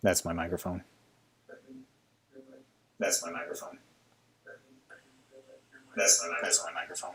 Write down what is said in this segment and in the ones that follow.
That's my microphone. That's my microphone. That's my microphone.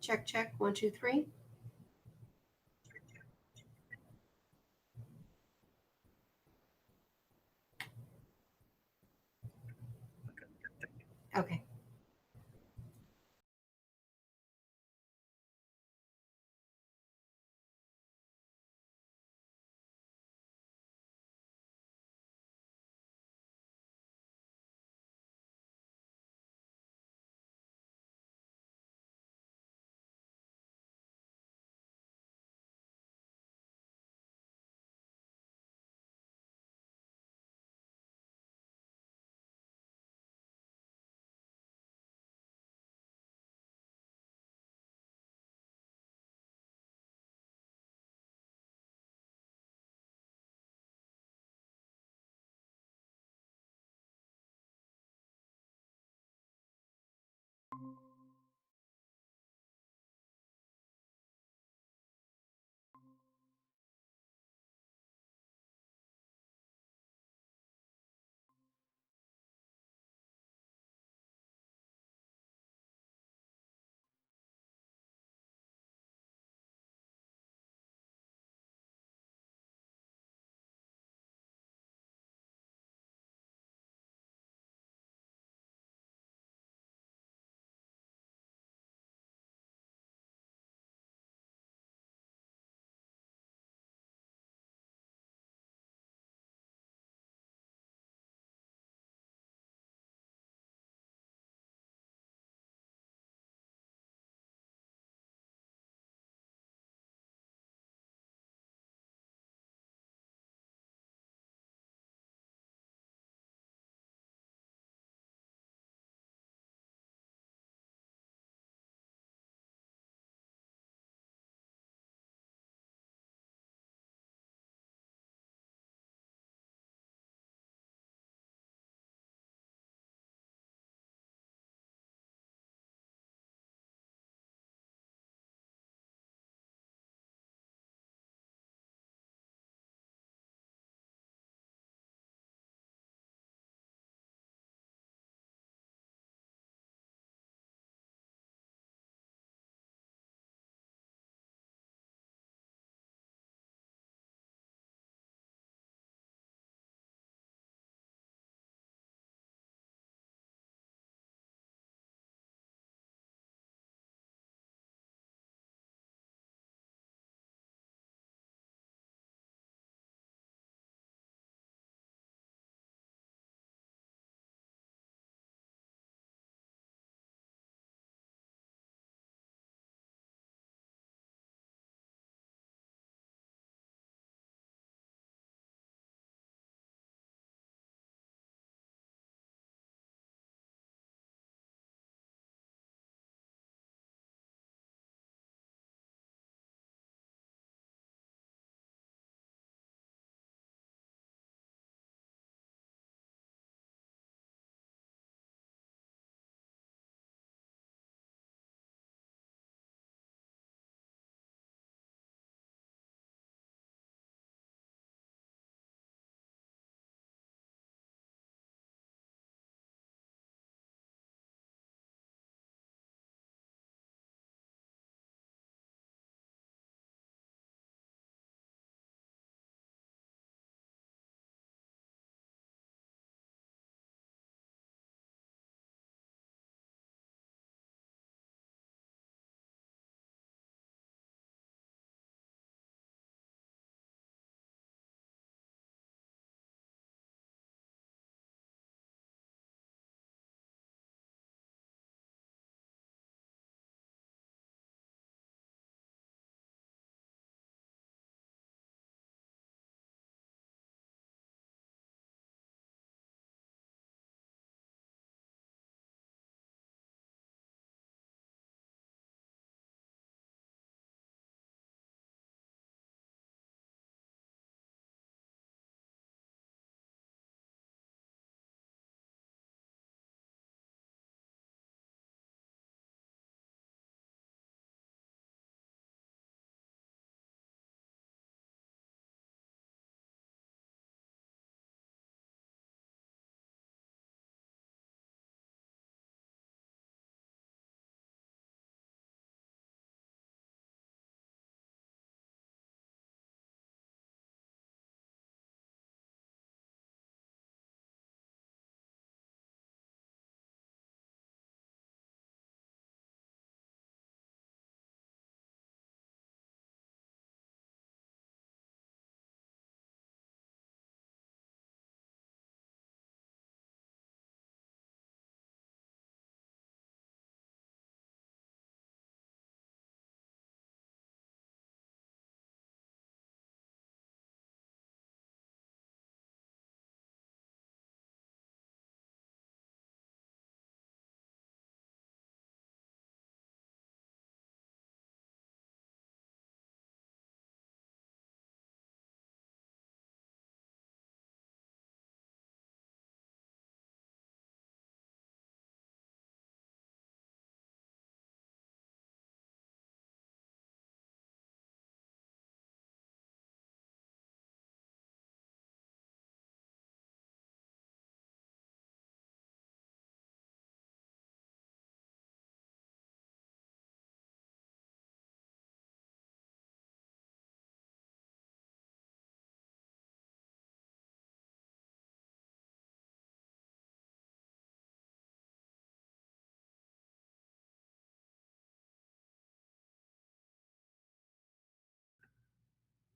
Check, check, 1, 2, 3. Okay.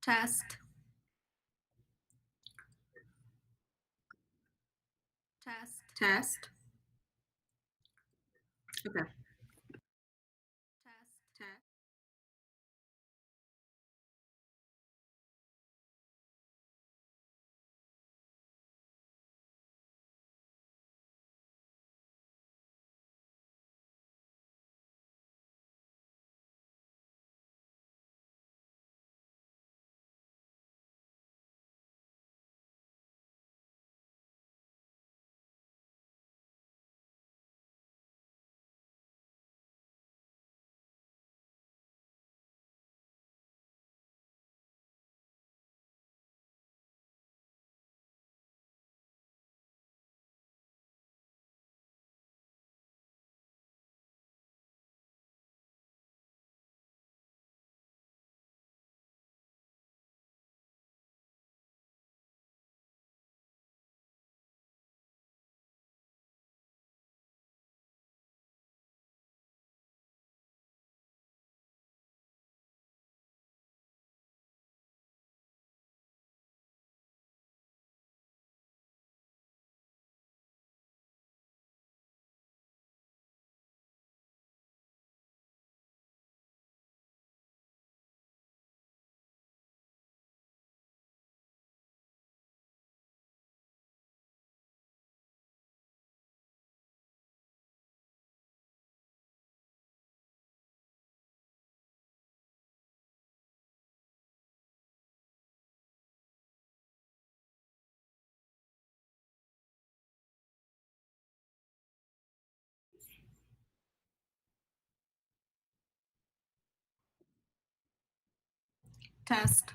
Test. Test. Test. Okay. Test. Test. Test.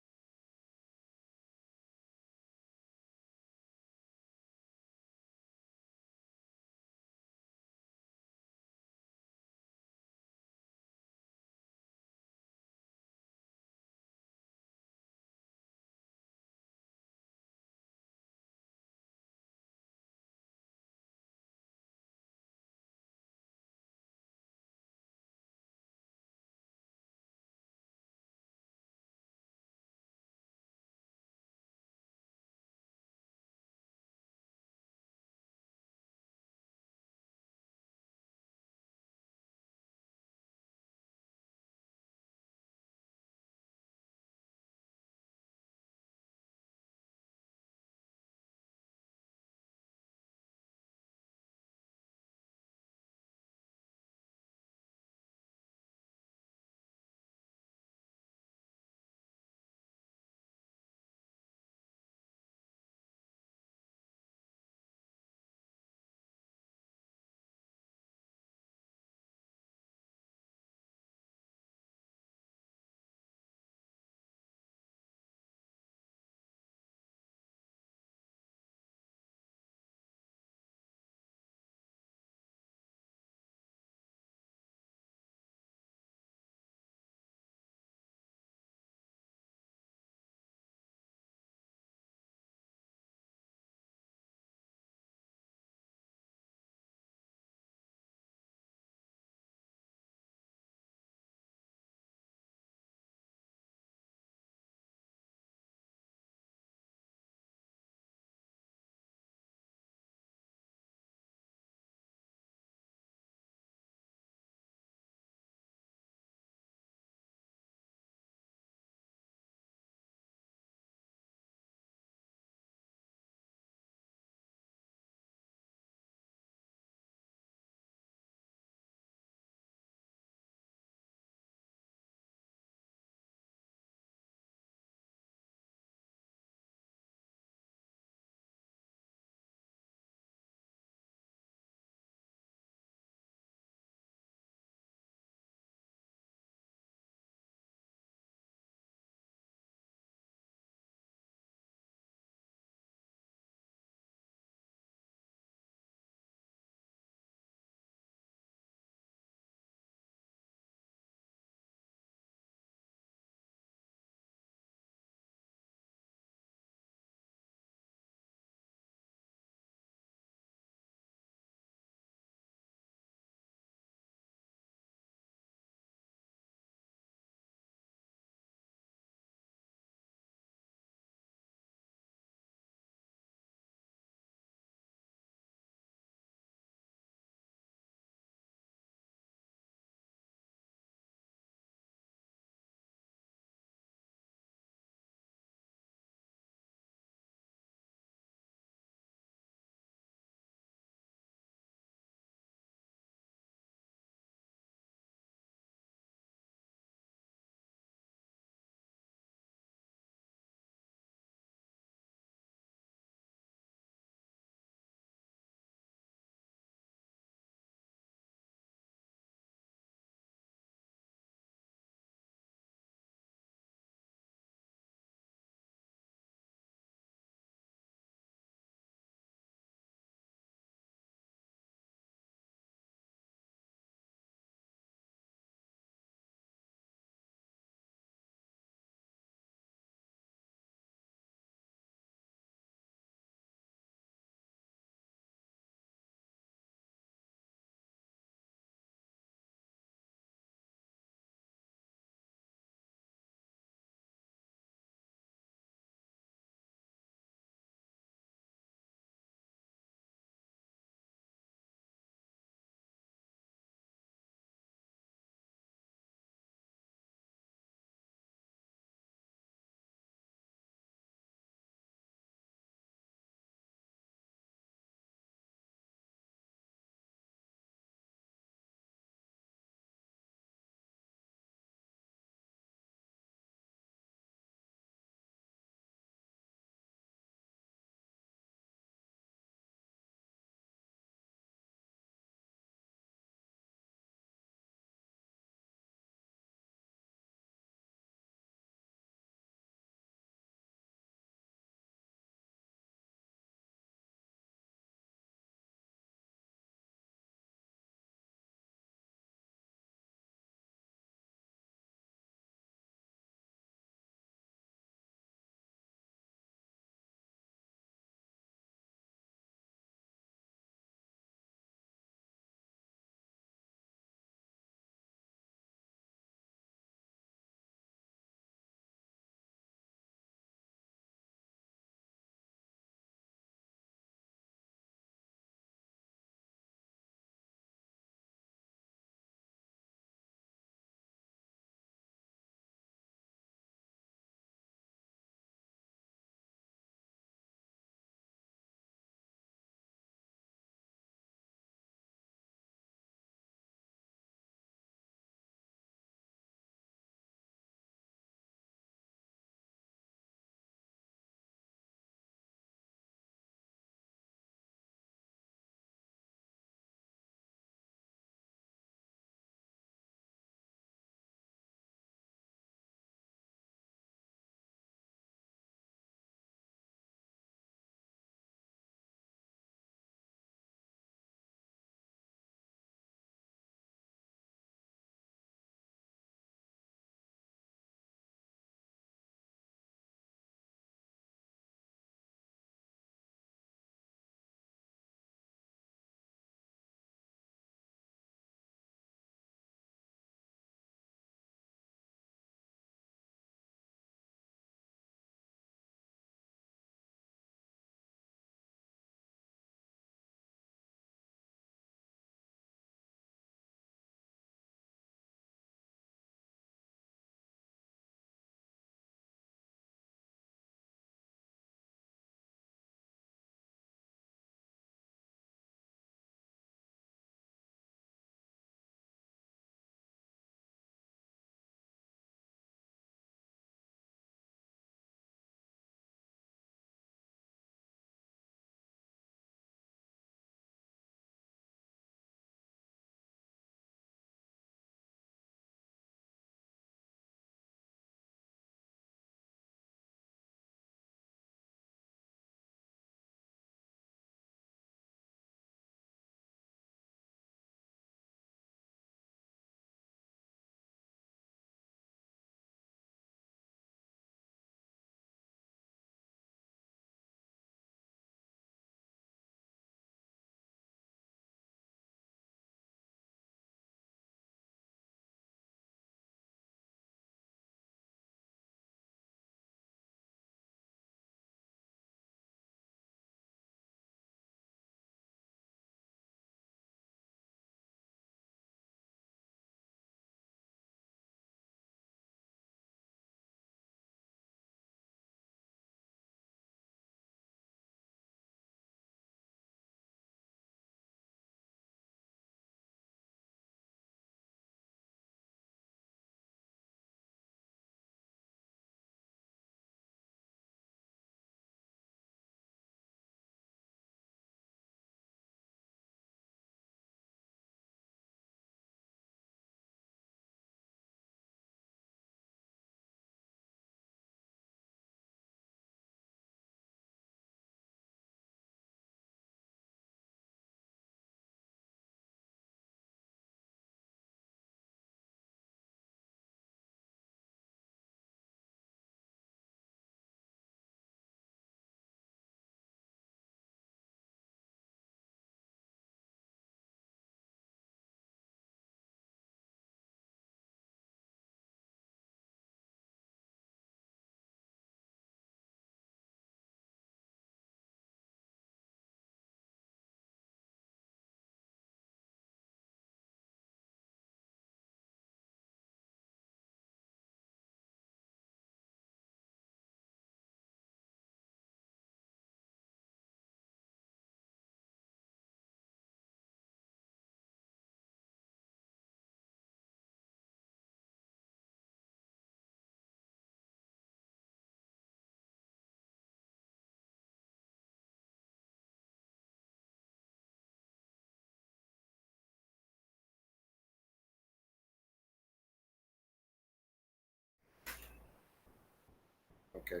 Okay.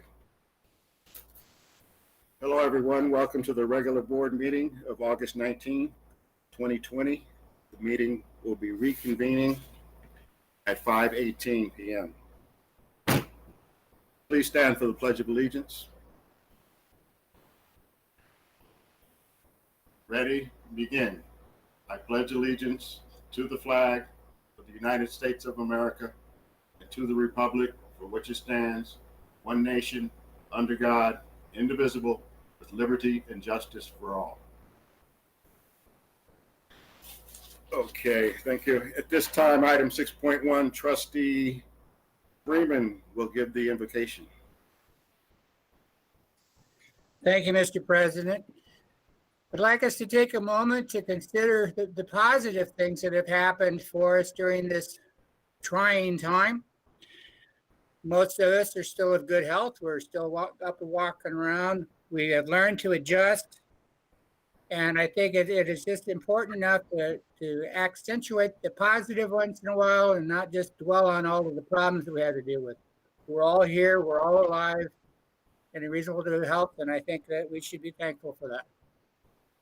Hello, everyone. Welcome to the regular board meeting of August 19, 2020. The meeting will be reconvening at 5:18 p.m. Please stand for the Pledge of Allegiance. Ready? Begin. I pledge allegiance to the flag of the United States of America and to the republic for which it stands, one nation, under God, indivisible, with liberty and justice for all. Okay, thank you. At this time, item 6.1, Trustee Freeman will give the invocation. Thank you, Mr. President. I'd like us to take a moment to consider the positive things that have happened for us during this trying time. Most of us are still of good health. We're still up and walking around. We have learned to adjust. And I think it is just important enough to accentuate the positive once in a while and not just dwell on all of the problems that we have to deal with. We're all here, we're all alive, and a reasonable degree of health, and I think that we should be thankful for that.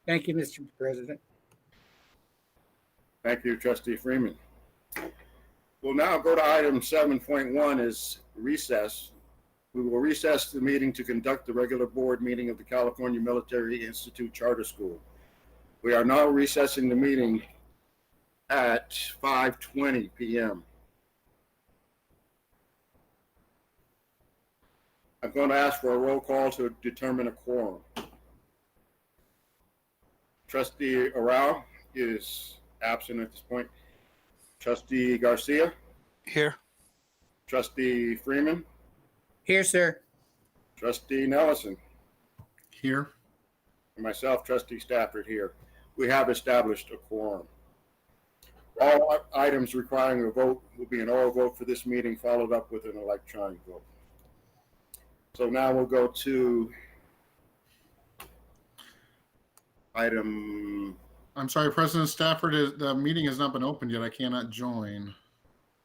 Thank you, Mr. President. Thank you, Trustee Freeman. We'll now go to item 7.1 is recess. We will recess the meeting to conduct the regular board meeting of the California Military Institute Charter School. We are now recessing the meeting at 5:20 p.m. I'm going to ask for a roll call to determine a quorum. Trustee Arau is absent at this point. Trustee Garcia? Here. Trustee Freeman? Here, sir. Trustee Nelson? Here. And myself, Trustee Stafford, here. We have established a quorum. All items requiring a vote will be an oral vote for this meeting, followed up with an electronic vote. So now we'll go to item. I'm sorry, President Stafford, the meeting has not been opened yet. I cannot join.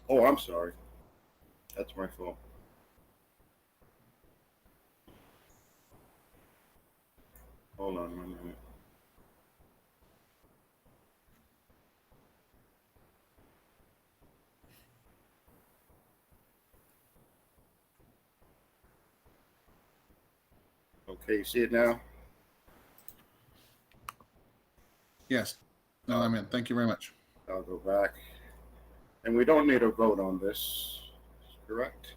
Oh, I'm sorry. That's my fault. Hold on 1 minute. Okay, you see it now? Yes. No, I'm in. Thank you very much. I'll go back. And we don't need a vote on this, correct?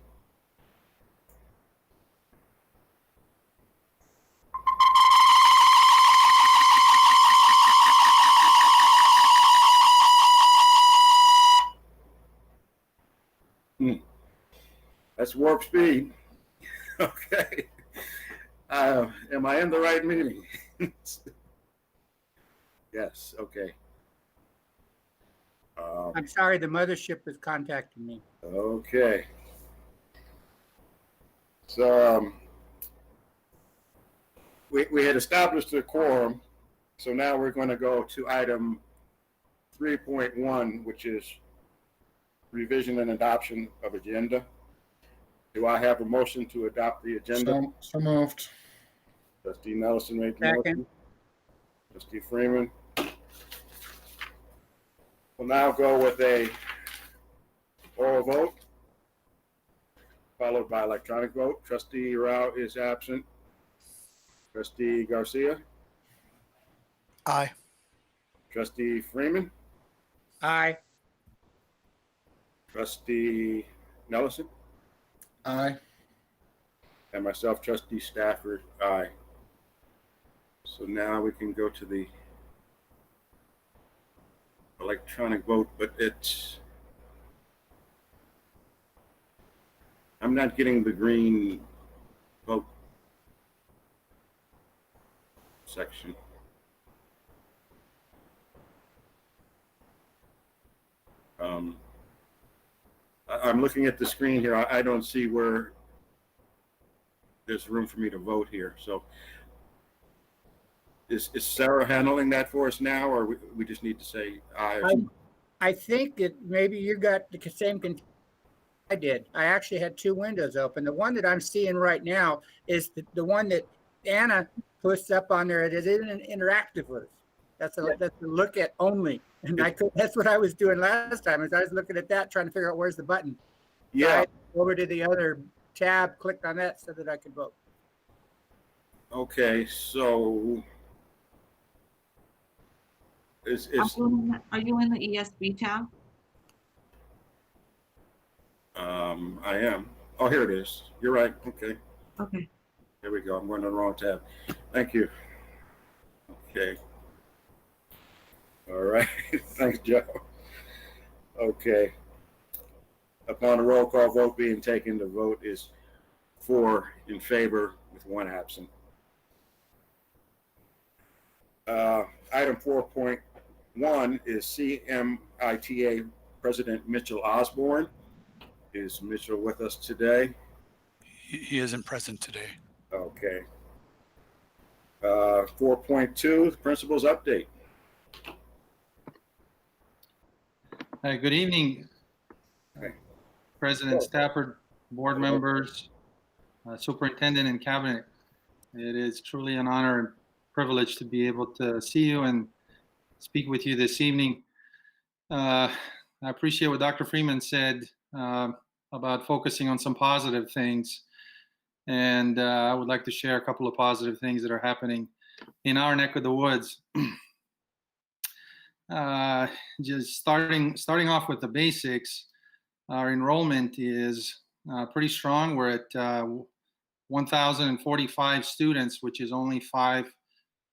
That's warp speed. Okay. Am I in the right meeting? Yes, okay. I'm sorry, the mothership is contacting me. Okay. So we had established a quorum, so now we're going to go to item 3.1, which is revision and adoption of agenda. Do I have a motion to adopt the agenda? So moved. Trustee Nelson made the Second. motion. Trustee Freeman. We'll now go with a oral vote, followed by electronic vote. Trustee Rao is absent. Trustee Garcia. Aye. Trustee Freeman. Aye. Trustee Nelson. Aye. And myself, Trustee Stafford. Aye. So now we can go to the electronic vote, but I'm not getting the green vote section. I'm looking at the screen here. I don't see where there's room for me to vote here. So is Sarah handling that for us now, or we just need to say aye? I think that maybe you got the same I did. I actually had two windows open. The one that I'm seeing right now is the one that Anna puts up on there. It isn't interactive with us. That's a look at only. And that's what I was doing last time, is I was looking at that, trying to figure out where's the button. So Yeah, I over to the other tab, clicked on that so that I could vote. okay, so Are you in the ESB tab? I am. Oh, here it is. You're right. Okay, Okay. here we go. I'm going to the wrong tab. Thank you. Okay. All right. Thanks, Joe. Okay. Upon the roll call vote being taken, the vote is 4 in favor with 1 absent. Item 4.1 is CMITA President Mitchell Osborne. Is Mitchell with us today? He isn't present today. Okay. 4.2, Principal's Update. Hi, good evening, Hi. President Stafford, board members, superintendent and cabinet. It is truly an honor and privilege to be able to see you and speak with you this evening. I appreciate what Dr. Freeman said about focusing on some positive things. And I would like to share a couple of positive things that are happening in our neck of the woods. Just starting off with the basics, our enrollment is pretty strong. We're at 1,045 students, which is only 5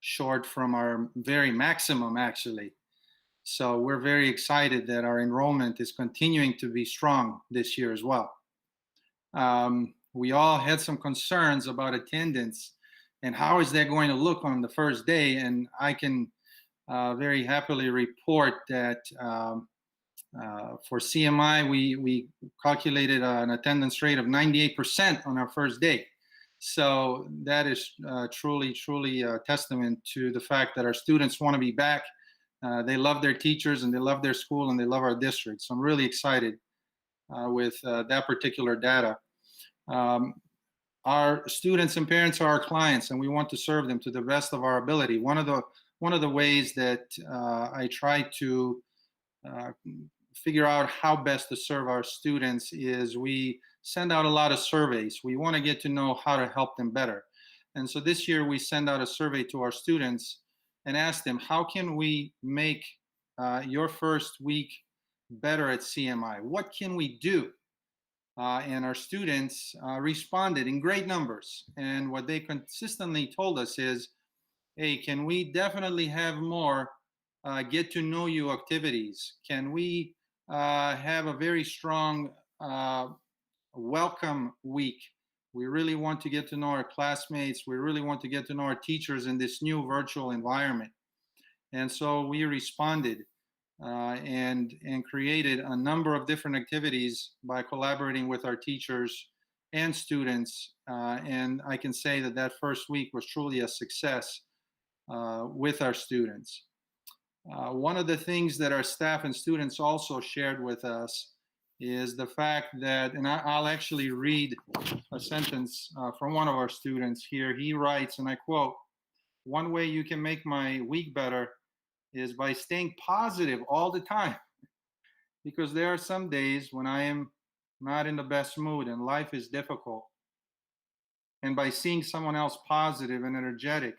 short from our very maximum, actually. So we're very excited that our enrollment is continuing to be strong this year as well. We all had some concerns about attendance and how is that going to look on the first day, and I can very happily report that for CMI, we calculated an attendance rate of 98% on our first day. So that is truly a testament to the fact that our students want to be back. They love their teachers and they love their school and they love our district. So I'm really excited with that particular data. Our students and parents are our clients, and we want to serve them to the best of our ability. One of the ways that I try to figure out how best to serve our students is we send out a lot of surveys. We want to get to know how to help them better. And so this year we send out a survey to our students and ask them, how can we make your first week better at CMI? What can we do? And our students responded in great numbers. And what they consistently told us is, hey, can we definitely have more get to know you activities? Can we have a very strong welcome week? We really want to get to know our classmates. We really want to get to know our teachers in this new virtual environment. And so we responded and created a number of different activities by collaborating with our teachers and students. And I can say that that first week was truly a success with our students. One of the things that our staff and students also shared with us is the fact that, and I'll actually read a sentence from one of our students here. He writes, and I quote, "One way you can make my week better is by staying positive all the time, because there are some days when I am not in the best mood and life is difficult. And by seeing someone else positive and energetic,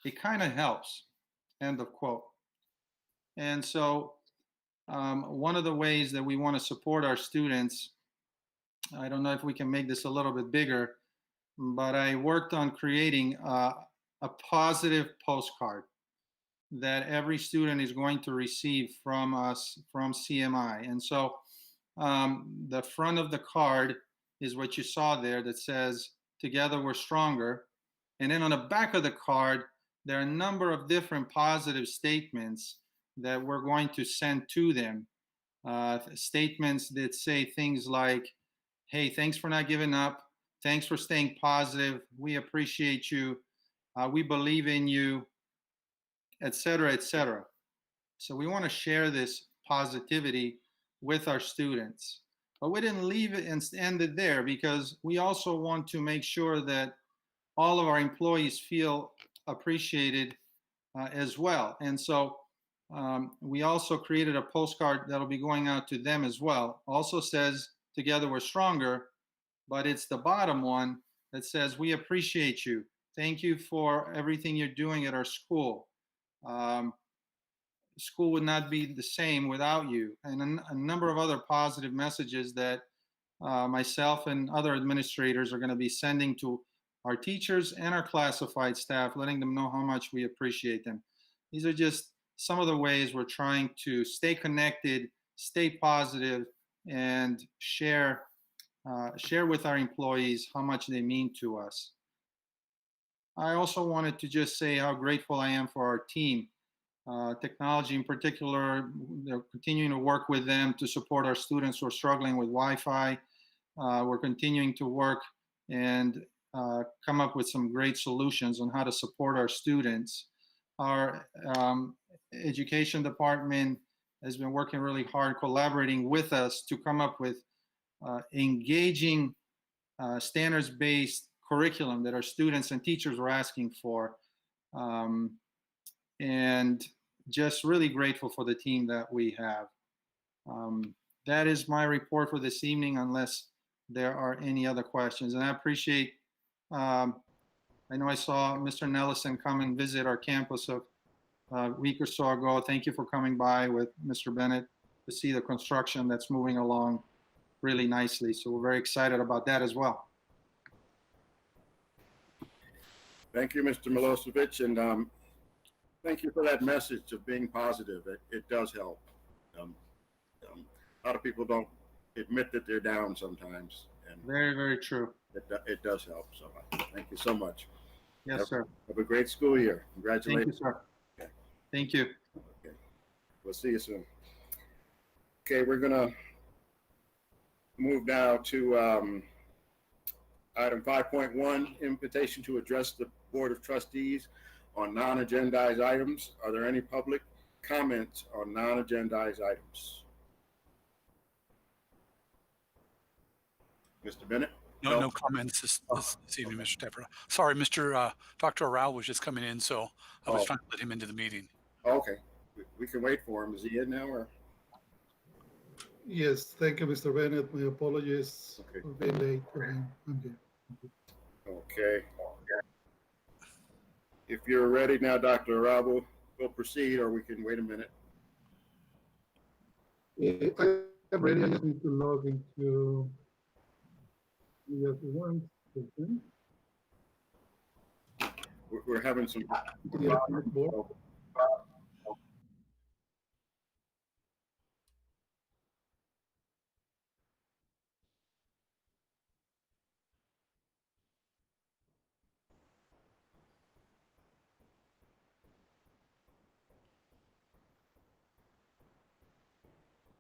it kind of helps." End of quote. And so one of the ways that we want to support our students, I don't know if we can make this a little bit bigger, but I worked on creating a positive postcard that every student is going to receive from us, from CMI. And so the front of the card is what you saw there that says, "Together we're stronger." And then on the back of the card, there are a number of different positive statements that we're going to send to them. Statements that say things like, "Hey, thanks for not giving up. Thanks for staying positive. We appreciate you. We believe in you," etc., etc. So we want to share this positivity with our students. But we didn't leave it and end it there, because we also want to make sure that all of our employees feel appreciated as well. And so we also created a postcard that'll be going out to them as well. Also says, "Together we're stronger," but it's the bottom one that says, "We appreciate you. Thank you for everything you're doing at our school. School would not be the same without you," and a number of other positive messages that myself and other administrators are going to be sending to our teachers and our classified staff, letting them know how much we appreciate them. These are just some of the ways we're trying to stay connected, stay positive, and share with our employees how much they mean to us. I also wanted to just say how grateful I am for our team. Technology in particular, they're continuing to work with them to support our students who are struggling with Wi-Fi. We're continuing to work and come up with some great solutions on how to support our students. Our education department has been working really hard, collaborating with us to come up with engaging standards-based curriculum that our students and teachers were asking for. And just really grateful for the team that we have. That is my report for this evening, unless there are any other questions. And I appreciate, I know I saw Mr. Nellison come and visit our campus a week or so ago. Thank you for coming by with Mr. Bennett to see the construction that's moving along really nicely. So we're very excited about that as well. Thank you, Mr. Milosevic, and thank you for that message of being positive. It does help. A lot of people don't admit that they're down sometimes, and Very, very true. it does help. So thank you so much. Yes, sir. Have a great school year. Thank you, Congratulations. sir. Okay. Thank you. Okay. We'll see you soon. Okay, we're gonna move now to item 5.1, invitation to address the Board of Trustees on non-agendized items. Are there any public comments on non-agendized items? Mr. Bennett? No comments this evening, Mr. Tepper. Sorry, Dr. Rao was just coming in, so I was trying to let him into the meeting. Okay, we can wait for him. Is he in now or? Yes, thank you, Mr. Bennett. My apologies Okay. for being late. I'm here. Okay. If you're ready now, Dr. Rao, we'll proceed, or we can wait a minute. I am ready. I just need to log into just one second. We're having some. The board.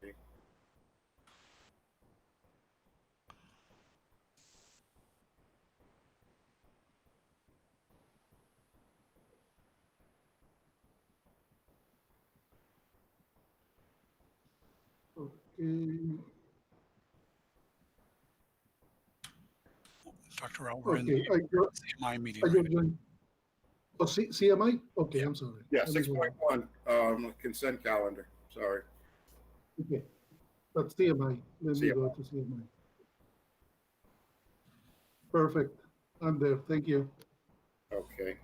Okay. Dr. Rao, we're in Okay. the CMI meeting. I Right? joined. Oh, CMI? Okay, I'm sorry. Yeah, 6.1, consent calendar. Sorry. Okay. But CMI. Let me CMI. go to CMI. Perfect. I'm there. Thank you. Okay.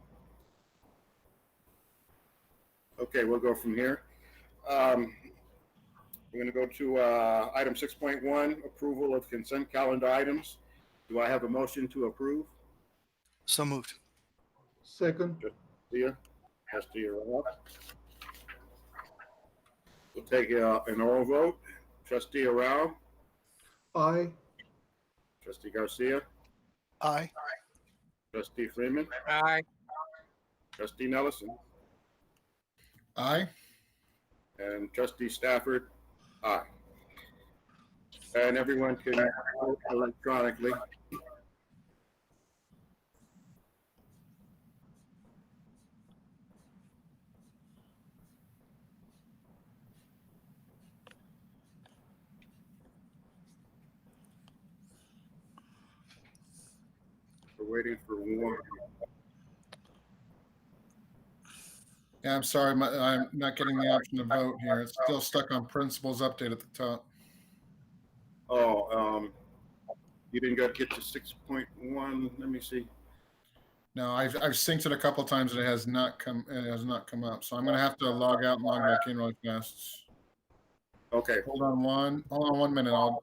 Okay, we'll go from here. We're going to go to item 6.1, approval of consent calendar items. Do I have a motion to approve? So moved. Second. Trustee Rao. We'll take an oral vote. Trustee Rao, Aye. Trustee Garcia, Aye. Trustee Freeman, Aye. Trustee Nellison, Aye. and Trustee Stafford. Aye. And everyone can vote electronically. We're waiting for one. Yeah, I'm sorry, I'm not getting the option to vote here. It's still stuck on principles update at the top. Oh, you didn't get to 6.1. Let me see. No, I've synced it a couple times and it has not come up. So I'm gonna have to log out and log back in really fast. Okay, Hold on one minute. we'll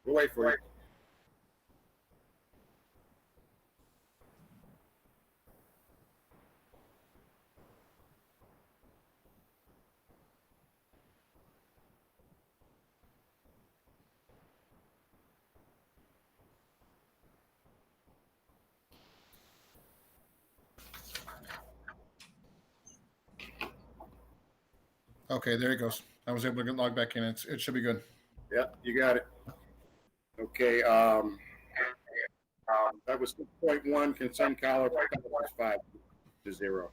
wait for you. Okay, there it goes. I was able to get logged back in. It should be good. Yeah, you got it. Okay, that was 6.1, consent calendar, 5-0.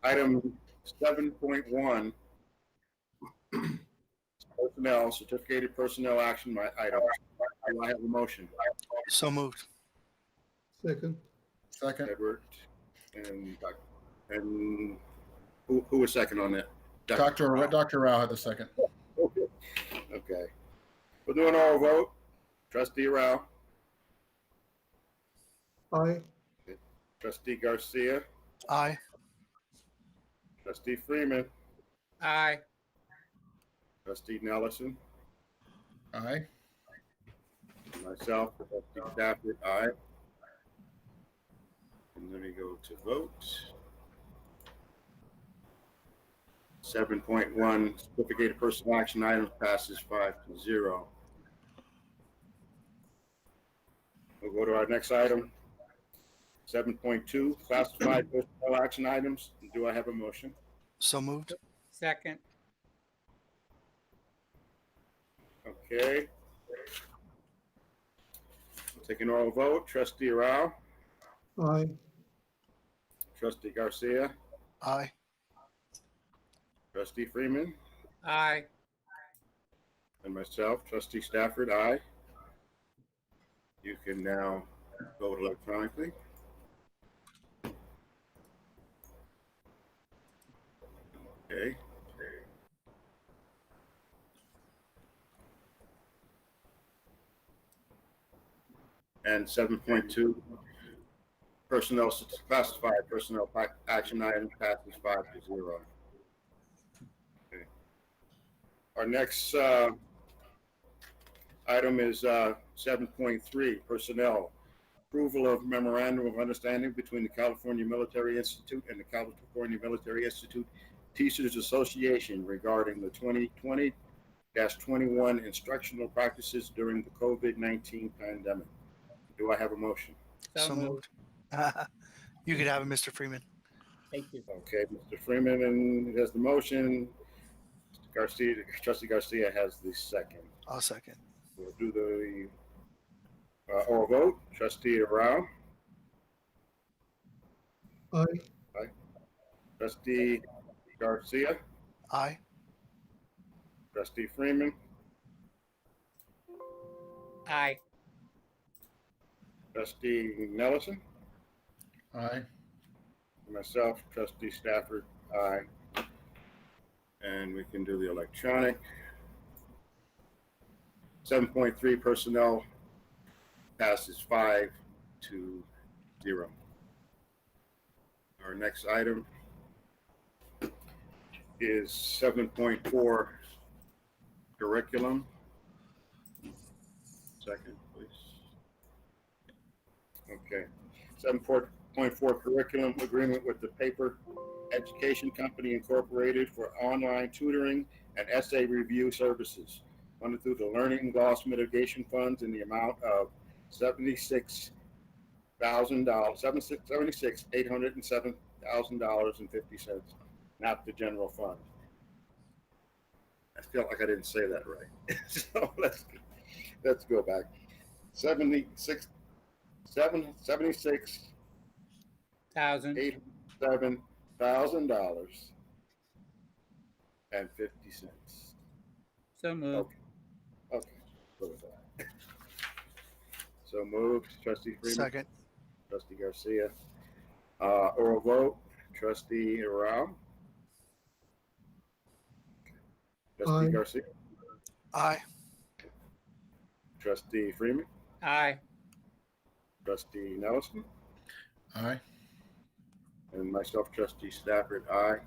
Item 7.1, personnel, certificated personnel action items. Do I have a motion? So moved. Second. Second. Edward and who was second on that? Dr. Rao had the second. Okay. We're doing our vote. Trustee Rao, Aye. Trustee Garcia, Aye. Trustee Freeman, Aye. Trustee Nelson, Aye. myself, Trustee Stafford, aye. And let me go to vote. 7.1, certificated personnel action items passes 5-0. We'll go to our next item. 7.2, classified personnel action items. Do I have a motion? So moved. Second. Okay. Taking all vote. Trustee Rao, Aye. Trustee Garcia, Aye. Trustee Freeman, Aye. and myself, Trustee Stafford, aye. You can now vote electronically. Okay. And 7.2, personnel, classified personnel action item passes 5-0. Okay. Our next item is 7.3, personnel. Approval of memorandum of understanding between the California Military Institute and the California Military Institute Teachers Association regarding the 2020-21 instructional practices during the COVID-19 pandemic. Do I have a motion? So moved. You could have it, Mr. Freeman. Thank you. Okay, Mr. Freeman and has the motion. Garcia, Trustee Garcia has the second. I'll second. We'll do the oral vote. Trustee Rao, Aye. Trustee Garcia, Aye. Trustee Freeman, Aye. Trustee Nelson, Aye. myself, Trustee Stafford, aye. And we can do the electronic. 7.3, personnel passes 5-0. Our next item is 7.4, curriculum. Second, please. Okay. 7.4, curriculum agreement with the Paper Education Company Incorporated for online tutoring and essay review services funded through the Learning Loss Mitigation Funds in the amount of $807,050, not the general fund. I feel like I didn't say that right. So let's go back. $7,000,807,000 and 50 cents. So moved. Okay, go with that. So moved. Trustee Freeman. Second. Trustee Garcia. Oral vote. Trustee Rao. Trustee Aye. Garcia. Aye. Trustee Freeman. Aye. Trustee Nelson. Aye. And myself, Trustee Stafford. Aye.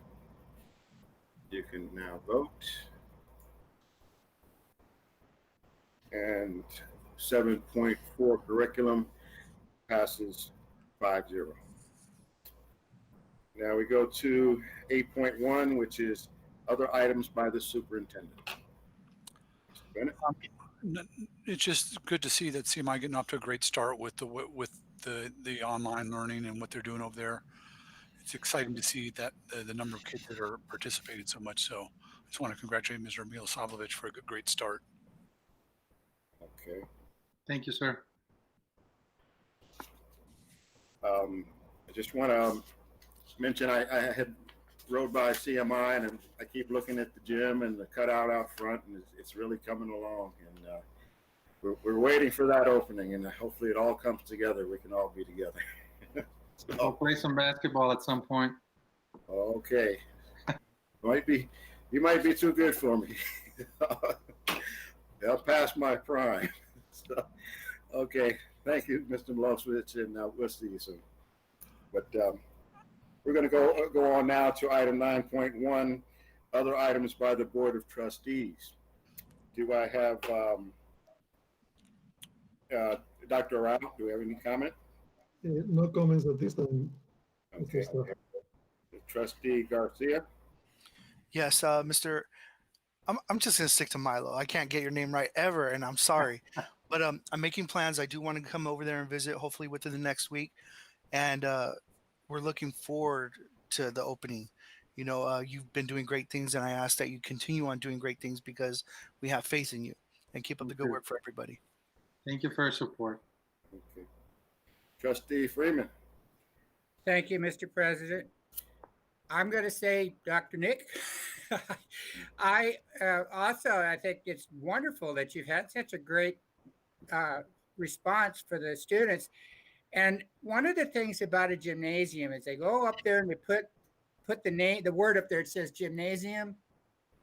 You can now vote. And 7.4 curriculum passes 5-0. Now we go to 8.1, which is other items by the superintendent. Mr. Bennett? It's just good to see that CMI getting off to a great start with the online learning and what they're doing over there. It's exciting to see that the number of kids that are participating so much. So I just want to congratulate Mr. Milosavljevic for a great start. Okay. Thank you, sir. I just want to mention I had rode by CMI and I keep looking at the gym and the cutout out front, and it's really coming along. And we're waiting for that opening, and hopefully it all comes together. We can all be together. I'll play some basketball at some point. Okay. You might be too good for me. I'll pass my prime. So, okay. Thank you, Mr. Milosevic, and we'll see you soon. But we're going to go on now to item 9.1, other items by the Board of Trustees. Do I have Dr. Rao? Do we have any comment? No comments at this time. Okay. Mr. Staff. Trustee Garcia? Yes, Mr. I'm just gonna stick to Milo. I can't get your name right ever, and I'm sorry. But I'm making plans. I do want to come over there and visit, hopefully within the next week. And we're looking forward to the opening. You know, you've been doing great things, and I ask that you continue on doing great things because we have faith in you. And keep up the good work for everybody. Thank you for your support. Okay. Trustee Freeman? Thank you, Mr. President. I'm going to say, Dr. Nick, I think it's wonderful that you've had such a great response for the students. And one of the things about a gymnasium is they go up there and they put the word up there. It says gymnasium.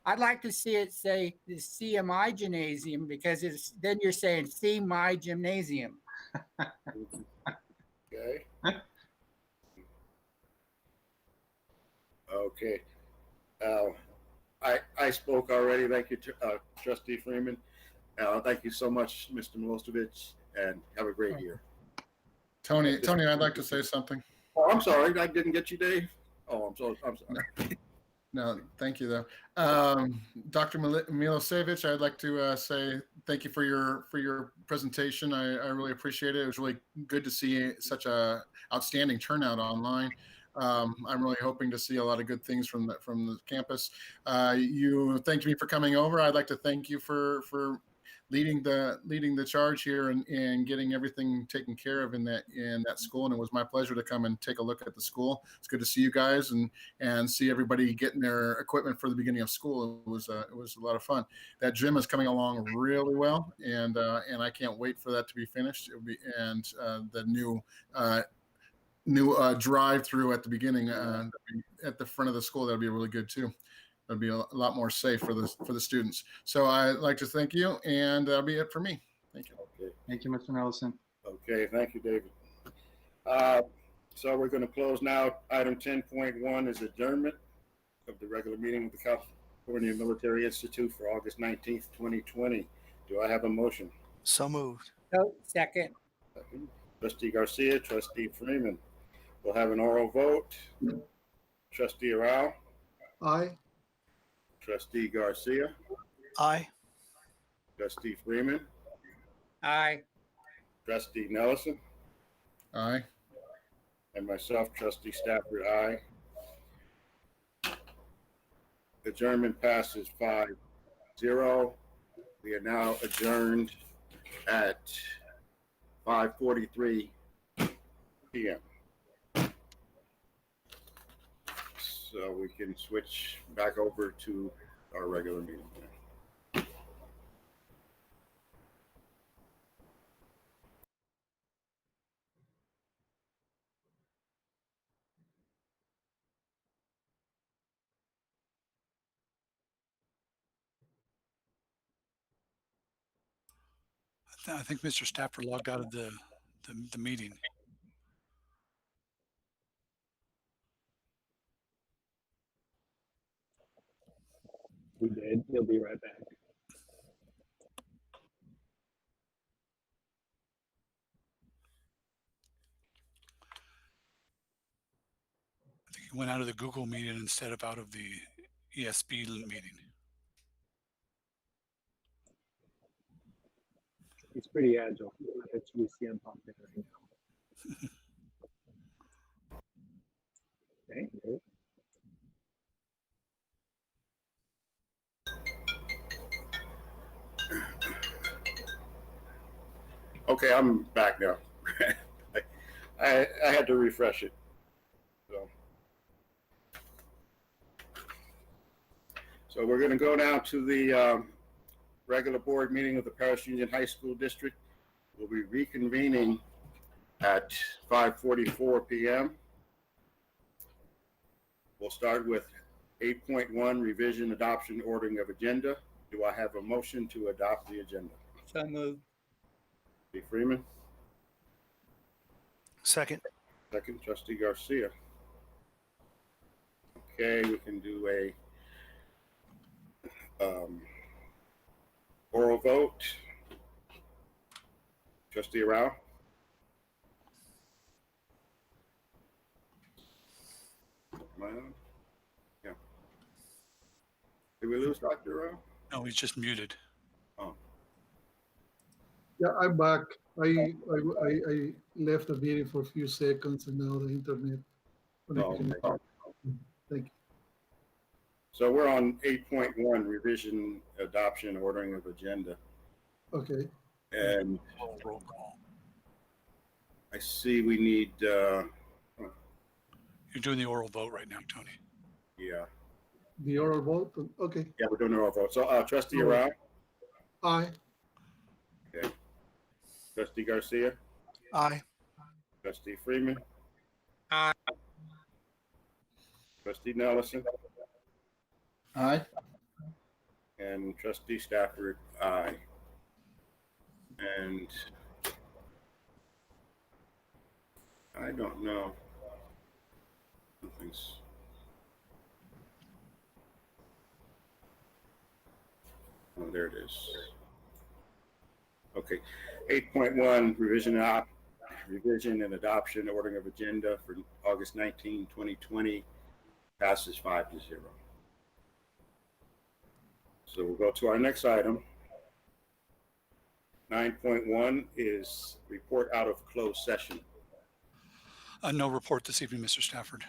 I'd like to see it say the CMI gymnasium, because then you're saying see my gymnasium. Okay. Okay. I spoke already. Thank you, Trustee Freeman. Thank you so much, Mr. Milosevic, and have a great year. Tony, I'd like to say something. Oh, I'm sorry. I didn't get you, Dave. Oh, I'm sorry. No, thank you though. Dr. Milosevic, I'd like to say thank you for your presentation. I really appreciate it. It was really good to see such a outstanding turnout online. I'm really hoping to see a lot of good things from the campus. You thanked me for coming over. I'd like to thank you for leading the charge here and getting everything taken care of in that school. And it was my pleasure to come and take a look at the school. It's good to see you guys and see everybody getting their equipment for the beginning of school. It was a lot of fun. That gym is coming along really well, and I can't wait for that to be finished. The new drive-through at the beginning at the front of the school, that'll be really good too. That'll be a lot more safe for the students. So I'd like to thank you, and that'll be it for me. Thank you. Okay. Thank you, Mr. Nelson. Okay. Thank you, David. So we're going to close now. Item 10.1 is adjournment of the regular meeting of the California Military Institute for August 19th, 2020. Do I have a motion? So moved. No, second. Trustee Garcia, Trustee Freeman. We'll have an oral vote. Trustee Rao, Aye. Trustee Garcia, Aye. Trustee Freeman, Aye. Trustee Nelson, Aye. and myself, Trustee Stafford, aye. Adjournment passes 5-0. We are now adjourned at 5:43 p.m. So we can switch back over to our regular meeting. I think Mr. Stafford logged out of the meeting. We did. He'll be right back. I think he went out of the Google meeting instead of out of the ESB meeting. He's pretty agile. We see him pop in right now. Okay. Good. Okay, I'm back now. I had to refresh it. So we're going to go now to the regular board meeting of the Perris Union High School District. We'll be reconvening at 5:44 p.m. We'll start with 8.1, revision, adoption, ordering of agenda. Do I have a motion to adopt the agenda? So moved. Trustee Freeman, Second. second. Trustee Garcia. Okay, we can do a oral vote. Trustee Rao. Am I on? Yeah. Did we lose Dr. Rao? No, he's just muted. Oh, Yeah, I'm back. I left the meeting for a few seconds and now the internet connection. Thank you. so we're on 8.1, revision, adoption, ordering of agenda. Okay. And Roll call. I see we need, You're doing the oral vote right now, Tony. yeah. The oral vote. Okay. Yeah, we're doing an oral vote. So Trustee Rao, Aye. Trustee Garcia, Aye. Trustee Freeman. Aye. Trustee Nelson Aye. and Trustee Stafford, aye. And I don't know. Nothing's. Oh, there it is. Okay, 8.1, revision and adoption, ordering of agenda for August 19, 2020, passes 5-0. So we'll go to our next item. 9.1 is report out of closed session. No report this evening, Mr. Stafford.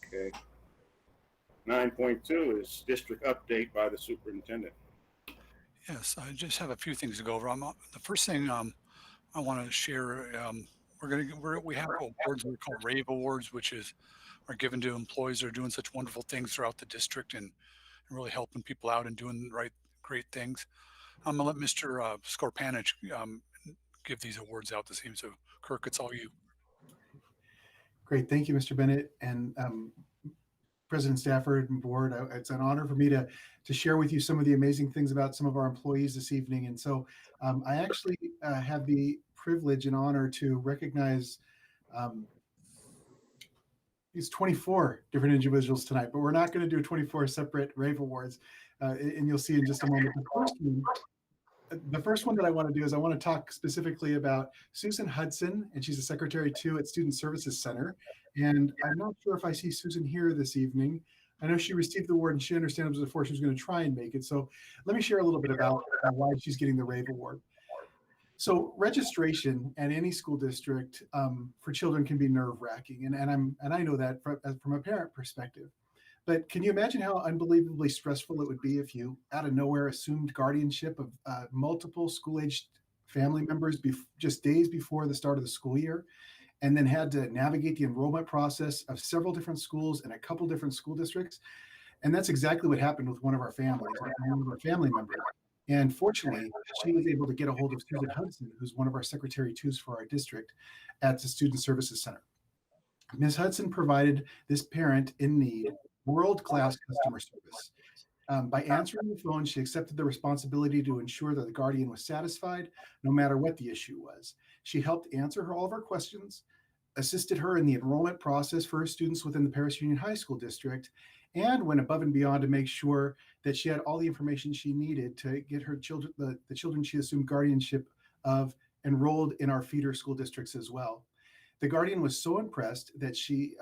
Okay. 9.2 is district update by the superintendent. Yes, I just have a few things to go over. The first thing I want to share, we have awards we call RAVE awards, which are given to employees that are doing such wonderful things throughout the district and really helping people out and doing great things. I'm gonna let Mr. Skorpanich give these awards out this evening. So Kirk, it's all you. Great, thank you, Mr. Bennett and President Stafford and board. It's an honor for me to share with you some of the amazing things about some of our employees this evening. And so I actually have the privilege and honor to recognize these 24 different individuals tonight, but we're not going to do 24 separate RAVE awards. And you'll see in just a moment. The first one that I want to do is I want to talk specifically about Susan Hudson, and she's a secretary too at Student Services Center. And I'm not sure if I see Susan here this evening. I know she received the award and she understands before she was going to try and make it. So let me share a little bit about why she's getting the RAVE award. So registration at any school district for children can be nerve-wracking, and I know that from a parent perspective. But can you imagine how unbelievably stressful it would be if you, out of nowhere, assumed guardianship of multiple school-aged family members just days before the start of the school year, and then had to navigate the enrollment process of several different schools and a couple different school districts? And that's exactly what happened with one of our families, one of our family members. And fortunately, she was able to get a hold of Susan Hudson, who's one of our Secretary 2s for our district at the Student Services Center. Ms. Hudson provided this parent in need world-class customer service. By answering the phone, she accepted the responsibility to ensure that the guardian was satisfied, no matter what the issue was. She helped answer all of our questions, assisted her in the enrollment process for her students within the Perris Union High School District, and went above and beyond to make sure that she had all the information she needed to get her children, the children she assumed guardianship of, enrolled in our feeder school districts as well. The guardian was so impressed that she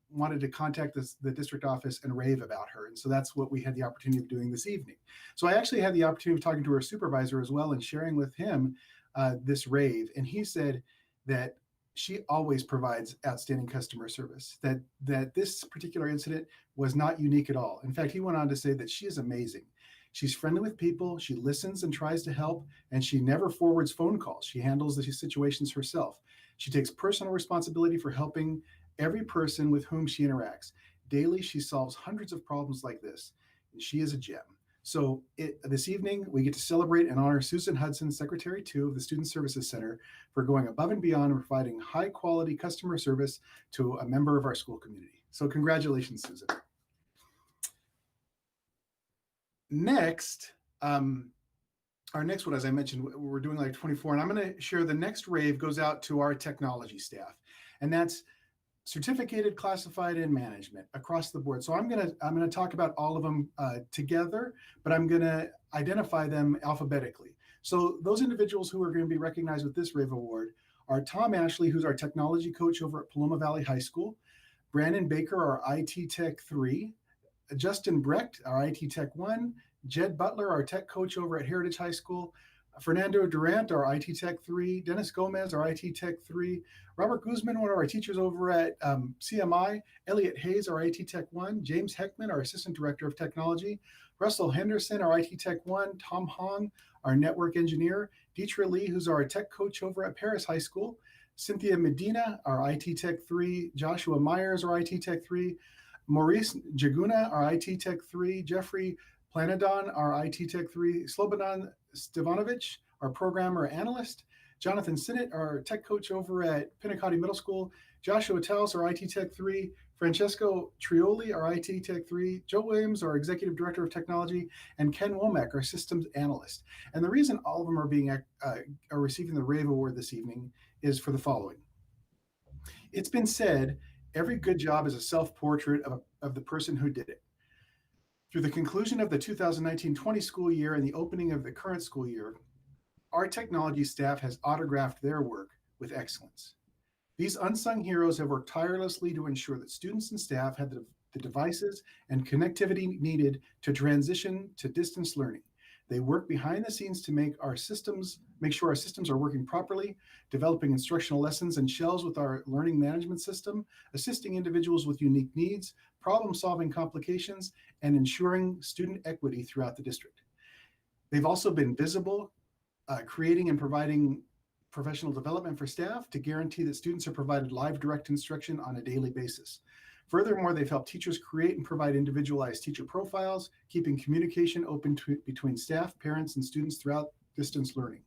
wanted to contact the district office and rave about her. And so that's what we had the opportunity of doing this evening. So I actually had the opportunity of talking to her supervisor as well and sharing with him this rave. And he said that she always provides outstanding customer service, that this particular incident was not unique at all. In fact, he went on to say that she is amazing. She's friendly with people, she listens and tries to help, and she never forwards phone calls. She handles these situations herself. She takes personal responsibility for helping every person with whom she interacts. Daily, she solves hundreds of problems like this, and she is a gem. So this evening, we get to celebrate and honor Susan Hudson, Secretary 2 of the Student Services Center, for going above and beyond and providing high quality customer service to a member of our school community. So congratulations, Susan. Next, our next one, as I mentioned, we're doing like 24, and I'm going to share the next rave goes out to our technology staff, and that's certificated, classified, and management across the board. So I'm gonna talk about all of them together, but I'm gonna identify them alphabetically. So those individuals who are going to be recognized with this rave award are Tom Ashley, who's our technology coach over at Paloma Valley High School, Brandon Baker, our IT Tech 3, Justin Brecht, our IT Tech 1, Jed Butler, our tech coach over at Heritage High School, Fernando Durant, our IT Tech 3, Dennis Gomez, our IT Tech 3, Robert Guzman, one of our teachers over at CMI, Elliot Hayes, our IT Tech 1, James Heckman, our Assistant Director of Technology, Russell Henderson, our IT Tech 1, Tom Hong, our Network Engineer, Deetra Lee, who's our Tech Coach over at Perris High School, Cynthia Medina, our IT Tech 3, Joshua Myers, our IT Tech 3, Maurice Jaguna, our IT Tech 3, Jeffrey Planadon, our IT Tech 3, Slobodan Stevanovic, our Programmer Analyst, Jonathan Sinnott, our Tech Coach over at Pinnacotti Middle School, Joshua Taus, our IT Tech 3, Francesco Trioli, our IT Tech 3, Joe Williams, our Executive Director of Technology, and Ken Womack, our Systems Analyst. And the reason all of them are receiving the Rave Award this evening is for the following. It's been said, every good job is a self-portrait of the person who did it. Through the conclusion of the 2019-20 school year and the opening of the current school year, our technology staff has autographed their work with excellence. These unsung heroes have worked tirelessly to ensure that students and staff have the devices and connectivity needed to transition to distance learning. They work behind the scenes to make sure our systems are working properly, developing instructional lessons and shells with our learning management system, assisting individuals with unique needs, problem-solving complications, and ensuring student equity throughout the district. They've also been visible, creating and providing professional development for staff to guarantee that students are provided live direct instruction on a daily basis. Furthermore, they've helped teachers create and provide individualized teacher profiles, keeping communication open between staff, parents, and students throughout distance learning.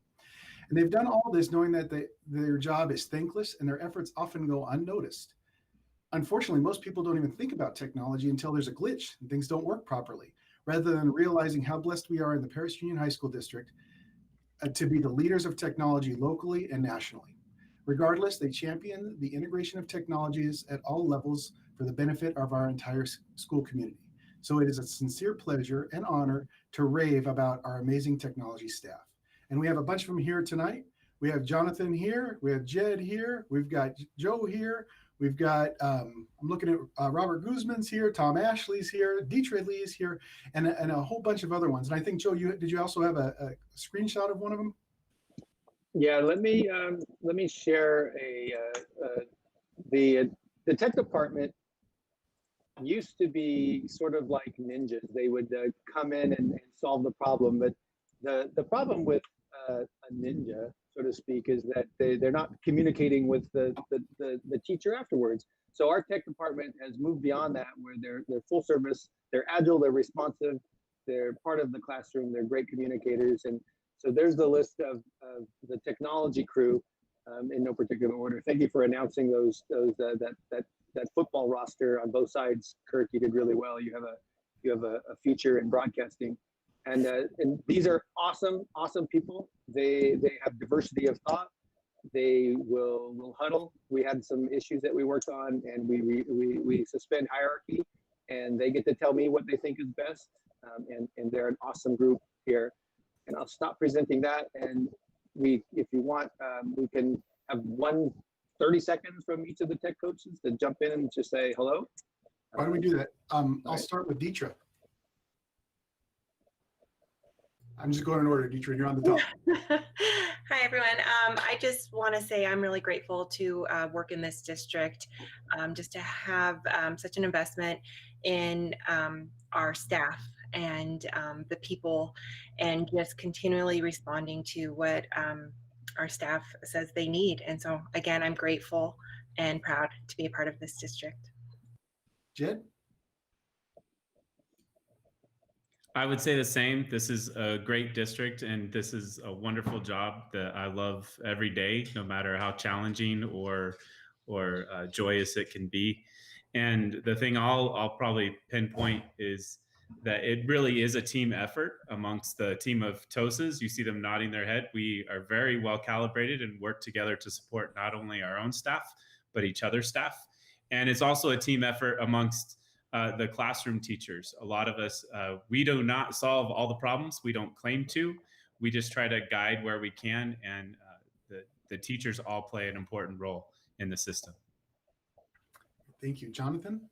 And they've done all this knowing that their job is thankless and their efforts often go unnoticed. Unfortunately, most people don't even think about technology until there's a glitch and things don't work properly, rather than realizing how blessed we are in the Perris Union High School District to be the leaders of technology locally and nationally. Regardless, they champion the integration of technologies at all levels for the benefit of our entire school community. So it is a sincere pleasure and honor to rave about our amazing technology staff. And we have a bunch of them here tonight. We have Jonathan here, we have Jed here, we've got Joe here, we've got, I'm looking at Robert Guzman's here, Tom Ashley's here, Deetra Lee is here, and a whole bunch of other ones. And I think, Joe, did you also have a screenshot of one of them? Yeah, let me share the tech department used to be sort of like ninjas. They would come in and solve the problem, but the problem with a ninja, so to speak, is that they're not communicating with the teacher afterwards. So our tech department has moved beyond that, where they're full service, they're agile, they're responsive, they're part of the classroom, they're great communicators. And so there's the list of the technology crew in no particular order. Thank you for announcing that football roster on both sides. Kirk, you did really well. You have you have a future in broadcasting. And these are awesome people. They have diversity of thought. They will huddle. We had some issues that we worked on, and we suspend hierarchy, and they get to tell me what they think is best. And they're an awesome group here. And I'll stop presenting that. And if you want, we can have 30 seconds from each of the tech coaches to jump in and just say hello. Why don't we do that? I'll start with Deetra. I'm just going in order, Deetra, you're on the top. Hi, everyone. I just want to say I'm really grateful to work in this district, just to have such an investment in our staff and the people, and just continually responding to what our staff says they need. And so, again, I'm grateful and proud to be a part of this district. Jed? I would say the same. This is a great district, and this is a wonderful job that I love every day, no matter how challenging or joyous it can be. And the thing I'll probably pinpoint is that it really is a team effort amongst the team of TOSAs. You see them nodding their head. We are very well calibrated and work together to support not only our own staff, but each other's staff. And it's also a team effort amongst the classroom teachers. A lot of us, we do not solve all the problems. We don't claim to. We just try to guide where we can, and the teachers all play an important role in the system. Thank you. Jonathan?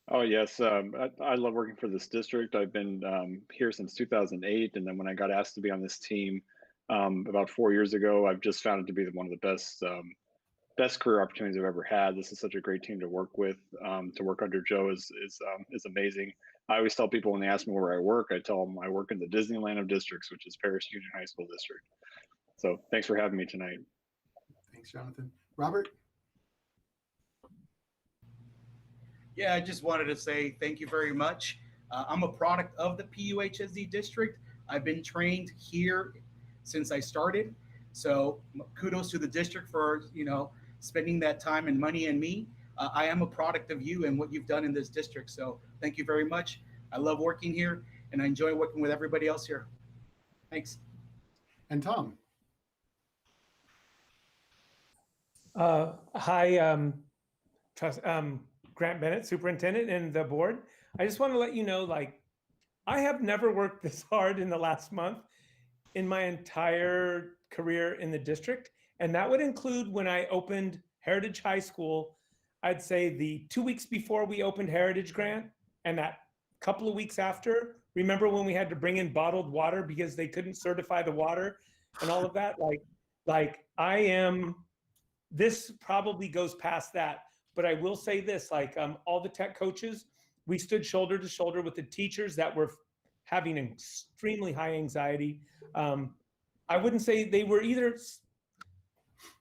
Oh, yes. I love working for this district. I've been here since 2008. And then when I got asked to be on this team about 4 years ago, I've just found it to be one of the best career opportunities I've ever had. This is such a great team to work with. To work under Joe is amazing. I always tell people when they ask me where I work, I tell them I work in the Disneyland of districts, which is Perris Junior High School District. So thanks for having me tonight. Thanks, Jonathan. Robert? Yeah, I just wanted to say thank you very much. I'm a product of the PUHSD district. I've been trained here since I started. So kudos to the district for, spending that time and money in me. I am a product of you and what you've done in this district. So thank you very much. I love working here, and I enjoy working with everybody else here. Thanks. And Tom? Hi, Grant Bennett, Superintendent, and the board. I just want to let you know, I have never worked this hard in the last month in my entire career in the district. And that would include when I opened Heritage High School. I'd say the 2 weeks before we opened Heritage, Grant, and that couple of weeks after. Remember when we had to bring in bottled water because they couldn't certify the water and all of that? This probably goes past that. But I will say this, all the tech coaches, we stood shoulder to shoulder with the teachers that were having extremely high anxiety. I wouldn't say they were either.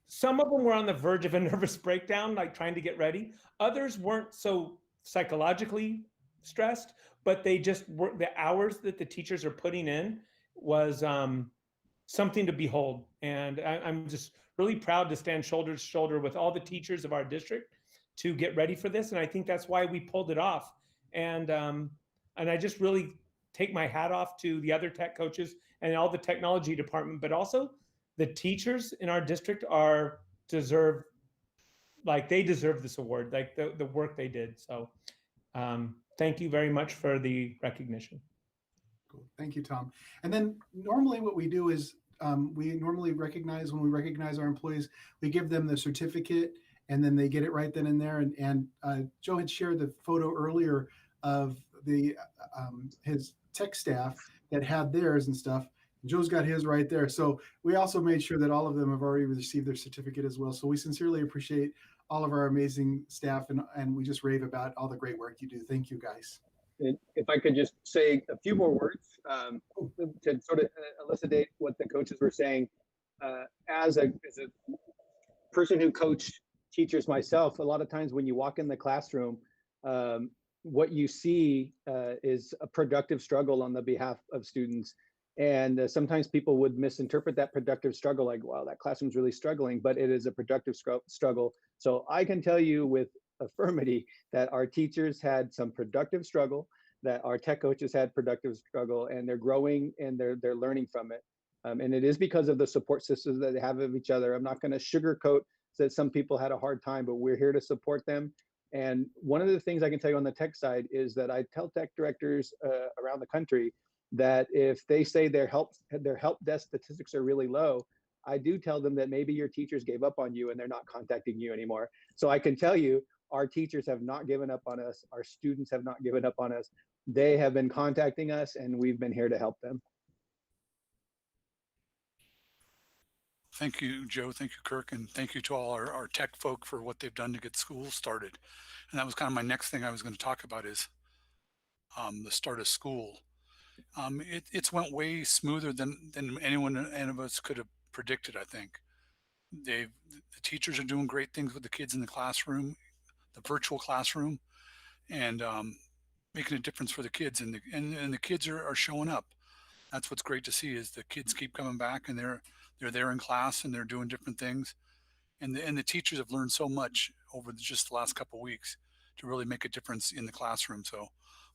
Some of them were on the verge of a nervous breakdown, trying to get ready. Others weren't so psychologically stressed, but they just were. The hours that the teachers are putting in was something to behold. And I'm just really proud to stand shoulder to shoulder with all the teachers of our district to get ready for this. And I think that's why we pulled it off. And I just really take my hat off to the other tech coaches and all the technology department, but also the teachers in our district deserve this award, the work they did. So thank you very much for the recognition. Cool. Thank you, Tom. And then normally what we do is we normally recognize, when we recognize our employees, we give them the certificate and then they get it right then and there. And Joe had shared the photo earlier of his tech staff that had theirs and stuff. Joe's got his right there. So we also made sure that all of them have already received their certificate as well. So we sincerely appreciate all of our amazing staff, and we just rave about all the great work you do. Thank you, guys. And if I could just say a few more words to sort of elucidate what the coaches were saying. As a person who coached teachers myself, a lot of times when you walk in the classroom, what you see is a productive struggle on the behalf of students. And sometimes people would misinterpret that productive struggle like, wow, that classroom's really struggling, but it is a productive struggle. So I can tell you with affirmity that our teachers had some productive struggle, that our tech coaches had productive struggle, and they're growing and they're learning from it. And it is because of the support systems that they have of each other. I'm not going to sugarcoat that some people had a hard time, but we're here to support them. And one of the things I can tell you on the tech side is that I tell tech directors around the country that if they say their help desk statistics are really low, I do tell them that maybe your teachers gave up on you and they're not contacting you anymore. So I can tell you, our teachers have not given up on us. Our students have not given up on us. They have been contacting us, and we've been here to help them. Thank you, Joe. Thank you, Kirk. And thank you to all our tech folk for what they've done to get school started. And that was kind of my next thing I was going to talk about is the start of school. It's went way smoother than any of us could have predicted, I think. The teachers are doing great things with the kids in the classroom, the virtual classroom, and making a difference for the kids. And the kids are showing up. That's what's great to see is the kids keep coming back and they're there in class and they're doing different things. And the teachers have learned so much over just the last couple of weeks to really make a difference in the classroom. So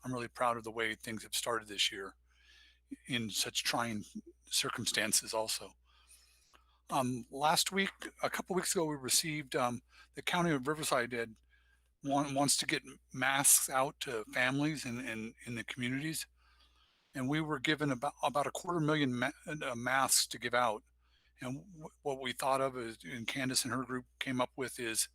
I'm really proud of the way things have started this year in such trying circumstances also. Last week, a couple weeks ago, we received the county of Riverside wants to get masks out to families and in the communities. And we were given about 250,000 masks to give out. And what we thought of is, and Candace and her group came up with is,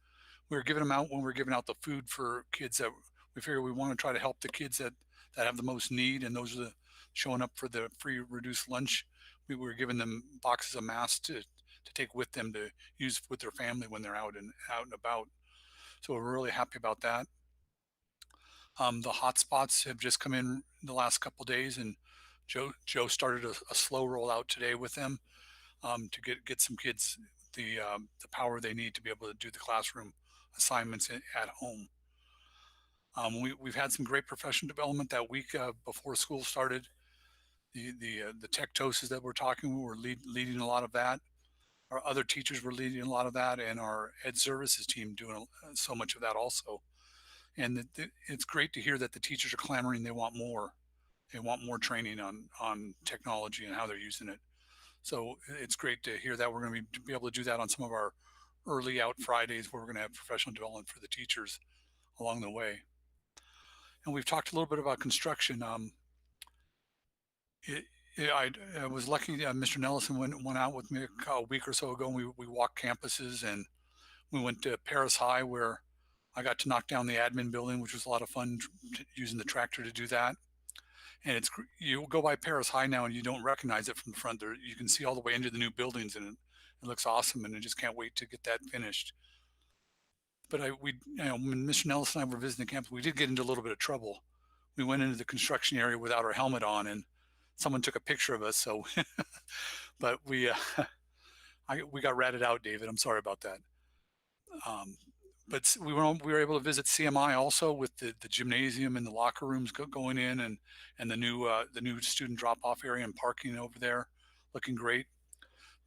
we were giving them out when we were giving out the food for kids that we figure we want to try to help the kids that have the most need. And those are showing up for the free reduced lunch. We were giving them boxes of masks to take with them to use with their family when they're out and about. So we're really happy about that. The hotspots have just come in the last couple of days, and Joe started a slow rollout today with them to get some kids the power they need to be able to do the classroom assignments at home. We've had some great professional development that week before school started. The tech TOSs that we're talking, we were leading a lot of that. Our other teachers were leading a lot of that, and our ed services team doing so much of that also. And it's great to hear that the teachers are clamoring. They want more. They want more training on technology and how they're using it. So it's great to hear that we're going to be able to do that on some of our early out Fridays where we're going to have professional development for the teachers along the way. And we've talked a little bit about construction. I was lucky. Mr. Nelson went out with me a week or so ago, and we walked campuses, and we went to Perris High where I got to knock down the admin building, which was a lot of fun using the tractor to do that. And you go by Perris High now and you don't recognize it from the front there. You can see all the way into the new buildings, and it looks awesome, and I just can't wait to get that finished. But when Mr. Nelson and I were visiting the campus, we did get into a little bit of trouble. We went into the construction area without our helmet on, and someone took a picture of us. So, but we got ratted out, David. I'm sorry about that. But we were able to visit CMI also with the gymnasium and the locker rooms going in, and the new student drop-off area and parking over there, looking great.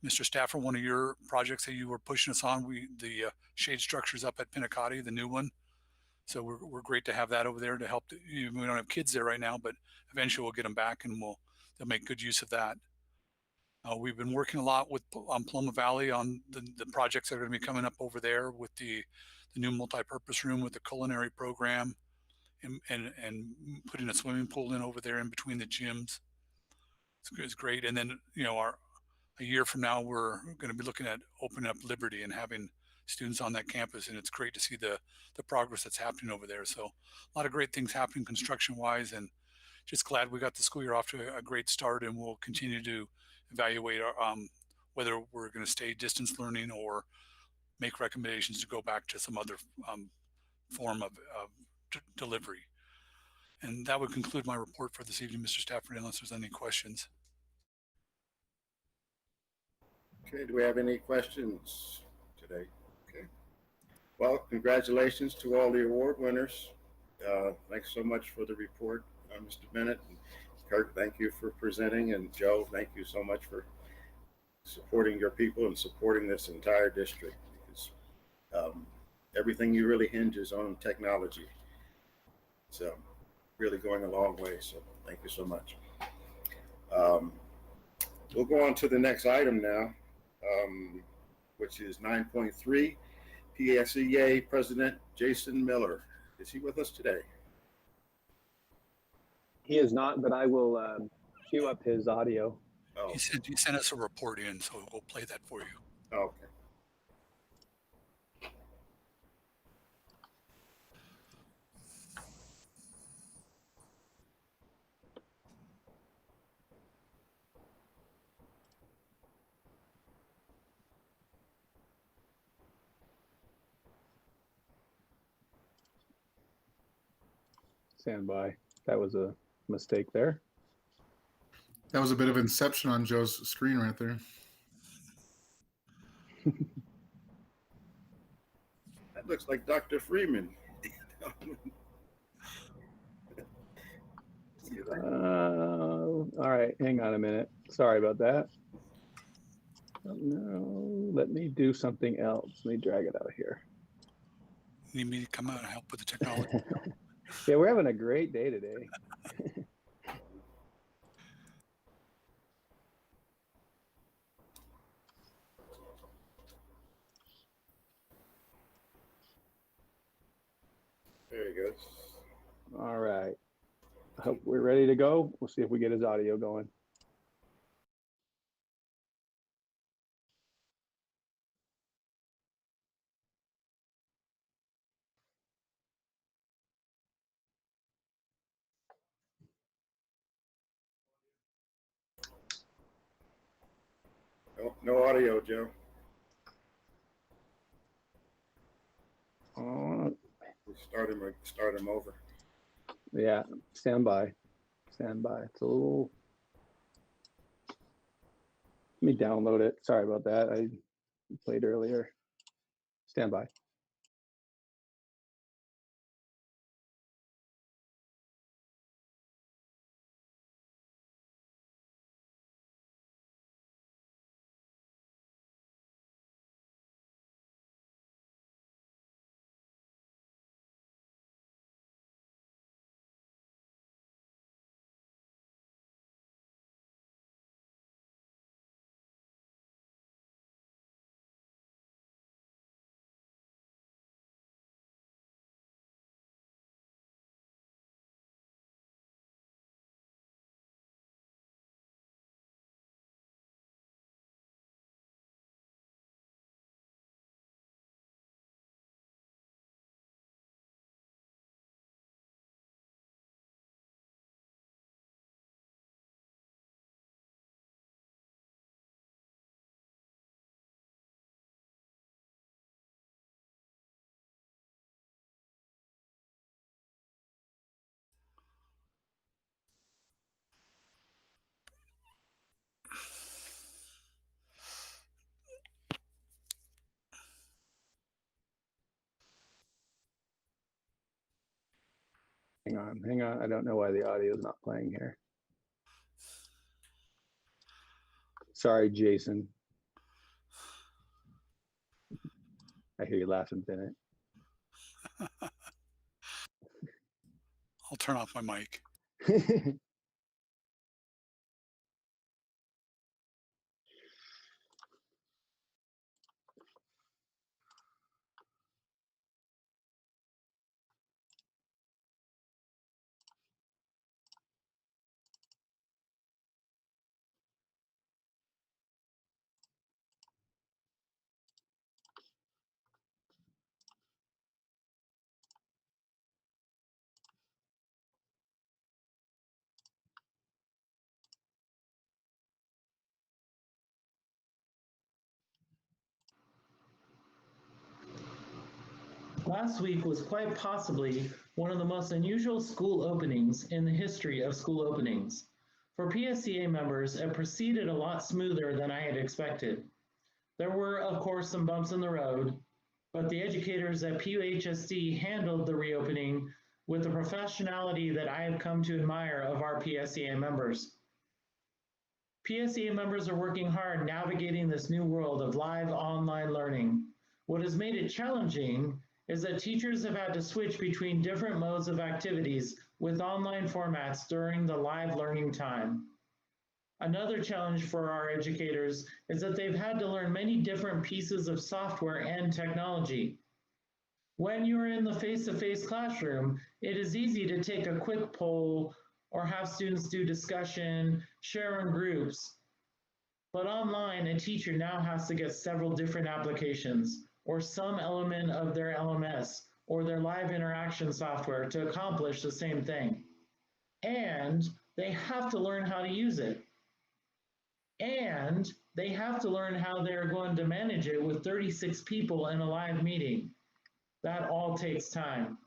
Mr. Stafford, one of your projects that you were pushing us on, the shade structures up at Pinacati, the new one. So we're great to have that over there to help. We don't have kids there right now, but eventually we'll get them back, and they'll make good use of that. We've been working a lot on Paloma Valley on the projects that are going to be coming up over there with the new multi-purpose room with the culinary program, and putting a swimming pool in over there in between the gyms. It's great. And then a year from now we're going to be looking at opening up Liberty and having students on that campus, and it's great to see the progress that's happening over there. So a lot of great things happening construction-wise, and just glad we got the school year off to a great start, and we'll continue to evaluate whether we're going to stay distance learning or make recommendations to go back to some other form of delivery. And that would conclude my report for this evening, Mr. Stafford, unless there's any questions. Okay, do we have any questions today? Okay. Well, congratulations to all the award winners. Thanks so much for the report, Mr. Bennett. And Kirk, thank you for presenting. And Joe, thank you so much for supporting your people and supporting this entire district. Because everything you really hinges on technology. So really going a long way. So thank you so much. We'll go on to the next item now, which is 9.3, PSEA President Jason Miller. Is he with us today? He is not, but I will cue up his audio. Oh, He sent us a report in, so we'll play that for you. okay. Stand by. That was a mistake there. That was a bit of inception on Joe's screen right there. That looks like Dr. Freeman. All right, hang on a minute. Sorry about that. No, let me do something else. Let me drag it out here. You need me to come out and help with the technology? Yeah, we're having a great day today. There he goes. All right. I hope we're ready to go. We'll see if we get his audio going. Oh, no audio, Joe. Start him over. Yeah, stand by. Stand by. It's a little. Let me download it. Sorry about that. I played earlier. Stand by. Hang on. I don't know why the audio is not playing here. Sorry, Jason. I hear you laughing, Bennett. I'll turn off my mic. Last week was quite possibly one of the most unusual school openings in the history of school openings. For PSEA members, it proceeded a lot smoother than I had expected. There were, of course, some bumps in the road, but the educators at PUHSD handled the reopening with the professionality that I have come to admire of our PSEA members. PSEA members are working hard navigating this new world of live online learning. What has made it challenging is that teachers have had to switch between different modes of activities with online formats during the live learning time. Another challenge for our educators is that they've had to learn many different pieces of software and technology. When you're in the face-to-face classroom, it is easy to take a quick poll or have students do discussion, share in groups. But online, a teacher now has to get several different applications or some element of their LMS or their live interaction software to accomplish the same thing. And they have to learn how to use it. And they have to learn how they're going to manage it with 36 people in a live meeting. That all takes time.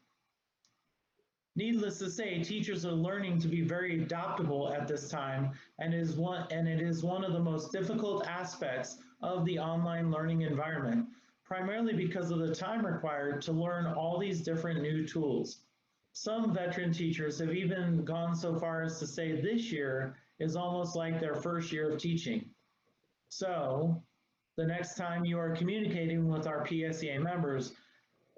Needless to say, teachers are learning to be very adaptable at this time, and it is one of the most difficult aspects of the online learning environment, primarily because of the time required to learn all these different new tools. Some veteran teachers have even gone so far as to say this year is almost like their first year of teaching. So, the next time you are communicating with our PSEA members,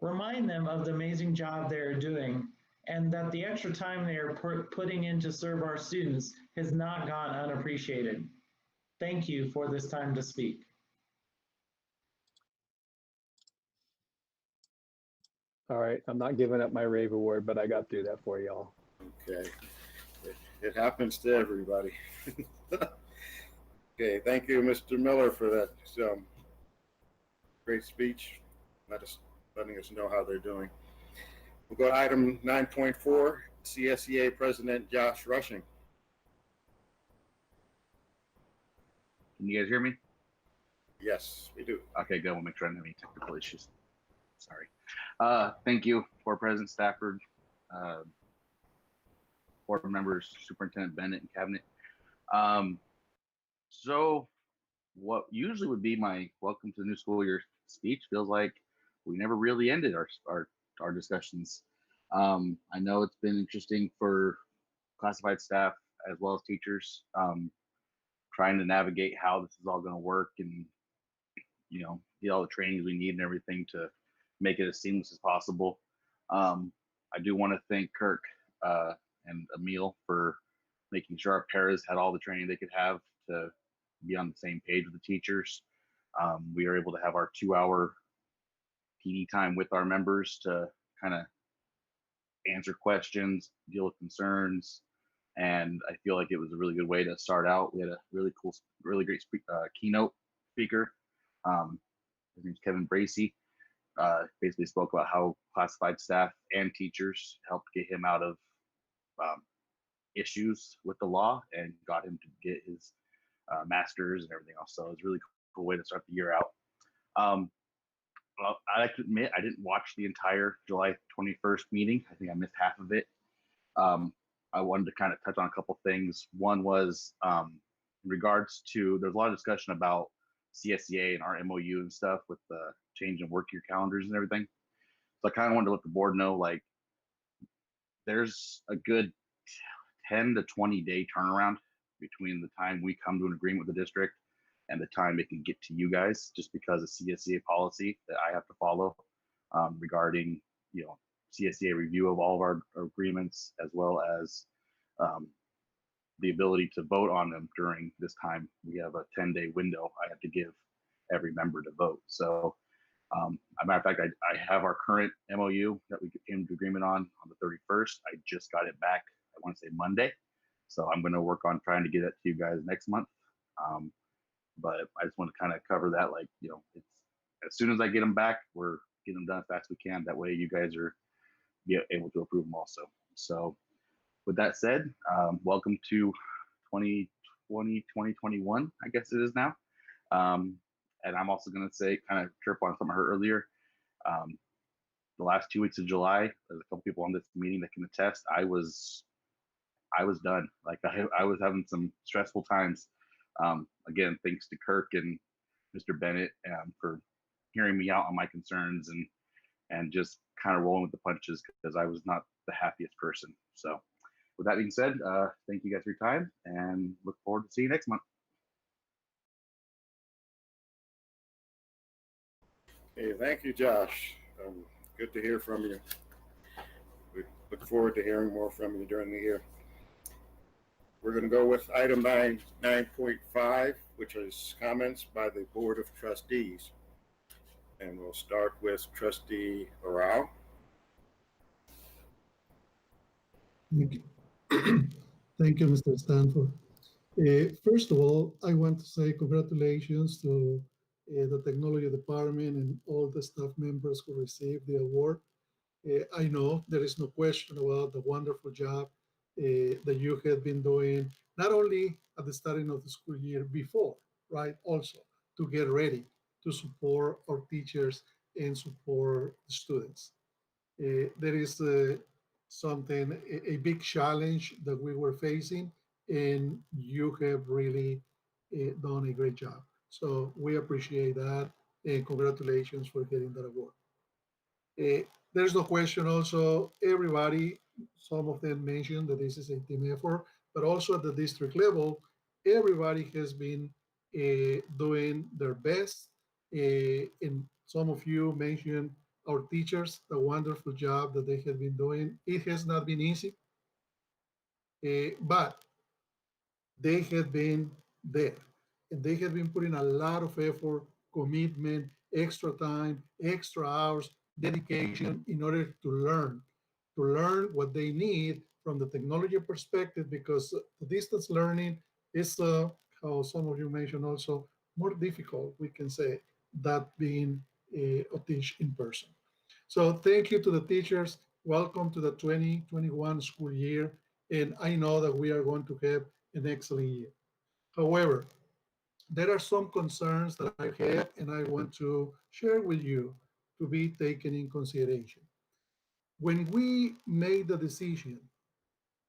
remind them of the amazing job they are doing and that the extra time they are putting in to serve our students has not gone unappreciated. Thank you for this time to speak. All right, I'm not giving up my rave award, but I got through that for y'all. Okay. It happens to everybody. Okay, thank you, Mr. Miller, for that great speech. Letting us know how they're doing. We'll go to item 9.4, CSEA President Josh Rushing. Can you guys hear me? Yes, we do. Okay, good. We'll make sure I don't have any technical issues. Sorry. Thank you for President Stafford, board members, Superintendent Bennett, and Cabinet. So what usually would be my welcome to the new school year speech feels like we never really ended our discussions. I know it's been interesting for classified staff as well as teachers, trying to navigate how this is all going to work and, you know, get all the trainings we need and everything to make it as seamless as possible. I do want to thank Kirk and Emil for making sure our Perris had all the training they could have to be on the same page with the teachers. We are able to have our 2-hour PD time with our members to kind of answer questions, deal with concerns, and I feel like it was a really good way to start out. We had a really cool, really great keynote speaker. His name's Kevin Bracey. Basically spoke about how classified staff and teachers helped get him out of issues with the law and got him to get his master's and everything else. So it was a really cool way to start the year out. Well, I like to admit I didn't watch the entire July 21st meeting. I think I missed half of it. I wanted to kind of touch on a couple things. One was in regards to, there's a lot of discussion about CSEA and our MOU and stuff with the change in work year calendars and everything. So I kind of wanted to let the board know, like, there's a good 10 to 20 day turnaround between the time we come to an agreement with the district and the time it can get to you guys, just because of CSEA policy that I have to follow regarding, you know, CSEA review of all of our agreements, as well as the ability to vote on them during this time. We have a 10-day window I have to give every member to vote. So as a matter of fact, I have our current MOU that we came to agreement on the 31st. I just got it back, I want to say Monday. So I'm going to work on trying to get it to you guys next month. But I just want to kind of cover that, like, you know, it's, as soon as I get them back, we're getting them done as fast as we can. That way you guys are able to approve them also. So with that said, welcome to 2021, I guess it is now. And I'm also going to say, kind of chirp on something I heard earlier. The last 2 weeks of July, there's a couple people on this meeting that can attest, I was done. Like I was having some stressful times. Again, thanks to Kirk and Mr. Bennett for hearing me out on my concerns and just kind of rolling with the punches, because I was not the happiest person. So with that being said, thank you guys for your time and look forward to seeing you next month. Hey, thank you, Josh. Good to hear from you. We look forward to hearing more from you during the year. We're going to go with item 9.5, which is comments by the Board of Trustees. And we'll start with Trustee Arau. Thank you. Thank you, Mr. Stanford. First of all, I want to say congratulations to the Technology Department and all the staff members who received the award. I know there is no question about the wonderful job that you have been doing, not only at the starting of the school year before, right? Also to get ready to support our teachers and support the students. There is something, a big challenge that we were facing, and you have really done a great job. So we appreciate that, and congratulations for getting that award. There's no question also, everybody, some of them mentioned that this is a team effort, but also at the district level, everybody has been doing their best. And some of you mentioned our teachers, the wonderful job that they have been doing. It has not been easy, but they have been there. And they have been putting a lot of effort, commitment, extra time, extra hours, dedication in order to learn what they need from the technology perspective, because the distance learning is, how some of you mentioned also, more difficult, we can say, that being a teach in person. So thank you to the teachers. Welcome to the 2021 school year. And I know that we are going to have an excellent year. However, there are some concerns that I have and I want to share with you to be taken in consideration. When we made the decision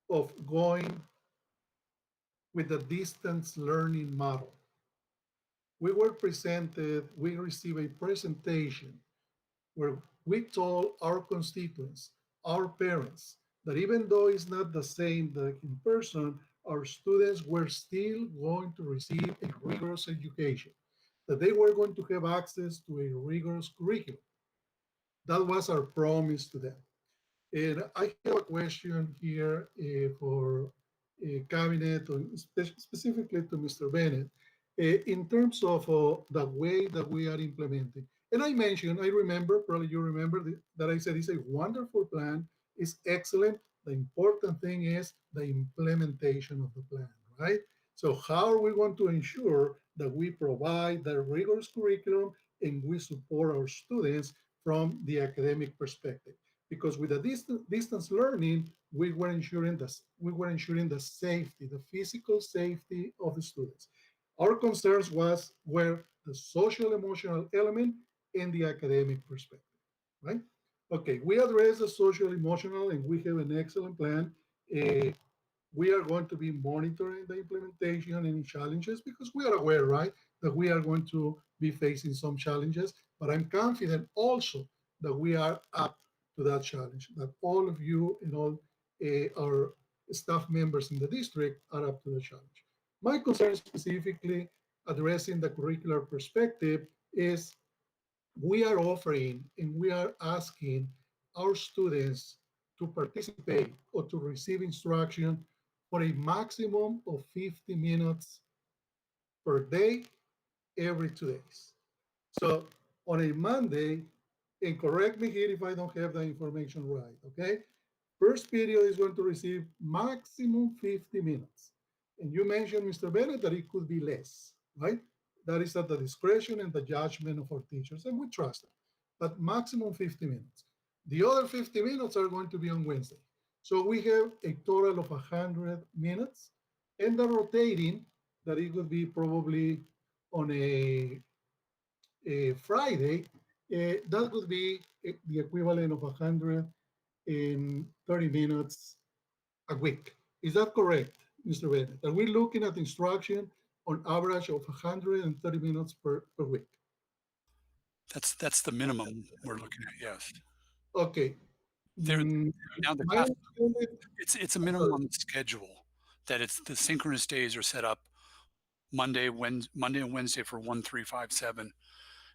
of going with the distance learning model, we received a presentation where we told our constituents, our parents, that even though it's not the same that in person, our students were still going to receive a rigorous education, that they were going to have access to a rigorous curriculum. That was our promise to them. And I have a question here for Cabinet, specifically to Mr. Bennett, in terms of the way that we are implementing. And I remember, probably you remember that I said it's a wonderful plan, it's excellent. The important thing is the implementation of the plan, right? So how are we going to ensure that we provide the rigorous curriculum and we support our students from the academic perspective? Because with the distance learning, we were ensuring the safety, the physical safety of the students. Our concerns were the social emotional element and the academic perspective, right? Okay, we address the social emotional and we have an excellent plan. We are going to be monitoring the implementation and any challenges because we are aware, right, that we are going to be facing some challenges, but I'm confident also that we are up to that challenge, that all of you and all our staff members in the district are up to the challenge. My concern specifically addressing the curricular perspective is we are offering and we are asking our students to participate or to receive instruction for a maximum of 50 minutes per day, every 2 days. So on a Monday, and correct me here if I don't have the information right, okay? First period is going to receive maximum 50 minutes. And you mentioned, Mr. Bennett, that it could be less, right? That is at the discretion and the judgment of our teachers, and we trust them. But maximum 50 minutes. The other 50 minutes are going to be on Wednesday. So we have a total of 100 minutes, and the rotating, that it would be probably on a Friday, that would be the equivalent of 130 minutes a week. Is that correct, Mr. Bennett? Are we looking at instruction on average of 130 minutes per week? That's the minimum we're looking at, yes. Okay. Now the class, it's a minimum schedule that it's the synchronous days are set up Monday and Wednesday for 1357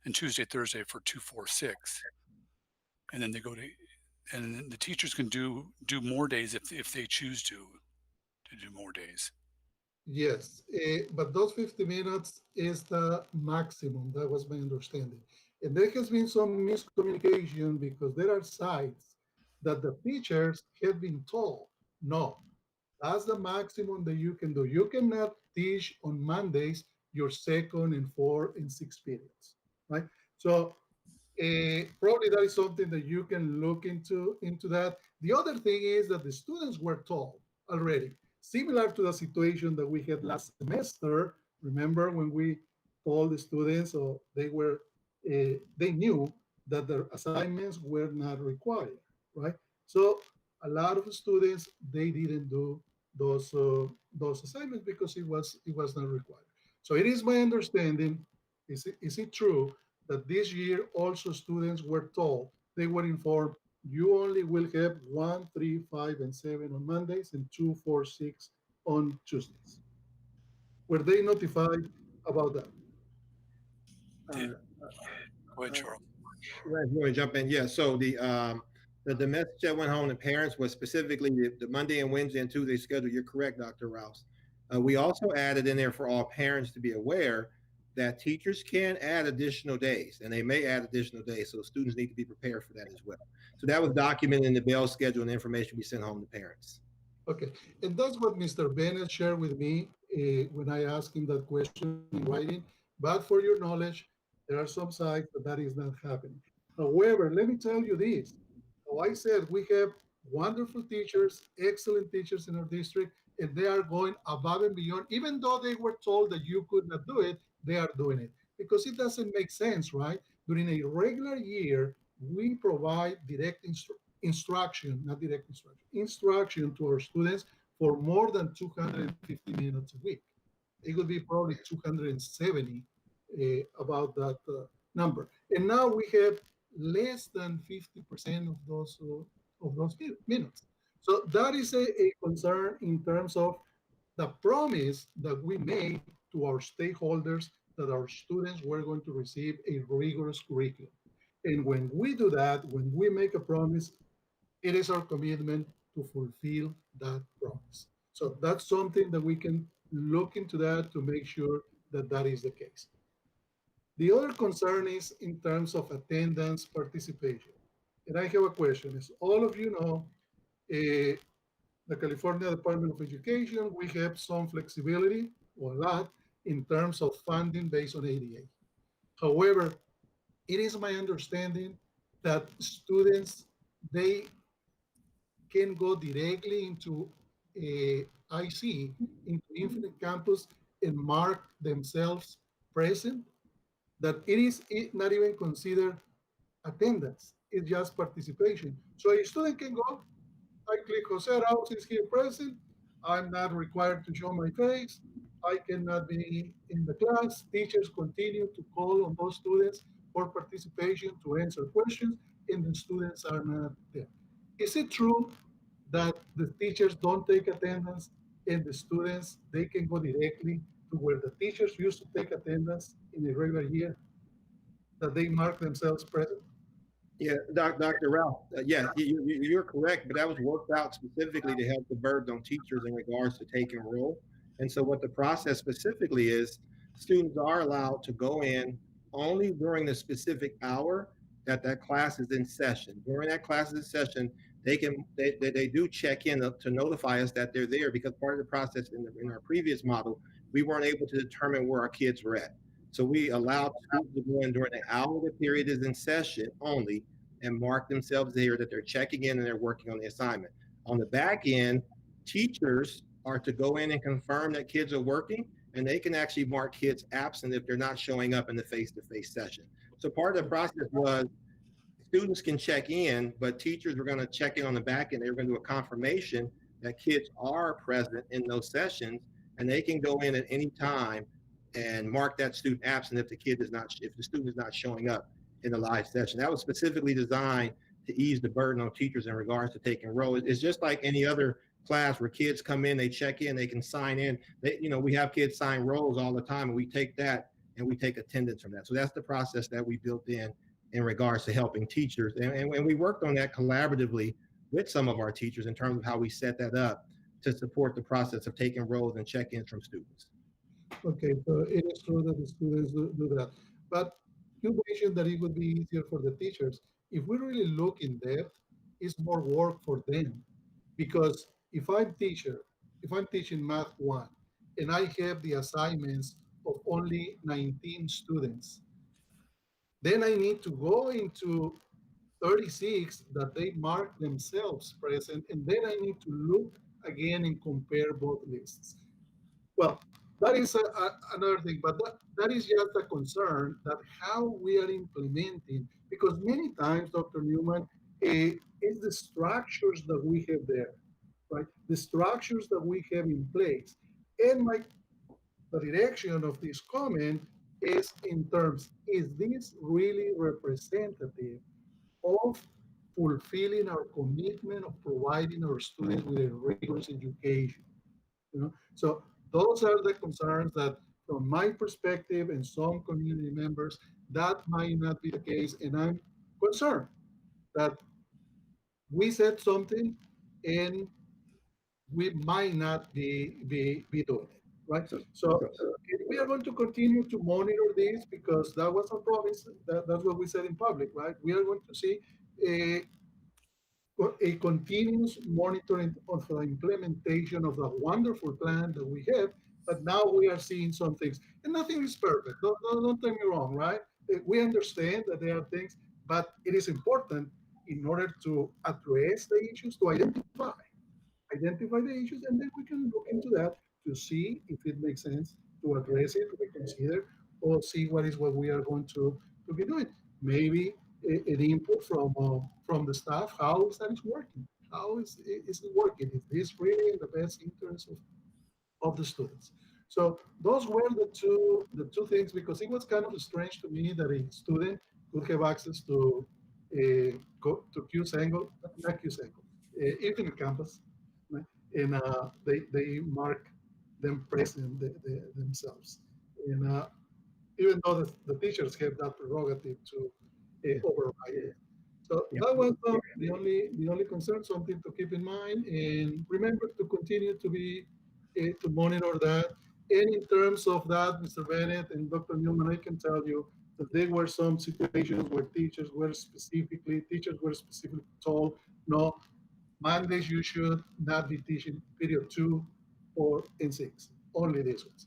and Tuesday, Thursday for 246. and then they go to, and then the teachers can do more days if they choose to do more days. Yes, but those 50 minutes is the maximum. That was my understanding. And there has been some miscommunication because there are sites that the teachers have been told, no, that's the maximum that you can do. You cannot teach on Mondays your second and fourth and sixth periods, right? So probably that is something that you can look into that. The other thing is that the students were told already, similar to the situation that we had last semester. Remember when we told the students, so they knew that their assignments were not required, right? So a lot of students, they didn't do those assignments because it was not required. So it is my understanding, is it true that this year also students were told, they were informed, you only will have 1, 3, 5, and 7 on Mondays and 2, 4, 6 on Tuesdays? Were they notified about that? Go ahead, Charles. Right, you want to jump in? Yeah. So the message that went home to parents was specifically the Monday and Wednesday and Tuesday schedule. You're correct, Dr. Rouse. We also added in there for all parents to be aware that teachers can add additional days, and they may add additional days. So students need to be prepared for that as well. So that was documented in the Bell schedule and the information we sent home to parents. Okay, and that's what Mr. Bennett shared with me when I asked him that question in writing. But for your knowledge, there are some sites that is not happening. However, let me tell you this. So I said we have wonderful teachers, excellent teachers in our district, and they are going above and beyond. Even though they were told that you could not do it, they are doing it because it doesn't make sense, right? During a regular year, we provide direct instruction, not direct instruction to our students for more than 250 minutes a week. It would be probably 270 about that number. And now we have less than 50% of those minutes. So that is a concern in terms of the promise that we made to our stakeholders that our students were going to receive a rigorous curriculum. And when we do that, when we make a promise, it is our commitment to fulfill that promise. So that's something that we can look into that to make sure that that is the case. The other concern is in terms of attendance participation. And I have a question. As all of you know, the California Department of Education, we have some flexibility, or a lot, in terms of funding based on ADA. However, it is my understanding that students, they can go directly into IC, into Infinite Campus, and mark themselves present, that it is not even considered attendance, it's just participation. So a student can go, I click Jose Arauz is here present, I'm not required to show my face, I cannot be in the class. Teachers continue to call on those students for participation to answer questions, and the students are not there. Is it true that the teachers don't take attendance and the students, they can go directly to where the teachers used to take attendance in a regular year, that they mark themselves present? Yeah, Dr. Ralph, yeah, you're correct, but that was worked out specifically to help the burden on teachers in regards to take and roll. And so what the process specifically is, students are allowed to go in only during the specific hour that class is in session. During that class is in session, they do check in to notify us that they're there, because part of the process in our previous model, we weren't able to determine where our kids were at. So we allowed students to go in during the hour the period is in session only and mark themselves there that they're checking in and they're working on the assignment. On the back end, teachers are to go in and confirm that kids are working, and they can actually mark kids absent if they're not showing up in the face-to-face session. So part of the process was students can check in, but teachers were going to check in on the back end. They were going to do a confirmation that kids are present in those sessions, and they can go in at any time and mark that student absent if the student is not showing up in the live session. That was specifically designed to ease the burden on teachers in regards to taking roll. It's just like any other class where kids come in, they check in, they can sign in. We have kids sign rolls all the time, and we take that and we take attendance from that. So that's the process that we built in in regards to helping teachers. And we worked on that collaboratively with some of our teachers in terms of how we set that up to support the process of taking roles and check-ins from students. Okay, so it is true that the students do that. But you mentioned that it would be easier for the teachers. If we really look in depth, it's more work for them. Because if I'm teaching Math 1, and I have the assignments of only 19 students, then I need to go into 36 that they mark themselves present, and then I need to look again and compare both lists. Well, that is another thing, but that is just a concern that how we are implementing, because many times, Dr. Newman, it's the structures that we have there, right? The structures that we have in place. And the direction of this comment is in terms, is this really representative of fulfilling our commitment of providing our students with a rigorous education? You know, so those are the concerns that, from my perspective and some community members, that might not be the case, and I'm concerned that we said something and we might not be doing it, right? So we are going to continue to monitor this, because that was a promise. That's what we said in public, right? We are going to see a continuous monitoring of the implementation of the wonderful plan that we have, but now we are seeing some things, and nothing is perfect. Don't take me wrong, right? We understand that there are things, but it is important, in order to address the issues, to identify the issues, and then we can look into that to see if it makes sense to address it, reconsider, or see what we are going to be doing. Maybe an input from the staff. How is that working? How is it working? Is this really in the best interest of the students? So those were the two things, because it was kind of strange to me that a student could have access to QSangle, not QSangle, Infinite Campus, right? And they mark them present themselves. And even though the teachers have that prerogative to override it. So that was the only concern, something to keep in mind, and remember to continue to be to monitor that. And in terms of that, Mr. Bennett and Dr. Newman, I can tell you that there were some situations where teachers were specifically told, no, Mondays you should not be teaching period 2, 4, and 6, only these ones,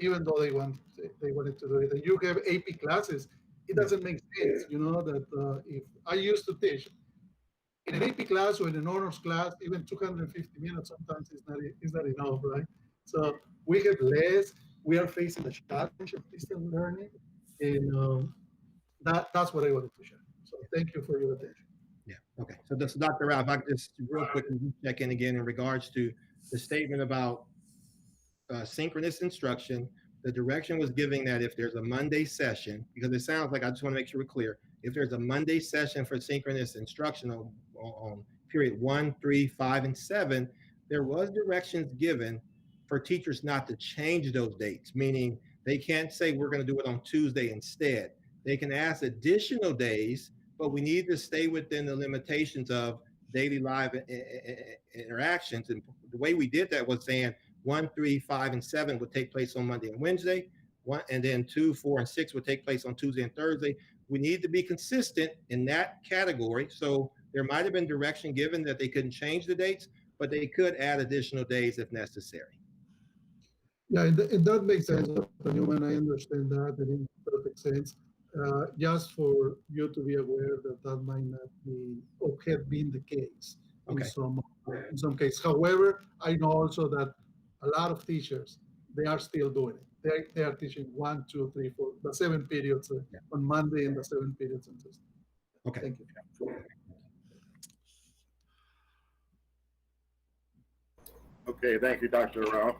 even though they wanted to do it. And you have AP classes, it doesn't make sense, that if I used to teach in an AP class or in an honors class, even 250 minutes sometimes is not enough, right? So we have less. We are facing the challenge of distance learning, and that's what I wanted to share. So thank you for your attention. Yeah. Okay. So this is Dr. Ralph. I just real quickly check in again in regards to the statement about synchronous instruction. The direction was giving that if there's a Monday session, because it sounds like, I just want to make sure we're clear. If there's a Monday session for synchronous instruction on period 1, 3, 5, and 7, there was directions given for teachers not to change those dates, meaning they can't say we're going to do it on Tuesday instead. They can ask additional days, but we need to stay within the limitations of daily live interactions. And the way we did that was saying 1, 3, 5, and 7 would take place on Monday and Wednesday, and then 2, 4, and 6 would take place on Tuesday and Thursday. We need to be consistent in that category. So there might have been direction given that they couldn't change the dates, but they could add additional days if necessary. Yeah, and that makes sense, Dr. Newman. I understand that. It makes perfect sense. Just for you to be aware that might not be or have been the case in some cases. However, I know also that a lot of teachers, they are still doing it. They are teaching 1, 2, 3, 4, the 7 periods on Monday and the 7 periods on Tuesday. Okay. Thank you. Okay, thank you, Dr. Rao.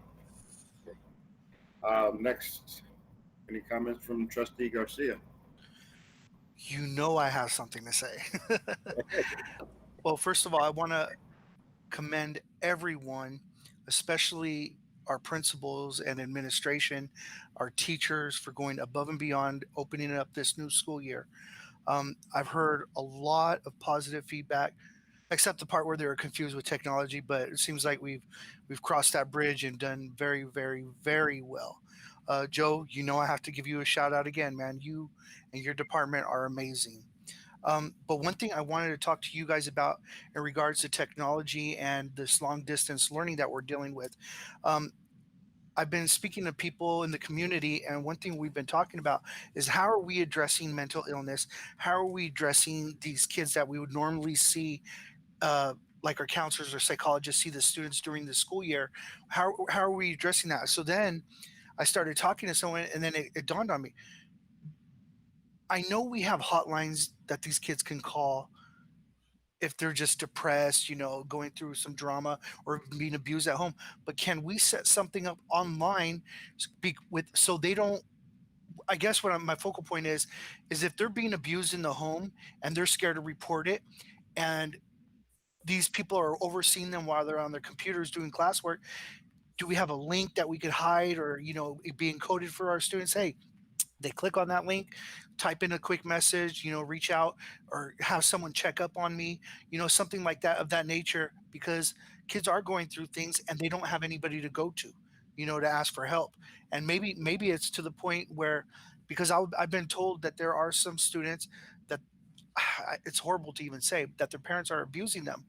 Next, any comments from Trustee Garcia? I have something to say. Well, first of all, I want to commend everyone, especially our principals and administration, our teachers, for going above and beyond opening up this new school year. I've heard a lot of positive feedback, except the part where they were confused with technology. But it seems like we've crossed that bridge and done very, very, very well. Joe, I have to give you a shout out again, man. You and your department are amazing. But one thing I wanted to talk to you guys about in regards to technology and this long distance learning that we're dealing with. I've been speaking to people in the community, and one thing we've been talking about is how are we addressing mental illness? How are we addressing these kids that we would normally see, like our counselors or psychologists see the students during the school year? How are we addressing that? So then I started talking to someone, and then it dawned on me. I know we have hotlines that these kids can call if they're just depressed, going through some drama or being abused at home. But can we set something up online so they don't? I guess my focal point is if they're being abused in the home and they're scared to report it, and these people are overseeing them while they're on their computers doing classwork, do we have a link that we could hide, or it be encoded for our students? Hey, they click on that link, type in a quick message, reach out, or have someone check up on me, something like that, of that nature, because kids are going through things and they don't have anybody to go to, to ask for help. And maybe it's to the point where, because I've been told that there are some students that it's horrible to even say that their parents are abusing them,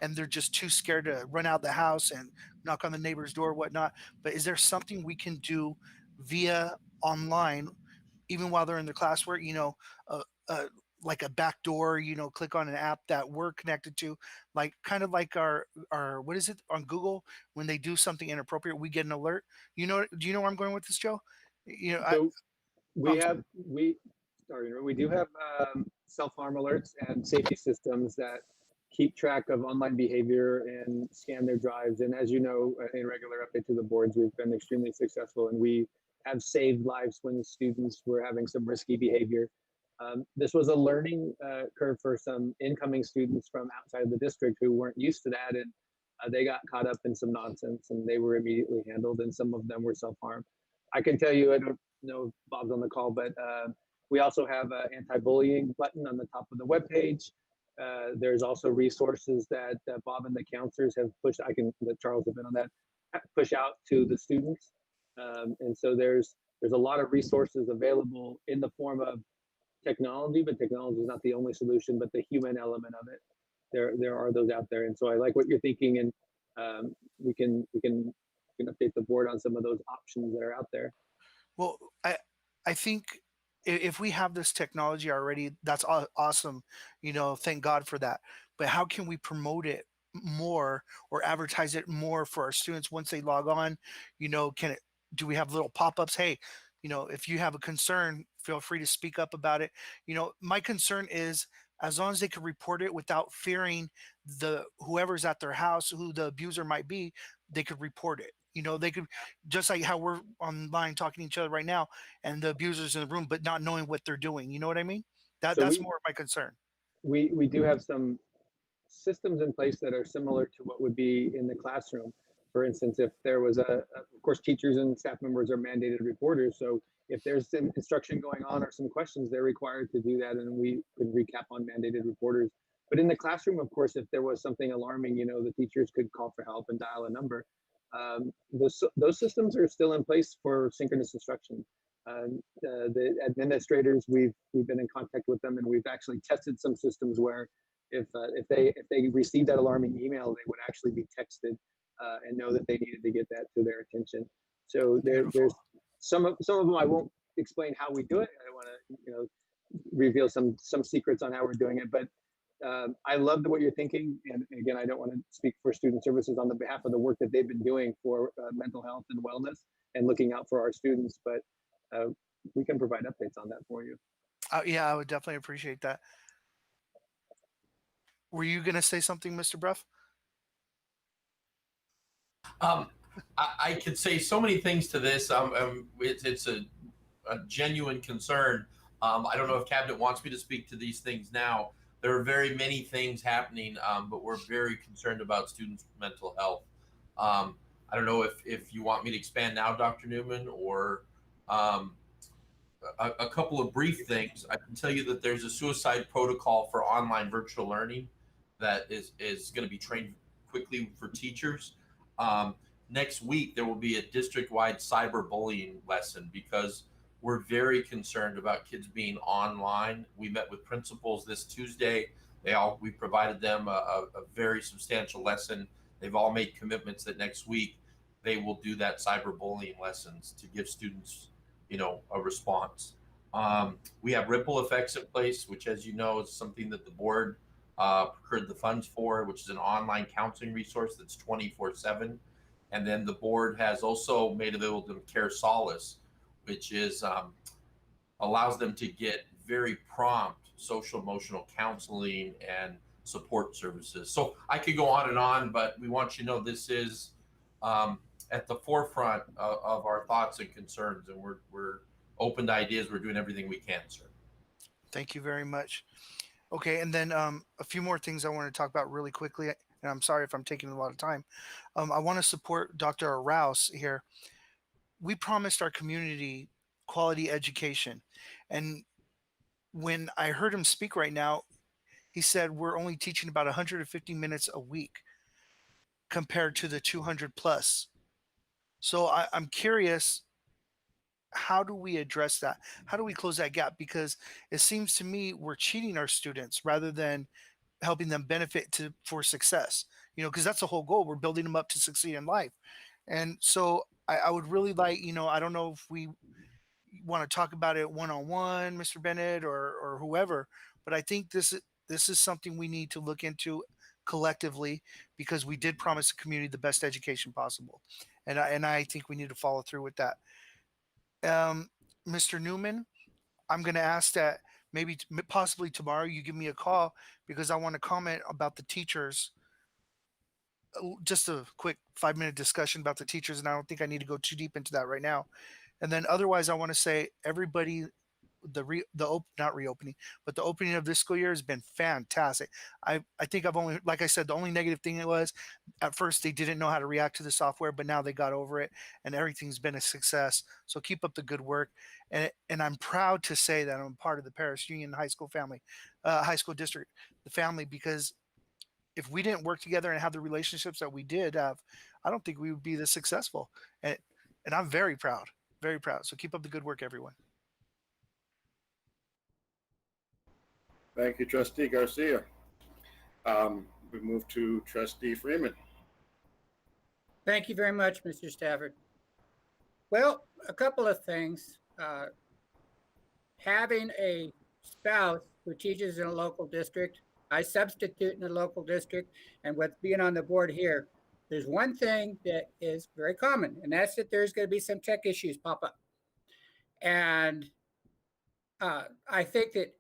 and they're just too scared to run out the house and knock on the neighbor's door or whatnot. But is there something we can do via online, even while they're in their classwork, like a back door, click on an app that we're connected to, like kind of like our, what is it on Google, when they do something inappropriate, we get an alert. Do you know where I'm going with this, Joe? So we do have self-harm alerts and safety systems that keep track of online behavior and scan their drives. And as you know, in regular update to the boards, we've been extremely successful, and we have saved lives when students were having some risky behavior. This was a learning curve for some incoming students from outside of the district who weren't used to that, and they got caught up in some nonsense, and they were immediately handled, and some of them were self-harm. I can tell you, I don't know if Bob's on the call, but we also have an anti-bullying button on the top of the webpage. There's also resources that Bob and the counselors have pushed. That Charles have been on that, push out to the students. And so there's a lot of resources available in the form of technology, but technology is not the only solution, but the human element of it. There are those out there. And so I like what you're thinking, and we can update the board on some of those options that are out there. Well, I think if we have this technology already, that's awesome. Thank God for that. But how can we promote it more or advertise it more for our students once they log on? Do we have little pop-ups? Hey, if you have a concern, feel free to speak up about it. My concern is, as long as they can report it without fearing whoever's at their house, who the abuser might be, they could report it. They could, just like how we're online talking to each other right now, and the abuser's in the room, but not knowing what they're doing. You know what I mean? That's more of my concern. We do have some systems in place that are similar to what would be in the classroom. For instance, if there was of course, teachers and staff members are mandated reporters. So if there's some instruction going on or some questions, they're required to do that, and we could recap on mandated reporters. But in the classroom, of course, if there was something alarming, the teachers could call for help and dial a number. Those systems are still in place for synchronous instruction. The administrators, we've been in contact with them, and we've actually tested some systems where if they received that alarming email, they would actually be texted and know that they needed to get that to their attention. So there's some of them I won't explain how we do it. I don't want to reveal some secrets on how we're doing it, but I love what you're thinking. And again, I don't want to speak for student services on the behalf of the work that they've been doing for mental health and wellness and looking out for our students, but we can provide updates on that for you. Yeah, I would definitely appreciate that. Were you going to say something, Mr. Bruff? I could say so many things to this. It's a genuine concern. I don't know if Cabinet wants me to speak to these things now. There are very many things happening, but we're very concerned about students' mental health. I don't know if you want me to expand now, Dr. Newman, or a couple of brief things. I can tell you that there's a suicide protocol for online virtual learning that is going to be trained quickly for teachers. Next week, there will be a district-wide cyberbullying lesson because we're very concerned about kids being online. We met with principals this Tuesday. We provided them a very substantial lesson. They've all made commitments that next week they will do that cyberbullying lessons to give students, a response. We have ripple effects in place, which, as you know, is something that the board procured the funds for, which is an online counseling resource that's 24/7. And then the board has also made available to them Care Solace, which is allows them to get very prompt social emotional counseling and support services. So I could go on and on, but we want you to know this is at the forefront of our thoughts and concerns, and we're open to ideas. We're doing everything we can, sir. Thank you very much. Okay, and then a few more things I want to talk about really quickly, and I'm sorry if I'm taking a lot of time. I want to support Dr. Rouse here. We promised our community quality education, and when I heard him speak right now, he said we're only teaching about 150 minutes a week compared to the 200 plus. So I'm curious, how do we address that? How do we close that gap? Because it seems to me we're cheating our students rather than helping them benefit for success, because that's the whole goal. We're building them up to succeed in life. And so I would really like, I don't know if we want to talk about it one-on-one, Mr. Bennett or whoever, but I think this is something we need to look into collectively, because we did promise the community the best education possible. And I think we need to follow through with that. Mr. Newman, I'm going to ask that maybe possibly tomorrow you give me a call, because I want to comment about the teachers. Just a quick 5-minute discussion about the teachers, and I don't think I need to go too deep into that right now. And then otherwise, I want to say everybody, not reopening, but the opening of this school year has been fantastic. I think I've only, like I said, the only negative thing was at first they didn't know how to react to the software, but now they got over it and everything's been a success. So keep up the good work. And I'm proud to say that I'm part of the Perris Union High School family, high school district, the family, because if we didn't work together and have the relationships that we did have, I don't think we would be this successful. And I'm very proud, very proud. So keep up the good work, everyone. Thank you, Trustee Garcia. We move to Trustee Freeman. Thank you very much, Mr. Stafford. Well, a couple of things. Having a spouse who teaches in a local district, I substitute in a local district, and with being on the board here, there's one thing that is very common, and that's that there's going to be some tech issues pop up. And I think that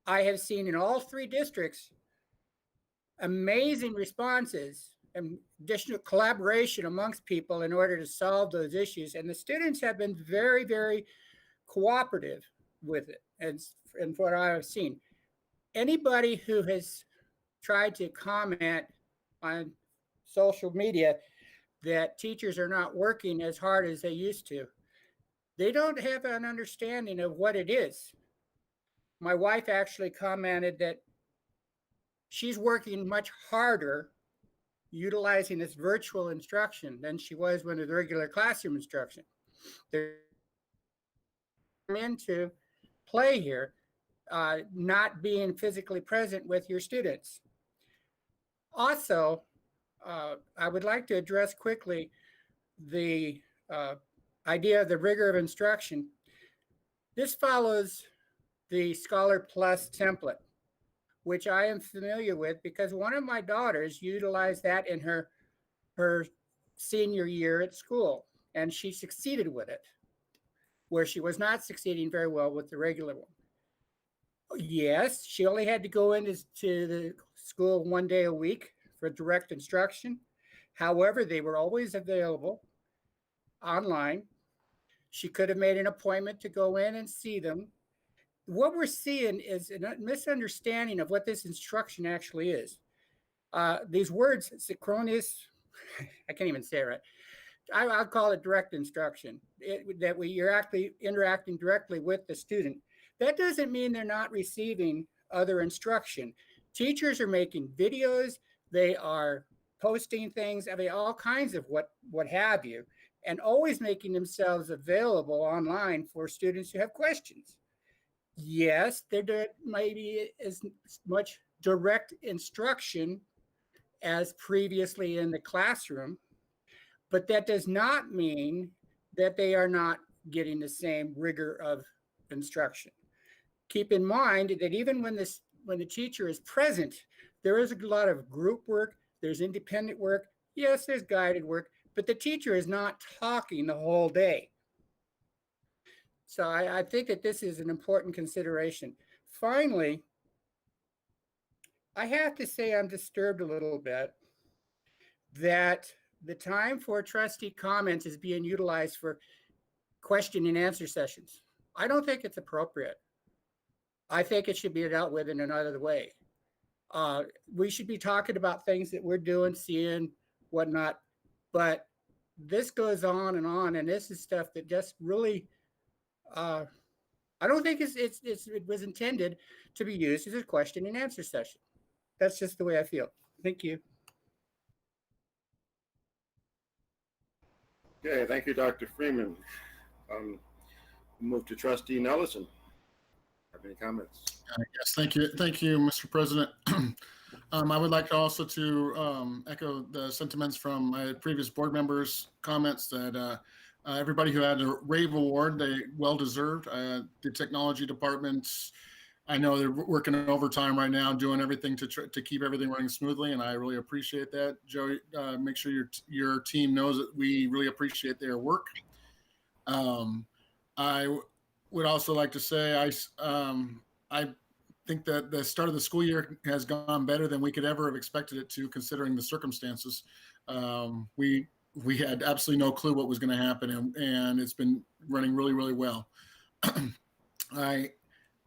I have seen in all 3 districts amazing responses and additional collaboration amongst people in order to solve those issues. And the students have been very, very cooperative with it. And what I've seen, anybody who has tried to comment on social media that teachers are not working as hard as they used to, they don't have an understanding of what it is. My wife actually commented that she's working much harder utilizing this virtual instruction than she was when the regular classroom instruction. They're into play here, not being physically present with your students. Also, I would like to address quickly the idea of the rigor of instruction. This follows the Scholar Plus template, which I am familiar with because one of my daughters utilized that in her senior year at school, and she succeeded with it, where she was not succeeding very well with the regular one. Yes, she only had to go into the school 1 day a week for direct instruction. However, they were always available online. She could have made an appointment to go in and see them. What we're seeing is a misunderstanding of what this instruction actually is. These words, synchronous, I can't even say it right. I'll call it direct instruction, you're actually interacting directly with the student. That doesn't mean they're not receiving other instruction. Teachers are making videos, they are posting things, I mean, all kinds of what have you, and always making themselves available online for students who have questions. Yes, there may be as much direct instruction as previously in the classroom, but that does not mean that they are not getting the same rigor of instruction. Keep in mind that even when the teacher is present, there is a lot of group work, there's independent work, yes, there's guided work, but the teacher is not talking the whole day. So I think that this is an important consideration. Finally, I have to say I'm disturbed a little bit that the time for trustee comments is being utilized for question and answer sessions. I don't think it's appropriate. I think it should be dealt with in another way. We should be talking about things that we're doing, seeing, whatnot, but this goes on, and this is stuff that just really, I don't think it was intended to be used as a question and answer session. That's just the way I feel. Thank you. Okay, thank you, Dr. Freeman. Move to Trustee Nelson. Have any comments? Yes, thank you, Mr. President. I would like to also echo the sentiments from my previous board members' comments that everybody who had a rave award, they well deserved. The technology departments, I know they're working overtime right now, doing everything to keep everything running smoothly, and I really appreciate that. Joey, make sure your team knows that we really appreciate their work. I would also like to say I think that the start of the school year has gone better than we could ever have expected it to, considering the circumstances. We had absolutely no clue what was going to happen, and it's been running really, really well. I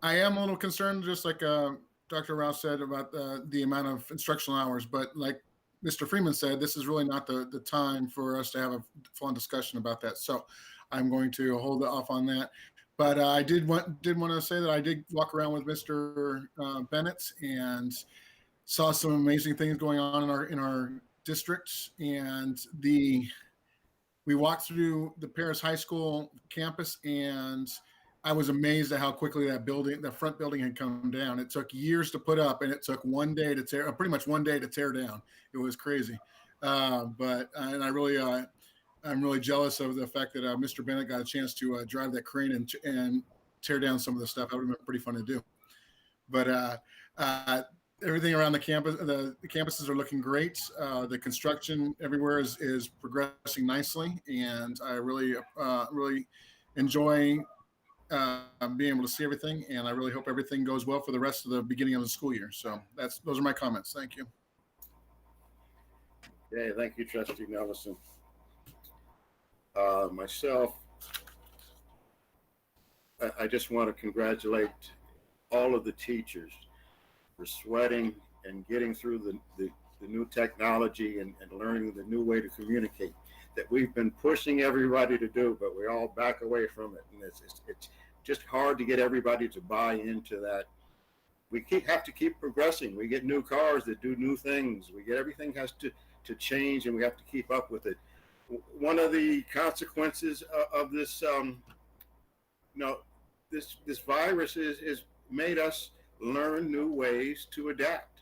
am a little concerned, just like Dr. Rouse said, about the amount of instructional hours, but like Mr. Freeman said, this is really not the time for us to have a full discussion about that. So I'm going to hold off on that. But I did want to say that I did walk around with Mr. Bennett and saw some amazing things going on in our district. And we walked through the Perris High School campus, and I was amazed at how quickly the front building had come down. It took years to put up, and it took pretty much one day to tear down. It was crazy. I'm really jealous of the fact that Mr. Bennett got a chance to drive that crane and tear down some of the stuff. That would have been pretty fun to do. But everything around the campus, the campuses are looking great. The construction everywhere is progressing nicely, and I really enjoy being able to see everything, and I really hope everything goes well for the rest of the beginning of the school year. So those are my comments. Thank you. Okay, thank you, Trustee Nelson. Myself, I just want to congratulate all of the teachers for sweating and getting through the new technology and learning the new way to communicate that we've been pushing everybody to do, but we all back away from it. And it's just hard to get everybody to buy into that. We have to keep progressing. We get new cars that do new things. Everything has to change, and we have to keep up with it. One of the consequences of this, this virus is made us learn new ways to adapt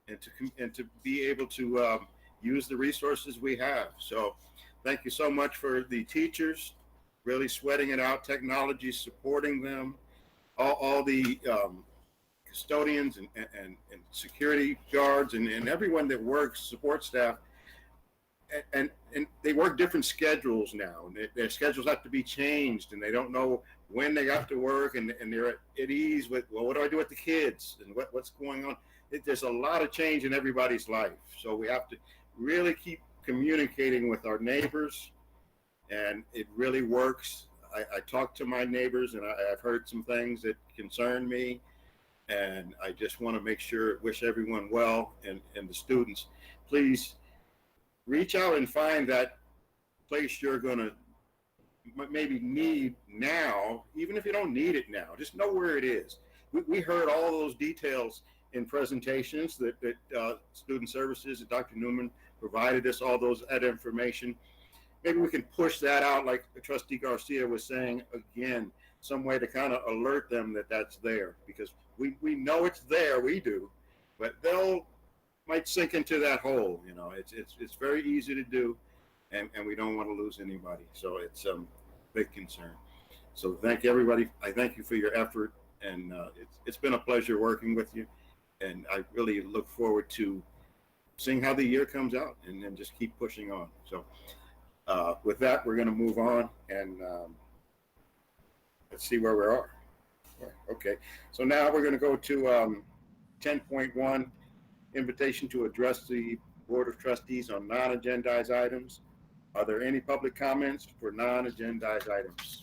and to be able to use the resources we have. So thank you so much for the teachers really sweating it out, technology supporting them, all the custodians and security guards and everyone that works, support staff. And they work different schedules now, and their schedules have to be changed, and they don't know when they have to work, and they're at ease with, well, what do I do with the kids, and what's going on? There's a lot of change in everybody's life, so we have to really keep communicating with our neighbors, and it really works. I talk to my neighbors, and I've heard some things that concern me, and I just want to wish everyone well, and the students, please reach out and find that place you're going to maybe need now, even if you don't need it now, just know where it is. We heard all those details in presentations that Student Services and Dr. Newman provided us that information. Maybe we can push that out, like Trustee Garcia was saying, again, some way to kind of alert them that that's there, because we know it's there, we do, but might sink into that hole. You know, it's very easy to do, and we don't want to lose anybody. So it's a big concern. So thank you, everybody. I thank you for your effort, and it's been a pleasure working with you, and I really look forward to seeing how the year comes out, and then just keep pushing on. So with that, we're going to move on, and let's see where we are. Okay, so now we're going to go to 10.1, invitation to address the Board of Trustees on non-agendized items. Are there any public comments for non-agendized items?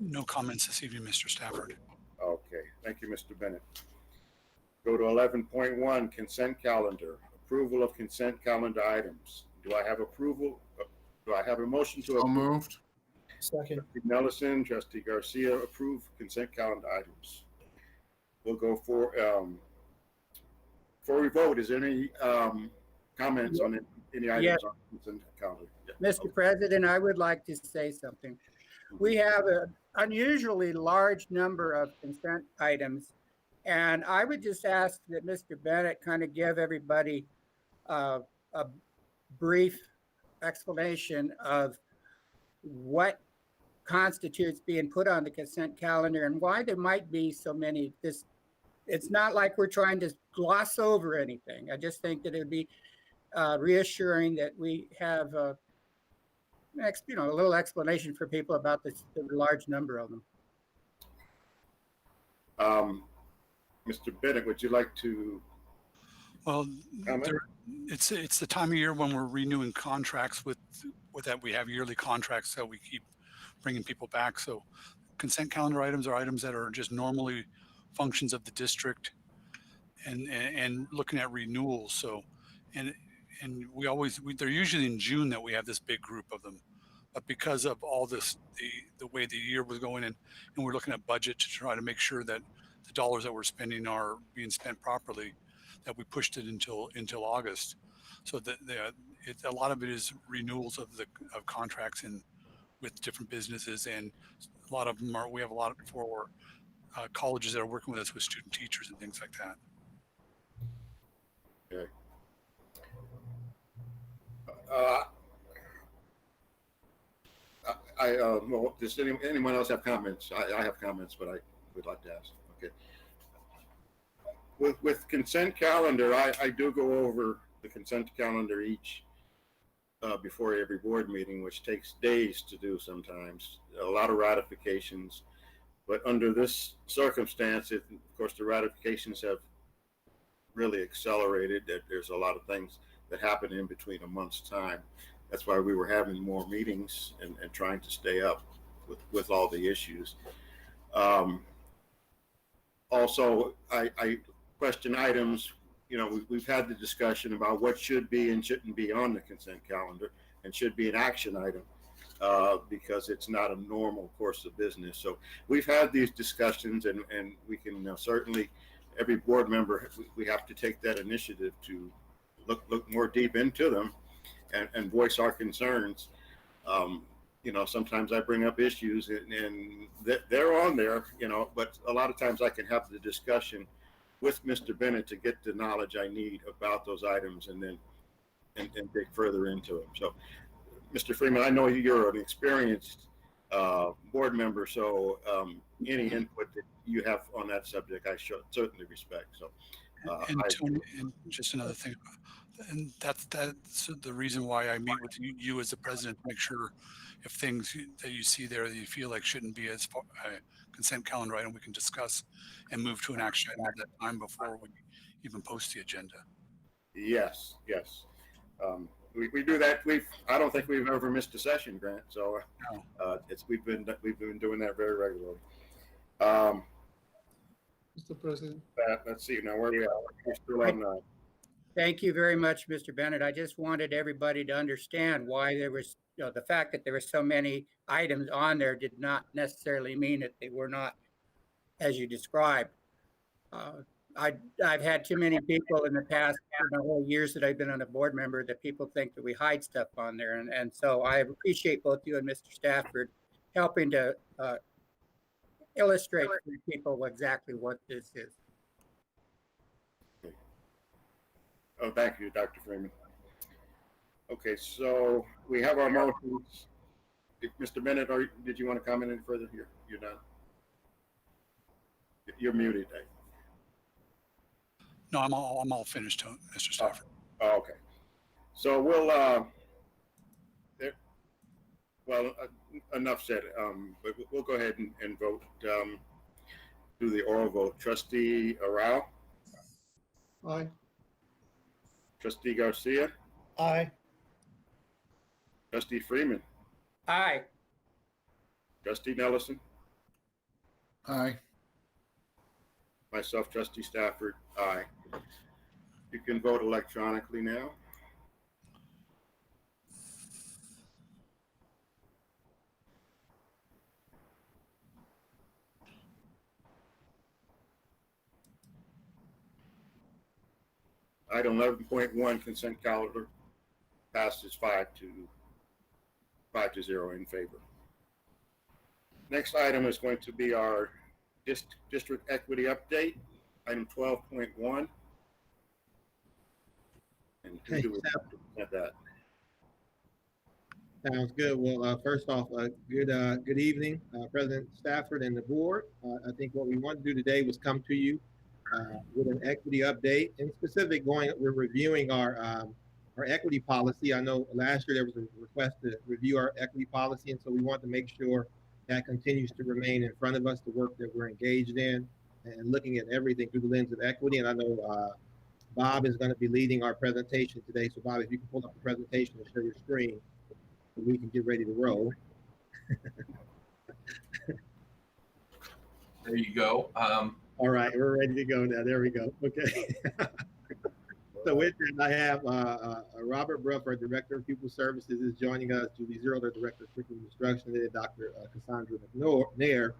No comments this evening, Mr. Stafford. Okay, thank you, Mr. Bennett. Go to 11.1, consent calendar. Approval of consent calendar items. Do I have approval? Do I have a motion to approve? Moved. Second. Trustee Nelson, Trustee Garcia, approve consent calendar items. We'll go for, before we vote, is there any comments on any items Yes. on consent calendar? Yeah. Mr. President, I would like to say something. We have an unusually large number of consent items, and I would just ask that Mr. Bennett kind of give everybody a brief explanation of what constitutes being put on the consent calendar and why there might be so many. It's not like we're trying to gloss over anything. I just think that it would be reassuring that we have a little explanation for people about the large number of them. Mr. Bennett, would you like to Well, comment? it's the time of year when we're renewing contracts with that. We have yearly contracts that we keep bringing people back. So consent calendar items are items that are just normally functions of the district, and looking at renewals. So, and they're usually in June that we have this big group of them. But because of all this, the way the year was going, and we're looking at budget to try to make sure that the dollars that we're spending are being spent properly, that we pushed it until August. So that a lot of it is renewals of contracts with different businesses, and a lot of them we have a lot for colleges that are working with us with student teachers and things like that. Okay. Well, does anyone else have comments? I have comments, but I would like to ask. Okay. With consent calendar, I do go over the consent calendar before every board meeting, which takes days to do sometimes, a lot of ratifications. But under this circumstance, of course, the ratifications have really accelerated. That there's a lot of things that happen in between a month's time. That's why we were having more meetings and trying to stay up with all the issues. Also, I question items. You know, we've had the discussion about what should be and shouldn't be on the consent calendar and should be an action item because it's not a normal course of business. So we've had these discussions, and we can certainly, every board member, we have to take that initiative to look more deep into them and voice our concerns. You know, sometimes I bring up issues and they're on there, you know, but a lot of times I can have the discussion with Mr. Bennett to get the knowledge I need about those items and then dig further into them. So, Mr. Freeman, I know you're an experienced board member, so any input that you have on that subject, I should certainly respect. So, And Tony, and just another thing, and that's the reason why I meet with you as the president, to make sure if things that you see there that you feel like shouldn't be as a consent calendar item, we can discuss and move to an action item at that time before we even post the agenda. Yes. We do that. I don't think we've ever missed a session, Grant. So we've been doing that very regularly. Mr. President. Let's see now where we are. We're still on Thank you very much, Mr. Bennett. I just wanted everybody to understand why there was, the fact that there were so many items on there did not necessarily mean that they were not as you described. I've had too many people in the past, for the whole years that I've been on a board member, that people think that we hide stuff on there. And so I appreciate both you and Mr. Stafford helping to illustrate for people exactly what this is. Oh, thank you, Dr. Freeman. Okay, so we have our motions. Mr. Bennett, did you want to comment any further here? You're done. You're muted, Dave. No, I'm all finished, Mr. Stafford. Oh, okay. So we'll, enough said. But we'll go ahead and vote. Do the oral vote. Trustee Arau? Aye. Trustee Garcia? Aye. Trustee Freeman? Aye. Trustee Nelson? Aye. Myself, Trustee Stafford, aye. You can vote electronically now. Item 11.1 consent calendar passes 5-0 in favor. Next item is going to be our district equity update, item 12.1. And who do we have that? Sounds good. Well, first off, good evening, President Stafford and the board. I think what we want to do today was come to you with an equity update. In specific, we're reviewing our equity policy. I know last year there was a request to review our equity policy, and so we want to make sure that continues to remain in front of us, the work that we're engaged in, and looking at everything through the lens of equity. And I know Bob is going to be leading our presentation today. So Bob, if you can pull up the presentation and share your screen, so we can get ready to roll. There you go. All right, we're ready to go now. There we go. Okay. So with that, I have Robert Bruff, our Director of Pupil Services, is joining us. Julie Zero, our Director of Curriculum Instruction, and Dr. Cassandra McNair,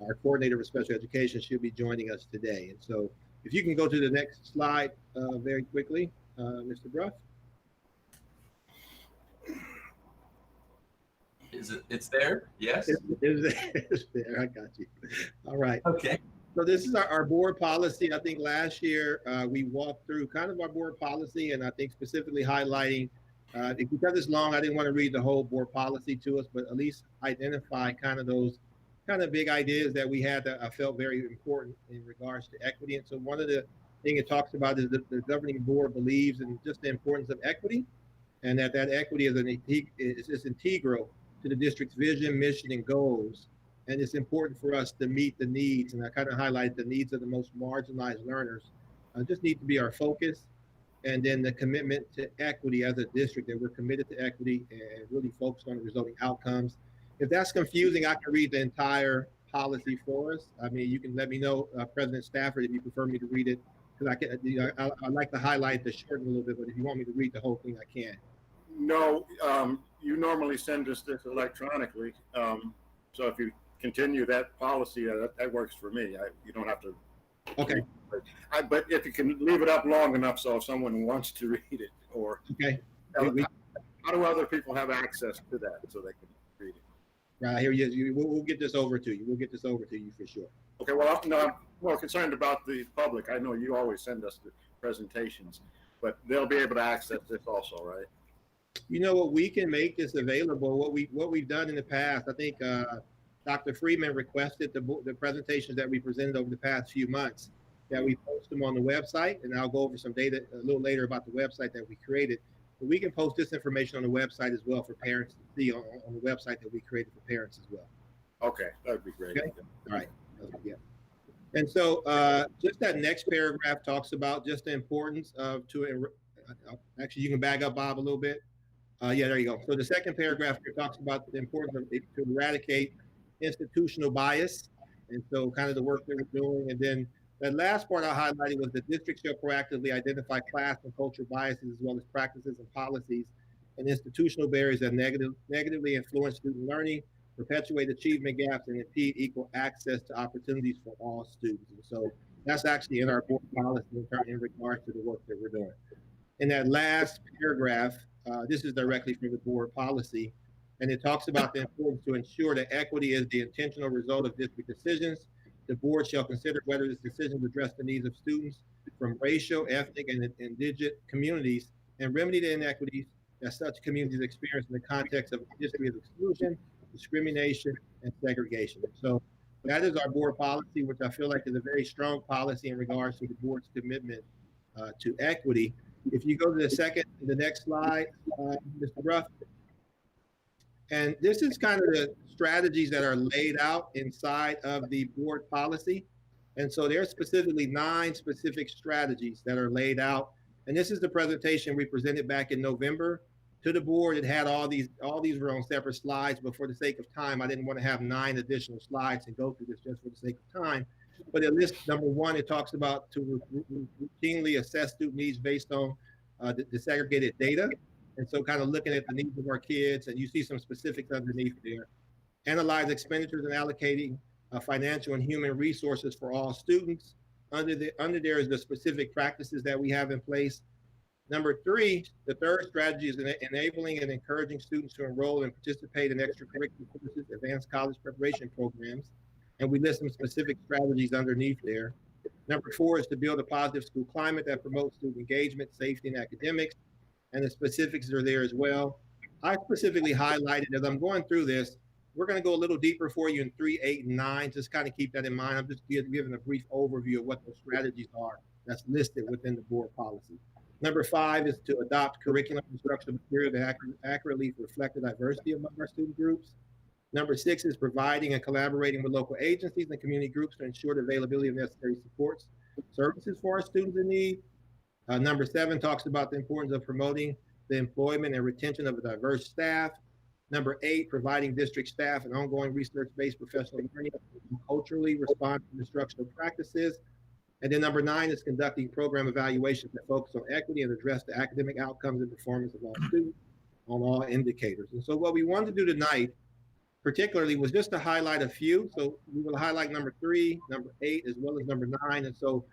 our Coordinator of Special Education, should be joining us today. And so if you can go to the next slide very quickly, Mr. Bruff. It's there? Yes. It's there. I got you. All right. Okay. So this is our board policy. I think last year we walked through kind of our board policy, and I think specifically highlighting, because it's long, I didn't want to read the whole board policy to us, but at least identify kind of those kind of big ideas that we had that I felt very important in regards to equity. And so one of the things it talks about is that the governing board believes in just the importance of equity, and that equity is integral to the district's vision, mission, and goals. And it's important for us to meet the needs, and I kind of highlight the needs of the most marginalized learners. Just need to be our focus, and then the commitment to equity as a district, that we're committed to equity and really focused on the resulting outcomes. If that's confusing, I can read the entire policy for us. I mean, you can let me know, President Stafford, if you prefer me to read it, because I like to highlight the short a little bit, but if you want me to read the whole thing, I can. No, you normally send us this electronically. So if you continue that policy, that works for me. You don't have to. Okay. But if you can leave it up long enough, so if someone wants to read it, or okay, how do other people have access to that so they can read it? Right here, yes, we'll get this over to you. We'll get this over to you for sure. Okay. Well, I'm more concerned about the public. I know you always send us the presentations, but they'll be able to access this also, right? You know what? We can make this available. What we've done in the past, I think Dr. Freeman requested the presentations that we presented over the past few months, that we post them on the website, and I'll go over some data a little later about the website that we created. But we can post this information on the website as well for parents to see on the website that we created for parents as well. Okay, that would be great. Okay? All right. Yeah. And so just that next paragraph talks about just the importance of actually, you can back up, Bob, a little bit. Yeah, there you go. So the second paragraph here talks about the importance of to eradicate institutional bias, and so kind of the work that we're doing, and then That last part I highlighted was the district shall proactively identify class and cultural biases as well as practices and policies and institutional barriers that negatively influence student learning, perpetuate achievement gaps, and impede equal access to opportunities for all students. And so that's actually in our board policy in regards to the work that we're doing. In that last paragraph, this is directly from the board policy, and it talks about the importance to ensure that equity is the intentional result of district decisions. The board shall consider whether this decision address the needs of students from racial, ethnic, and indigenous communities and remedy the inequities that such communities experience in the context of a history of exclusion, discrimination, and segregation. So that is our board policy, which I feel like is a very strong policy in regards to the board's commitment to equity. If you go to the next slide, Mr. Ruff, and this is kind of the strategies that are laid out inside of the board policy. And so there's specifically 9 specific strategies that are laid out. And this is the presentation we presented back in November to the board. It had all these were on separate slides, but for the sake of time, I didn't want to have 9 additional slides and go through this just for the sake of time. But at least number 1, it talks about to routinely assess student needs based on the segregated data. And so kind of looking at the needs of our kids, and you see some specifics underneath there. Analyze expenditures and allocating financial and human resources for all students. Under there is the specific practices that we have in place. Number 3, the third strategy is enabling and encouraging students to enroll and participate in extracurricular courses, advanced college preparation programs. And we list some specific strategies underneath there. Number 4 is to build a positive school climate that promotes student engagement, safety, and academics. And the specifics are there as well. I specifically highlighted, as I'm going through this, we're going to go a little deeper for you in 3, 8, and 9. Just kind of keep that in mind. I'm just giving a brief overview of what those strategies are that's listed within the board policy. Number 5 is to adopt curriculum instructional material that accurately reflect the diversity among our student groups. Number 6 is providing and collaborating with local agencies and community groups to ensure the availability of necessary supports, services for our students in need. Number 7 talks about the importance of promoting the employment and retention of a diverse staff. Number 8, providing district staff and ongoing research-based professional learning, culturally responsive instructional practices. And then number 9 is conducting program evaluations that focus on equity and address the academic outcomes and performance of all students on all indicators. And so what we wanted to do tonight, particularly, was just to highlight a few. So we will highlight number 3, number 8, as well as number 9. And so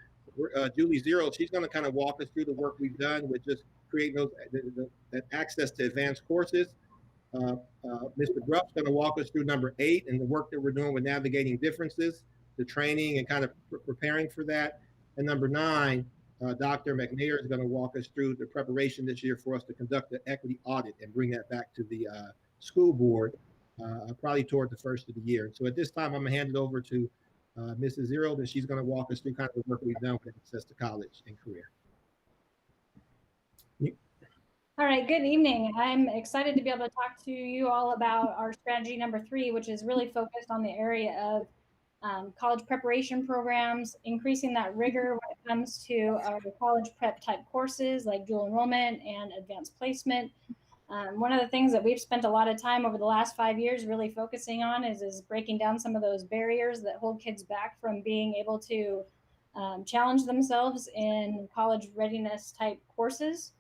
Julie Zero, she's going to kind of walk us through the work we've done with just creating those that access to advanced courses. Mr. Grupp's going to walk us through number 8 and the work that we're doing with navigating differences, the training and kind of preparing for that. And number 9, Dr. McNair is going to walk us through the preparation this year for us to conduct the equity audit and bring that back to the school board probably toward the first of the year. So at this time, I'm going to hand it over to Mrs. Zero, and she's going to walk us through kind of the work we've done with access to college and career. All right, good evening. I'm excited to be able to talk to you all about our strategy number 3, which is really focused on the area of college preparation programs, increasing that rigor when it comes to our college prep type courses like dual enrollment and advanced placement. One of the things that we've spent a lot of time over the last 5 years really focusing on is breaking down some of those barriers that hold kids back from being able to challenge themselves in college readiness type courses.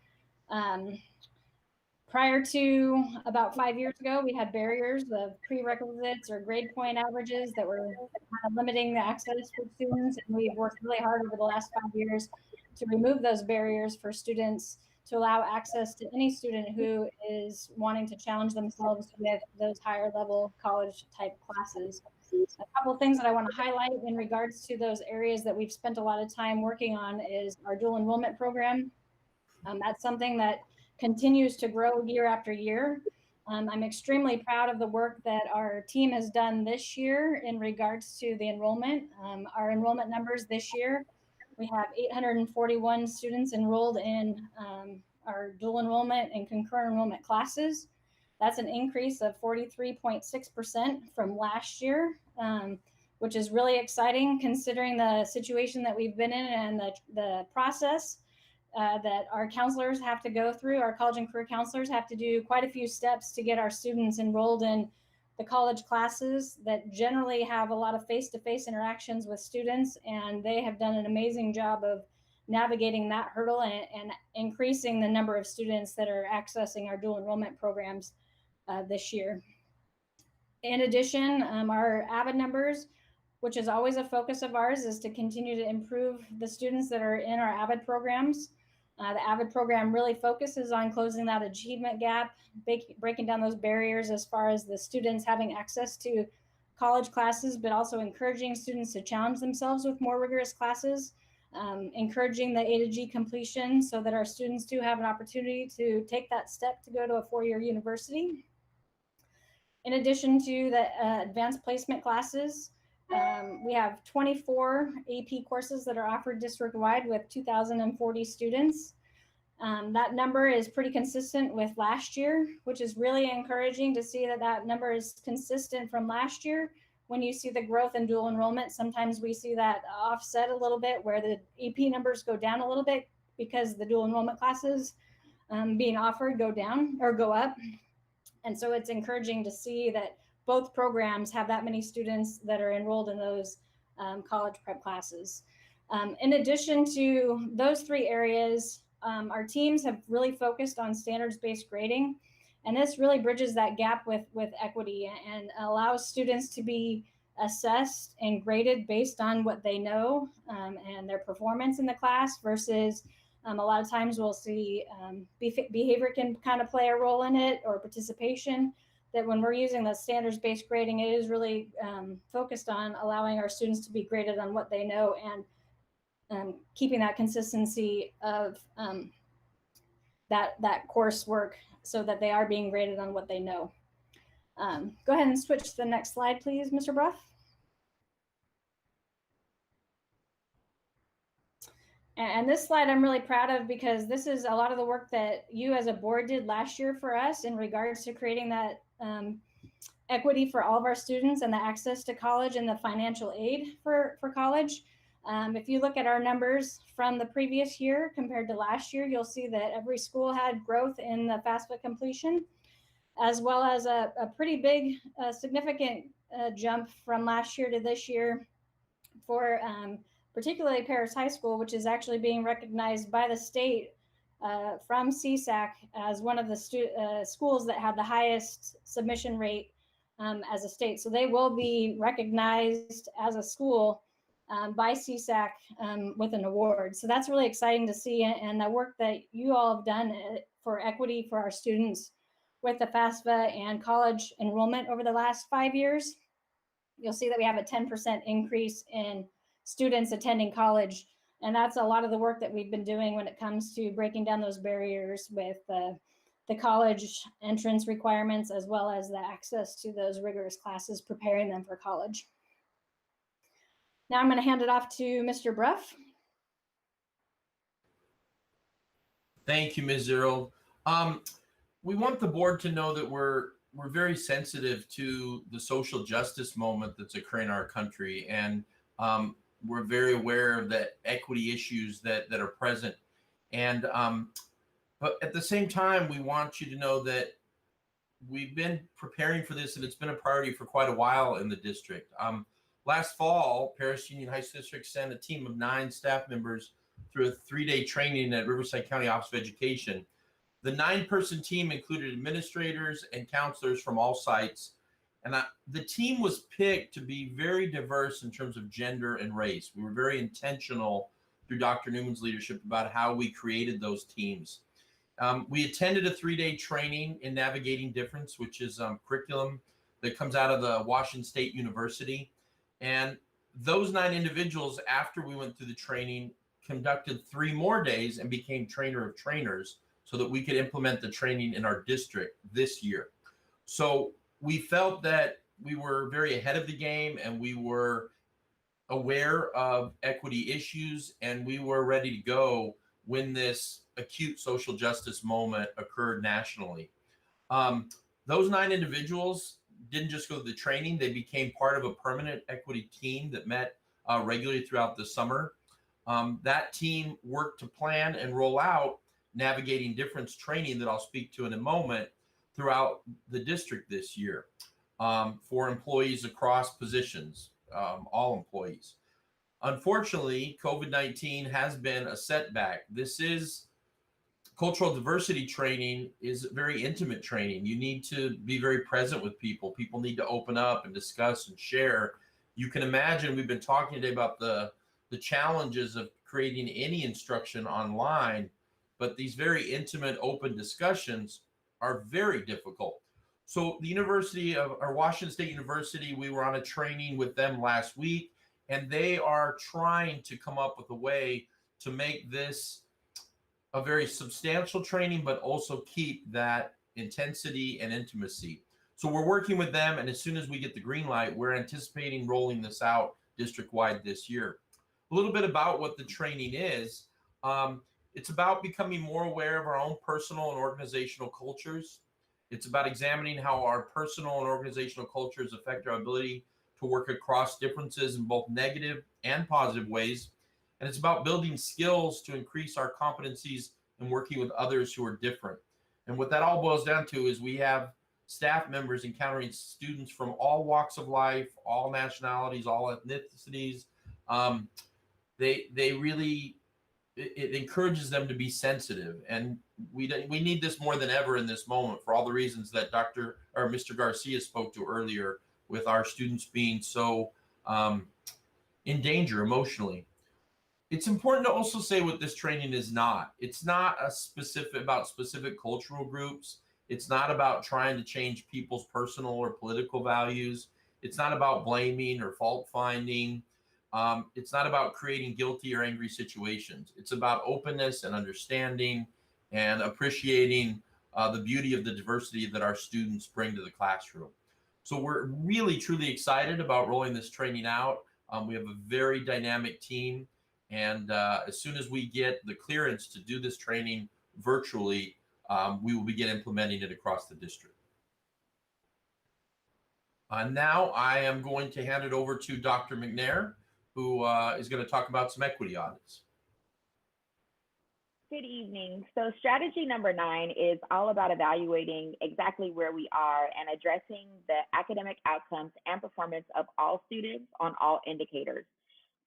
Prior to about 5 years ago, we had barriers of prerequisites or grade point averages that were kind of limiting the access for students. And we've worked really hard over the last 5 years to remove those barriers for students to allow access to any student who is wanting to challenge themselves with those higher level college type classes. A couple of things that I want to highlight in regards to those areas that we've spent a lot of time working on is our dual enrollment program. That's something that continues to grow year after year. I'm extremely proud of the work that our team has done this year in regards to the enrollment. Our enrollment numbers this year, we have 841 students enrolled in our dual enrollment and concurrent enrollment classes. That's an increase of 43.6% from last year, which is really exciting considering the situation that we've been in and the process that our counselors have to go through. Our college and career counselors have to do quite a few steps to get our students enrolled in the college classes that generally have a lot of face-to-face interactions with students, and they have done an amazing job of navigating that hurdle and increasing the number of students that are accessing our dual enrollment programs this year. In addition, our AVID numbers, which is always a focus of ours, is to continue to improve the students that are in our AVID programs. The AVID program really focuses on closing that achievement gap, breaking down those barriers as far as the students having access to college classes, but also encouraging students to challenge themselves with more rigorous classes, encouraging the A to G completion so that our students do have an opportunity to take that step to go to a four-year university. In addition to the advanced placement classes, we have 24 AP courses that are offered district-wide with 2,040 students. That number is pretty consistent with last year, which is really encouraging to see that that number is consistent from last year. When you see the growth in dual enrollment, sometimes we see that offset a little bit where the AP numbers go down a little bit because the dual enrollment classes being offered go down or go up. And so it's encouraging to see that both programs have that many students that are enrolled in those college prep classes. In addition to those three areas, our teams have really focused on standards-based grading, and this really bridges that gap with equity and allows students to be assessed and graded based on what they know and their performance in the class versus a lot of times we'll see behavior can kind of play a role in it or participation. That when we're using the standards-based grading, it is really focused on allowing our students to be graded on what they know and keeping that consistency of that coursework so that they are being graded on what they know. Go ahead and switch to the next slide, please, Mr. Bruff. And this slide I'm really proud of because this is a lot of the work that you as a board did last year for us in regards to creating that equity for all of our students and the access to college and the financial aid for college. If you look at our numbers from the previous year compared to last year, you'll see that every school had growth in the FAFSA completion, as well as a pretty big, significant jump from last year to this year for particularly Perris High School, which is actually being recognized by the state from CSAC as one of the schools that had the highest submission rate as a state. So they will be recognized as a school by CSAC with an award. So that's really exciting to see, and the work that you all have done for equity for our students with the FAFSA and college enrollment over the last 5 years. You'll see that we have a 10% increase in students attending college. And that's a lot of the work that we've been doing when it comes to breaking down those barriers with the college entrance requirements, as well as the access to those rigorous classes, preparing them for college. Now I'm going to hand it off to Mr. Bruff. Thank you, Ms. Zero. We want the board to know that we're very sensitive to the social justice moment that's occurring in our country, and we're very aware of the equity issues that are present. And but at the same time, we want you to know that we've been preparing for this, and it's been a priority for quite a while in the district. Last fall, Perris Union High School District sent a team of 9 staff members through a 3-day training at Riverside County Office of Education. The 9-person team included administrators and counselors from all sites. And the team was picked to be very diverse in terms of gender and race. We were very intentional through Dr. Newman's leadership about how we created those teams. We attended a 3-day training in navigating difference, which is curriculum that comes out of the Washington State University. And those 9 individuals, after we went through the training, conducted 3 more days and became trainer of trainers so that we could implement the training in our district this year. So we felt that we were very ahead of the game, and we were aware of equity issues, and we were ready to go when this acute social justice moment occurred nationally. Those 9 individuals didn't just go to the training, they became part of a permanent equity team that met regularly throughout the summer. That team worked to plan and roll out navigating difference training that I'll speak to in a moment throughout the district this year. for employees across positions, all employees. Unfortunately, COVID-19 has been a setback. This is cultural diversity training is very intimate training. You need to be very present with people. People need to open up and discuss and share. You can imagine we've been talking today about the challenges of creating any instruction online, but these very intimate, open discussions are very difficult. So the University of, or Washington State University, we were on a training with them last week, and they are trying to come up with a way to make this a very substantial training, but also keep that intensity and intimacy. So we're working with them, and as soon as we get the green light, we're anticipating rolling this out district-wide this year. A little bit about what the training is. It's about becoming more aware of our own personal and organizational cultures. It's about examining how our personal and organizational cultures affect our ability to work across differences in both negative and positive ways. And it's about building skills to increase our competencies in working with others who are different. And what that all boils down to is we have staff members encountering students from all walks of life, all nationalities, all ethnicities. They really, it encourages them to be sensitive. And we need this more than ever in this moment for all the reasons that Mr. Garcia spoke to earlier, with our students being so in danger emotionally. It's important to also say what this training is not. It's not about specific cultural groups. It's not about trying to change people's personal or political values. It's not about blaming or fault finding. It's not about creating guilty or angry situations. It's about openness and understanding and appreciating the beauty of the diversity that our students bring to the classroom. So we're really, truly excited about rolling this training out. We have a very dynamic team. And as soon as we get the clearance to do this training virtually, we will begin implementing it across the district. Now I am going to hand it over to Dr. McNair, who is going to talk about some equity audits. Good evening. So strategy number 9 is all about evaluating exactly where we are and addressing the academic outcomes and performance of all students on all indicators.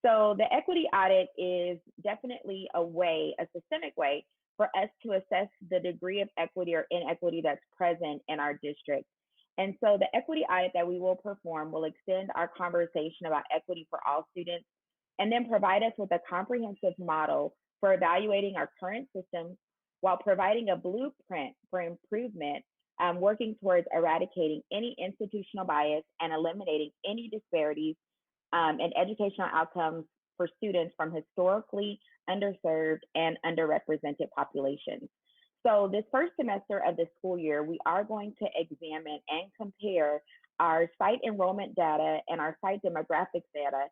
So the equity audit is definitely a systemic way for us to assess the degree of equity or inequity that's present in our district. And so the equity audit that we will perform will extend our conversation about equity for all students and then provide us with a comprehensive model for evaluating our current systems while providing a blueprint for improvement, working towards eradicating any institutional bias and eliminating any disparities and educational outcomes for students from historically underserved and underrepresented populations. So this first semester of the school year, we are going to examine and compare our site enrollment data and our site demographics data,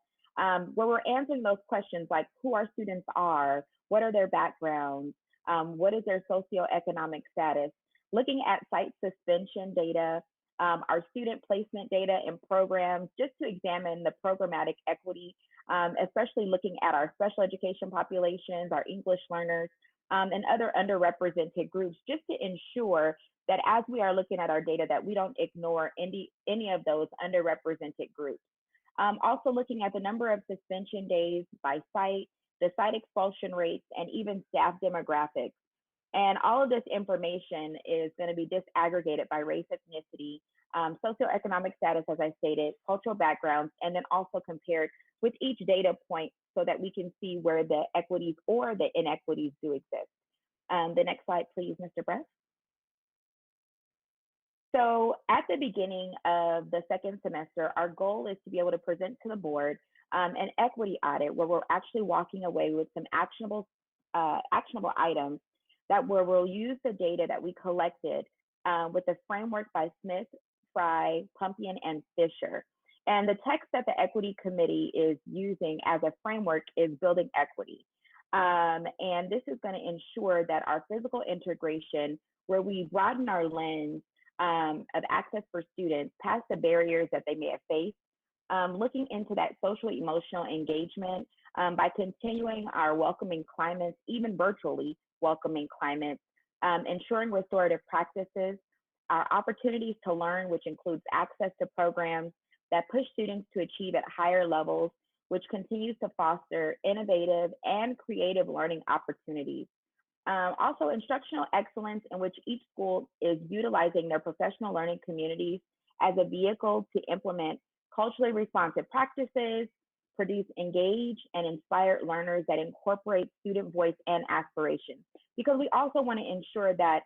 where we're answering those questions like who our students are, what are their backgrounds, what is their socioeconomic status, looking at site suspension data, our student placement data and programs, just to examine the programmatic equity, especially looking at our special education populations, our English learners, and other underrepresented groups, just to ensure that as we are looking at our data, that we don't ignore any of those underrepresented groups. Also looking at the number of suspension days by site, the site expulsion rates, and even staff demographics. And all of this information is going to be disaggregated by race, ethnicity, socioeconomic status, as I stated, cultural backgrounds, and then also compared with each data point so that we can see where the equities or the inequities do exist. The next slide, please, Mr. Bress. So at the beginning of the second semester, our goal is to be able to present to the board an equity audit where we're actually walking away with some actionable items that where we'll use the data that we collected with the framework by Smith, Fry, Pumpian, and Fisher. And the text that the equity committee is using as a framework is building equity. And this is going to ensure that our physical integration, where we broaden our lens of access for students past the barriers that they may have faced, looking into that social emotional engagement by continuing our welcoming climates, even virtually welcoming climates, ensuring restorative practices, our opportunities to learn, which includes access to programs that push students to achieve at higher levels, which continues to foster innovative and creative learning opportunities. Also, instructional excellence, in which each school is utilizing their professional learning communities as a vehicle to implement culturally responsive practices, produce engaged and inspired learners that incorporate student voice and aspiration. Because we also want to ensure that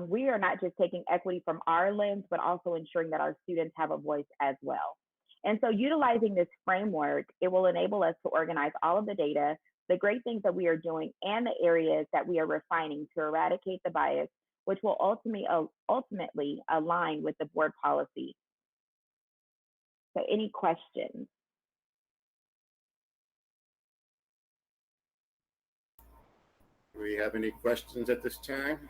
we are not just taking equity from our lens, but also ensuring that our students have a voice as well. And so utilizing this framework, it will enable us to organize all of the data, the great things that we are doing, and the areas that we are refining to eradicate the bias, which will ultimately align with the board policy. So any questions? Do we have any questions at this time?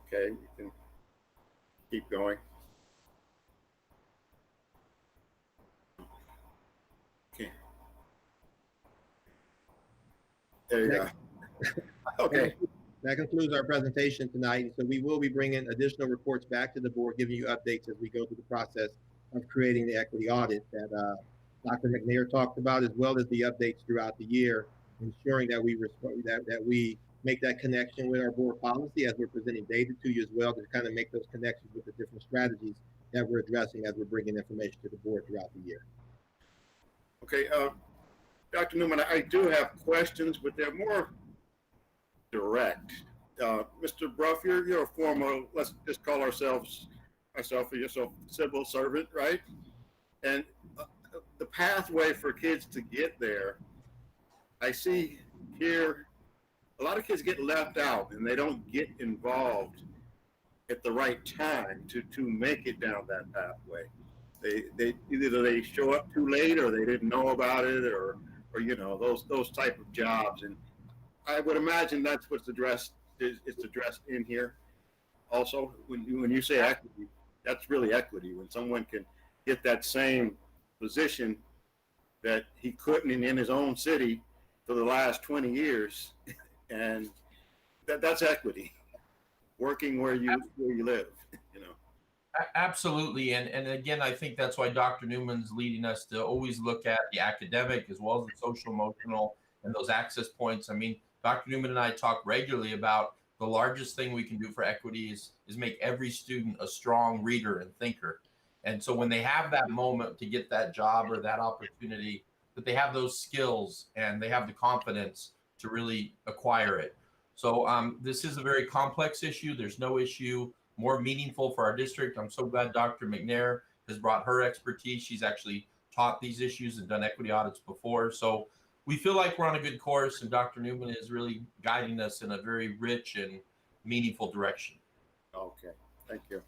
Okay, we can keep going. Okay. There you go. Okay. That concludes our presentation tonight. So we will be bringing additional reports back to the board, giving you updates as we go through the process of creating the equity audit that Dr. McNair talked about, as well as the updates throughout the year, ensuring that we make that connection with our board policy as we're presenting data to you as well, to kind of make those connections with the different strategies that we're addressing as we're bringing information to the board throughout the year. Okay, Dr. Newman, I do have questions, but they're more direct. Mr. Bruff, you're a former, let's just call myself or yourself, civil servant, right? And the pathway for kids to get there, I see here, a lot of kids get left out and they don't get involved at the right time to make it down that pathway. They either they show up too late, or they didn't know about it, or you know, those type of jobs. And I would imagine that's what's addressed is addressed in here. Also, when you say equity, that's really equity. When someone can get that same position that he couldn't in his own city for the last 20 years, and that's equity. Working where you live, you know. Absolutely, and again, I think that's why Dr. Newman's leading us to always look at the academic as well as the social emotional and those access points. I mean, Dr. Newman and I talk regularly about the largest thing we can do for equity is make every student a strong reader and thinker. And so when they have that moment to get that job or that opportunity, that they have those skills and they have the confidence to really acquire it. So this is a very complex issue. There's no issue more meaningful for our district. I'm so glad Dr. McNair has brought her expertise. She's actually taught these issues and done equity audits before. So we feel like we're on a good course, and Dr. Newman is really guiding us in a very rich and meaningful direction. Okay, thank you.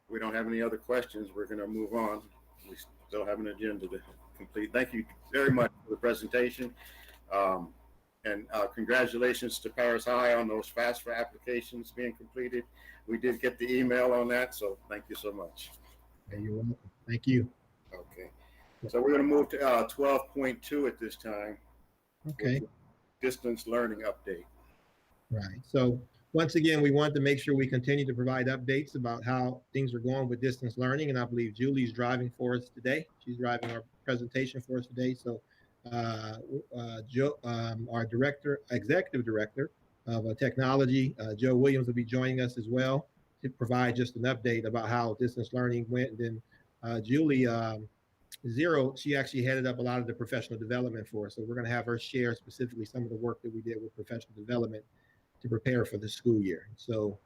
We don't have any other questions. We're going to move on. We still have an agenda to complete. Thank you very much for the presentation. And congratulations to Perris High on those FAFSA applications being completed. We did get the email on that, so thank you so much. Yeah, you're welcome. Thank you. Okay, so we're going to move to 12.2 at this time. Okay. Distance learning update. Right. So once again, we want to make sure we continue to provide updates about how things are going with distance learning. And I believe Julie's driving for us today. She's driving our presentation for us today. So Joe, our executive director of technology, Joe Williams, will be joining us as well to provide just an update about how distance learning went. And then Julie Zero, she actually headed up a lot of the professional development for us. So we're going to have her share specifically some of the work that we did with professional development to prepare for the school year. So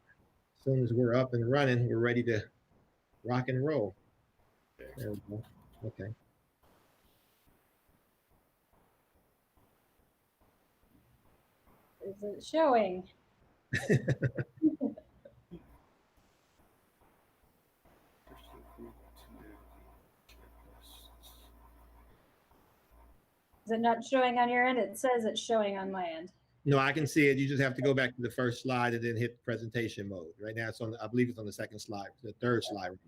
as soon as we're up and running, we're ready to rock and roll. There we go. Okay. Is it showing? Is it not showing on your end? It says it's showing on my end. No, I can see it. You just have to go back to the first slide and then hit presentation mode. Right now, it's on. I believe it's on the second slide, the third slide right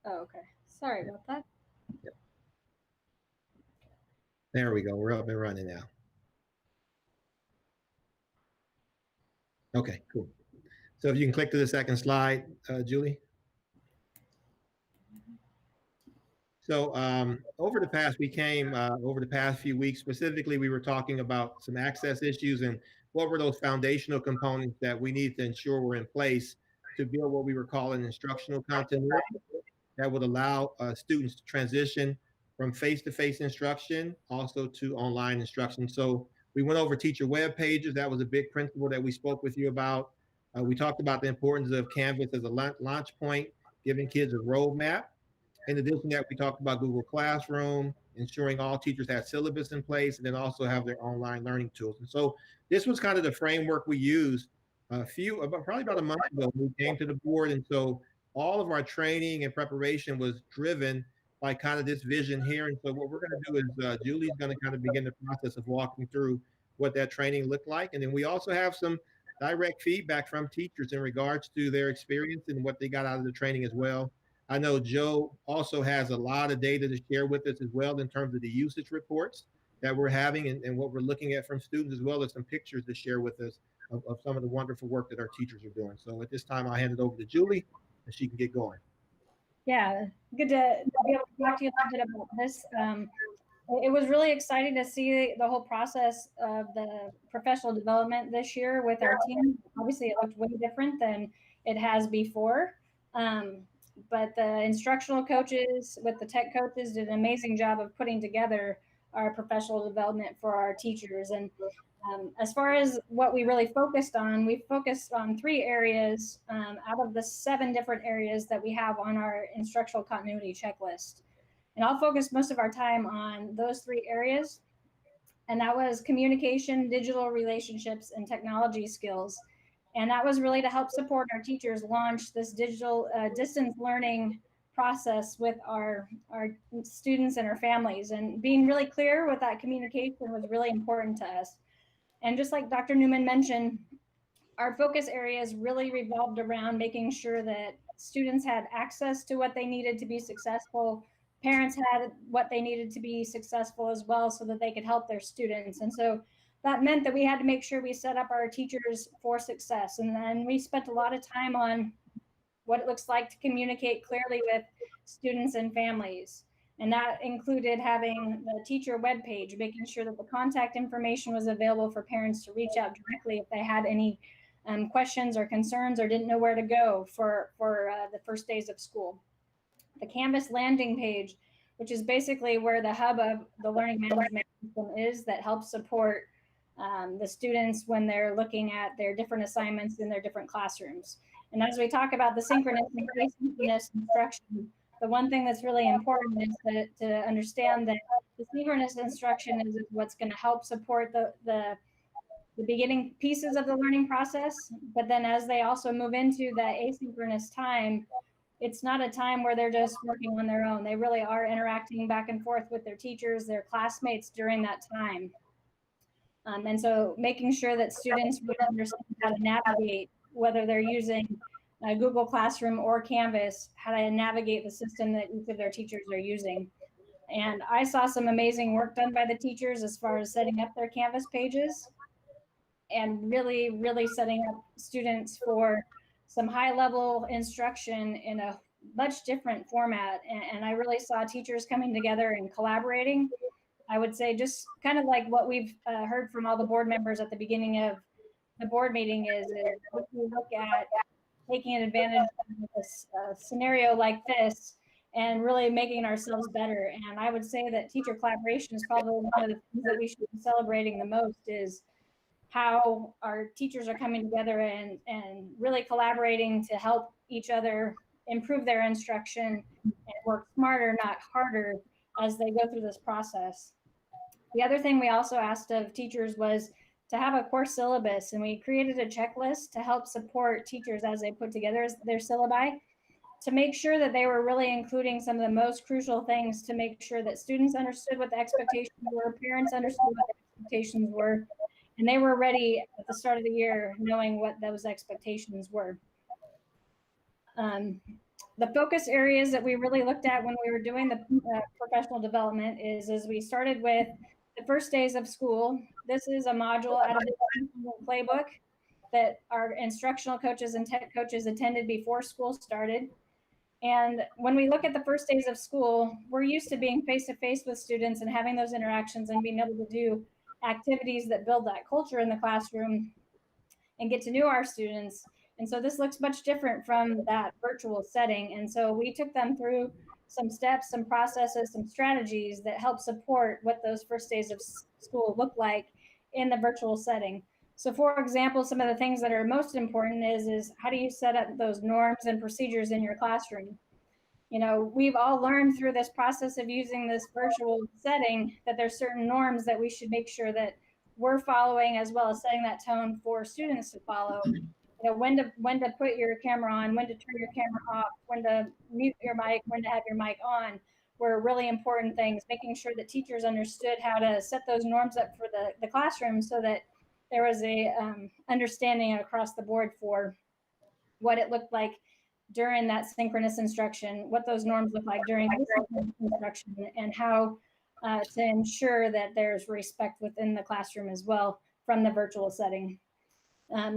now. Oh, okay. Sorry about that. Yep. There we go. We're up and running now. Okay, cool. So if you can click to the second slide, Julie. So over the past few weeks, specifically, we were talking about some access issues and what were those foundational components that we need to ensure were in place to build what we were calling instructional continuity that would allow students to transition from face-to-face instruction also to online instruction. So we went over teacher web pages. That was a big principle that we spoke with you about. We talked about the importance of Canvas as a launch point, giving kids a roadmap. In addition to that, we talked about Google Classroom, ensuring all teachers had syllabus in place, and then also have their online learning tools. And so this was kind of the framework we used probably about a month ago when we came to the board. And so all of our training and preparation was driven by kind of this vision here. And so what we're going to do is Julie's going to kind of begin the process of walking through what that training looked like. And then we also have some direct feedback from teachers in regards to their experience and what they got out of the training as well. I know Joe also has a lot of data to share with us as well in terms of the usage reports that we're having and what we're looking at from students, as well as some pictures to share with us of some of the wonderful work that our teachers are doing. So at this time, I'll hand it over to Julie and she can get going. Yeah, good to be able to talk to you a little bit about this. It was really exciting to see the whole process of the professional development this year with our team. Obviously, it looked way different than it has before. But the instructional coaches with the tech coaches did an amazing job of putting together our professional development for our teachers. And as far as what we really focused on, we focused on 3 areas out of the 7 different areas that we have on our instructional continuity checklist. And I'll focus most of our time on those 3 areas. And that was communication, digital relationships, and technology skills. And that was really to help support our teachers launch this digital distance learning process with our students and our families. And being really clear with that communication was really important to us. And just like Dr. Newman mentioned, our focus areas really revolved around making sure that students had access to what they needed to be successful. Parents had what they needed to be successful as well so that they could help their students. And so that meant that we had to make sure we set up our teachers for success. And then we spent a lot of time on what it looks like to communicate clearly with students and families. And that included having the teacher webpage, making sure that the contact information was available for parents to reach out directly if they had any questions or concerns or didn't know where to go for the first days of school. The Canvas landing page, which is basically where the hub of the learning management system is that helps support the students when they're looking at their different assignments in their different classrooms. And as we talk about the synchronous and asynchronous instruction, the one thing that's really important is to understand that the synchronous instruction is what's going to help support the beginning pieces of the learning process. But then as they also move into the asynchronous time, it's not a time where they're just working on their own. They really are interacting back and forth with their teachers, their classmates during that time. And so making sure that students would understand how to navigate, whether they're using Google Classroom or Canvas, how to navigate the system that each of their teachers are using. And I saw some amazing work done by the teachers as far as setting up their Canvas pages and really, really setting up students for some high-level instruction in a much different format. And I really saw teachers coming together and collaborating. I would say just kind of like what we've heard from all the board members at the beginning of the board meeting is if we look at taking advantage of a scenario like this and really making ourselves better. And I would say that teacher collaboration is probably one of the things that we should be celebrating the most is how our teachers are coming together and really collaborating to help each other improve their instruction and work smarter, not harder, as they go through this process. The other thing we also asked of teachers was to have a course syllabus, and we created a checklist to help support teachers as they put together their syllabi to make sure that they were really including some of the most crucial things to make sure that students understood what the expectations were, parents understood what the expectations were, and they were ready at the start of the year knowing what those expectations were. The focus areas that we really looked at when we were doing the professional development is we started with the first days of school. This is a module out of the playbook that our instructional coaches and tech coaches attended before school started. And when we look at the first days of school, we're used to being face-to-face with students and having those interactions and being able to do activities that build that culture in the classroom and get to know our students. And so this looks much different from that virtual setting. And so we took them through some steps, some processes, some strategies that help support what those first days of school look like in the virtual setting. So for example, some of the things that are most important is how do you set up those norms and procedures in your classroom? You know, we've all learned through this process of using this virtual setting that there's certain norms that we should make sure that we're following, as well as setting that tone for students to follow. You know, when to put your camera on, when to turn your camera off, when to mute your mic, when to have your mic on, were really important things, making sure that teachers understood how to set those norms up for the classroom so that there was a understanding across the board for what it looked like during that synchronous instruction, what those norms look like during asynchronous instruction, and how to ensure that there's respect within the classroom as well from the virtual setting.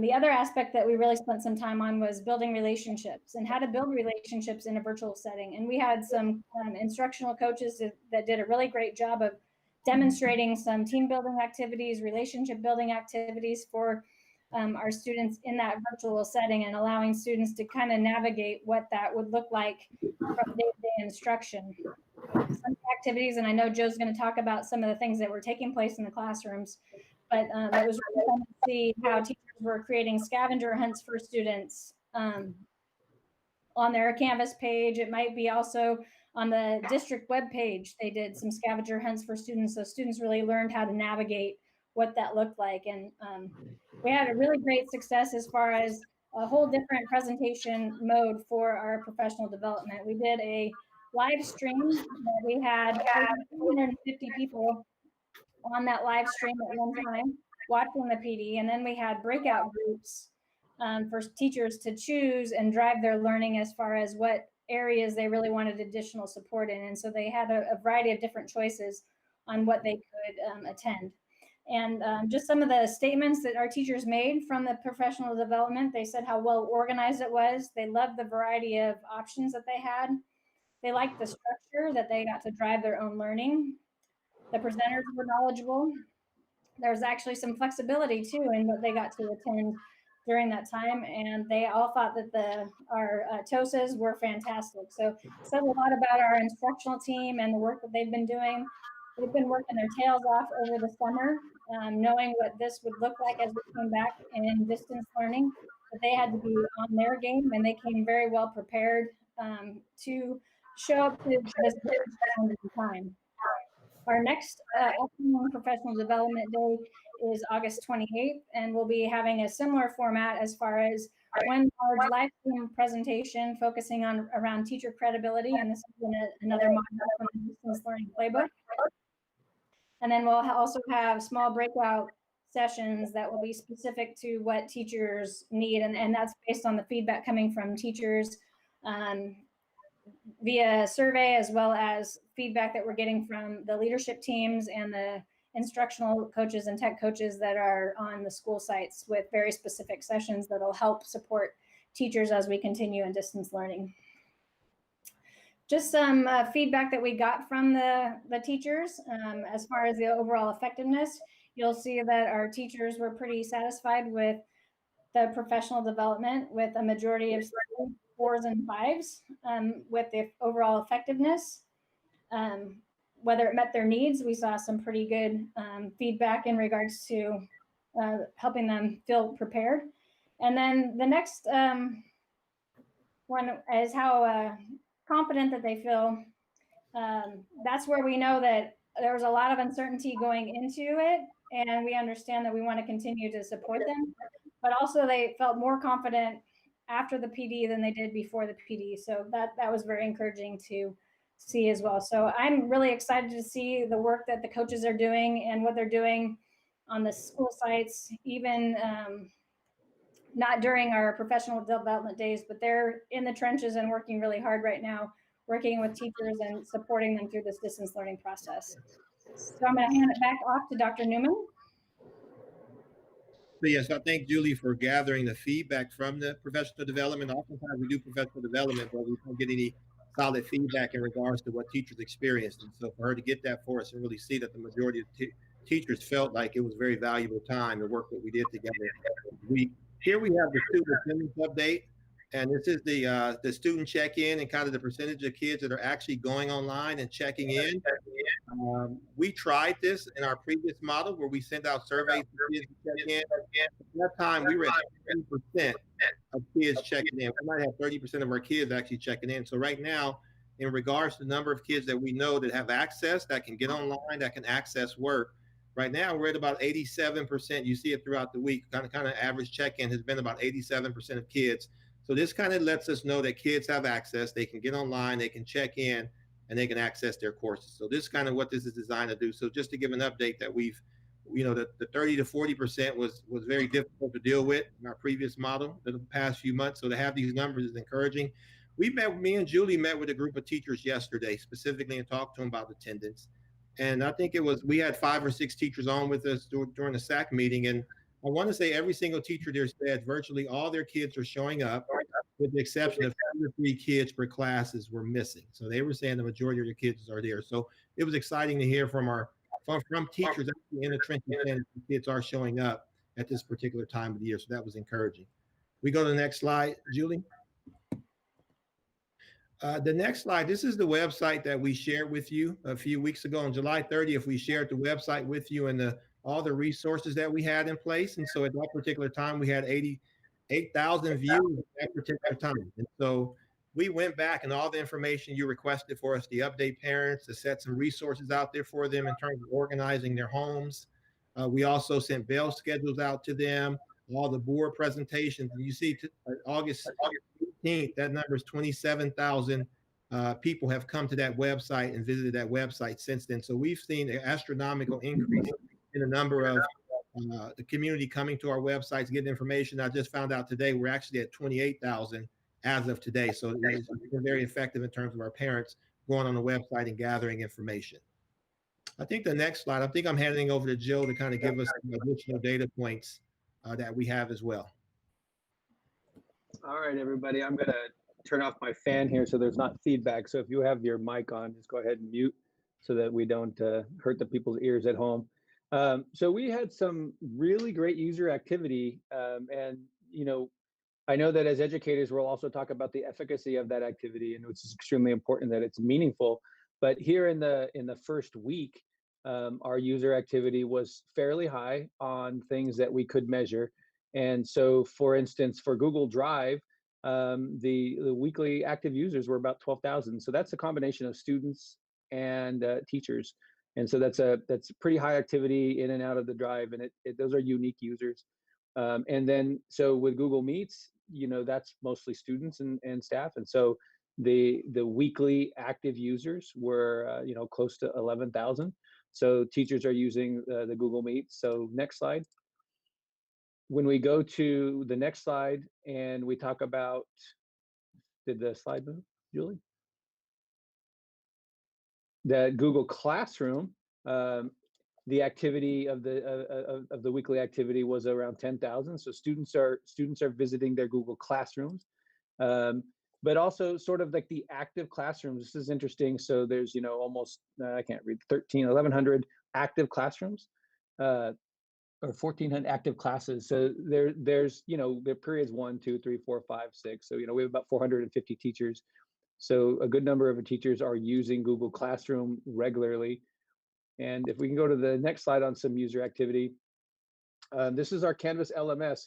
The other aspect that we really spent some time on was building relationships and how to build relationships in a virtual setting. And we had some instructional coaches that did a really great job of demonstrating some team building activities, relationship building activities for our students in that virtual setting, and allowing students to kind of navigate what that would look like from day-to-day instruction. Some activities, and I know Joe's going to talk about some of the things that were taking place in the classrooms, but it was really fun to see how teachers were creating scavenger hunts for students on their Canvas page. It might be also on the district webpage. They did some scavenger hunts for students, so students really learned how to navigate what that looked like. And we had a really great success as far as a whole different presentation mode for our professional development. We did a live stream that we had 250 people on that live stream at one time watching the PD, and then we had breakout groups for teachers to choose and drive their learning as far as what areas they really wanted additional support in. And so they had a variety of different choices on what they could attend. And just some of the statements that our teachers made from the professional development, they said how well organized it was. They loved the variety of options that they had. They liked the structure, that they got to drive their own learning. The presenters were knowledgeable. There was actually some flexibility too in what they got to attend during that time, and they all thought that our TOSAs were fantastic. So it said a lot about our instructional team and the work that they've been doing. They've been working their tails off over the summer, knowing what this would look like as we came back in distance learning, but they had to be on their game, and they came very well prepared to show up to this time. Our next afternoon professional development day is August 28th, and we'll be having a similar format as far as one large live stream presentation focusing on around teacher credibility, and this is another module from the distance learning playbook. And then we'll also have small breakout sessions that will be specific to what teachers need, and that's based on the feedback coming from teachers via survey, as well as feedback that we're getting from the leadership teams and the instructional coaches and tech coaches that are on the school sites, with very specific sessions that'll help support teachers as we continue in distance learning. Just some feedback that we got from the teachers as far as the overall effectiveness. You'll see that our teachers were pretty satisfied with the professional development, with a majority of 4s and 5s with the overall effectiveness. Whether it met their needs, we saw some pretty good feedback in regards to helping them feel prepared. And then the next one is how confident that they feel. That's where we know that there was a lot of uncertainty going into it, and we understand that we want to continue to support them, but also they felt more confident after the PD than they did before the PD. So that was very encouraging to see as well. So I'm really excited to see the work that the coaches are doing and what they're doing on the school sites, even not during our professional development days, but they're in the trenches and working really hard right now, working with teachers and supporting them through this distance learning process. So I'm going to hand it back off to Dr. Newman. So yes, I thank Julie for gathering the feedback from the professional development. Oftentimes we do professional development, but we don't get any solid feedback in regards to what teachers experienced. And so for her to get that for us and really see that the majority of teachers felt like it was very valuable time, the work that we did together. Here we have the student attendance update. And this is the student check-in and kind of the percentage of kids that are actually going online and checking in. We tried this in our previous model where we sent out surveys to kids to check in. At that time, we were at 30% of kids checking in. We might have 30% of our kids actually checking in. So right now, in regards to the number of kids that we know that have access, that can get online, that can access work, right now we're at about 87%. You see it throughout the week. Kind of average check-in has been about 87% of kids. So this kind of lets us know that kids have access. They can get online, they can check in, and they can access their courses. So this is kind of what this is designed to do. So just to give an update that we've, the 30 to 40% was very difficult to deal with in our previous model in the past few months. So to have these numbers is encouraging. Me and Julie met with a group of teachers yesterday specifically and talked to them about attendance. And I think we had 5 or 6 teachers on with us during the SAC meeting. And I want to say every single teacher there said virtually all their kids are showing up, with the exception of 2 or 3 kids per classes were missing. So they were saying the majority of their kids are there. So it was exciting to hear from teachers actually in the trenches saying the kids are showing up at this particular time of the year. So that was encouraging. We go to the next slide, Julie. The next slide, this is the website that we shared with you a few weeks ago. On July 30th, we shared the website with you and all the resources that we had in place. And so at that particular time, we had 88,000 views at that particular time. And so we went back and all the information you requested for us to update parents, to set some resources out there for them in terms of organizing their homes. We also sent bail schedules out to them, all the board presentations. And you see August 18th, that number is 27,000 people have come to that website and visited that website since then. So we've seen an astronomical increase in the number of the community coming to our websites, getting information. I just found out today we're actually at 28,000 as of today. So it's been very effective in terms of our parents going on the website and gathering information. I think the next slide, I think I'm handing over to Jill to kind of give us some additional data points that we have as well. All right, everybody, I'm going to turn off my fan here so there's not feedback. So if you have your mic on, just go ahead and mute so that we don't hurt the people's ears at home. So we had some really great user activity. And, I know that as educators, we'll also talk about the efficacy of that activity, and it's extremely important that it's meaningful. But here in the first week, our user activity was fairly high on things that we could measure. And so, for instance, for Google Drive, the weekly active users were about 12,000. So that's a combination of students and teachers. And so that's pretty high activity in and out of the Drive, and those are unique users. And then, so with Google Meets, that's mostly students and staff. And so the weekly active users were, close to 11,000. So teachers are using the Google Meet. So next slide. When we go to the next slide and we talk about, did the slide move, Julie? The Google Classroom, the activity of the weekly activity was around 10,000. So students are visiting their Google Classrooms, but also sort of like the active classrooms. This is interesting. So there's almost I can't read 1,100 active classrooms, or 1,400 active classes. So there's the periods 1, 2, 3, 4, 5, 6. So we have about 450 teachers. So a good number of teachers are using Google Classroom regularly. And if we can go to the next slide on some user activity, this is our Canvas LMS.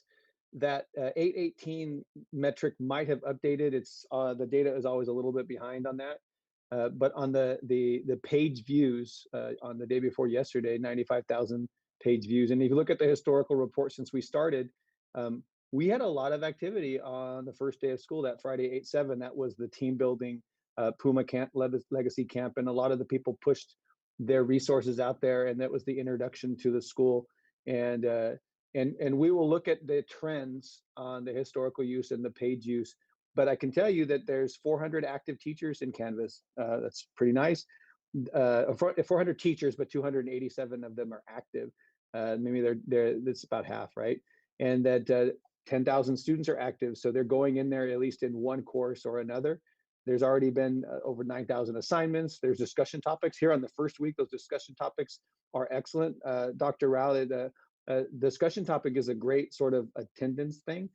That 818 metric might have updated. It's the data is always a little bit behind on that. But on the page views on the day before yesterday, 95,000 page views. And if you look at the historical report since we started, we had a lot of activity on the first day of school, that Friday, 8/7. That was the team building Puma Camp, Legacy Camp, and a lot of the people pushed their resources out there, and that was the introduction to the school. And we will look at the trends on the historical use and the page use. But I can tell you that there's 400 active teachers in Canvas. That's pretty nice. 400 teachers, but 287 of them are active. Maybe that's about half, right? and that 10,000 students are active. So they're going in there at least in one course or another. There's already been over 9,000 assignments. There's discussion topics here on the first week. Those discussion topics are excellent. Dr. Rao, the discussion topic is a great sort of attendance thing,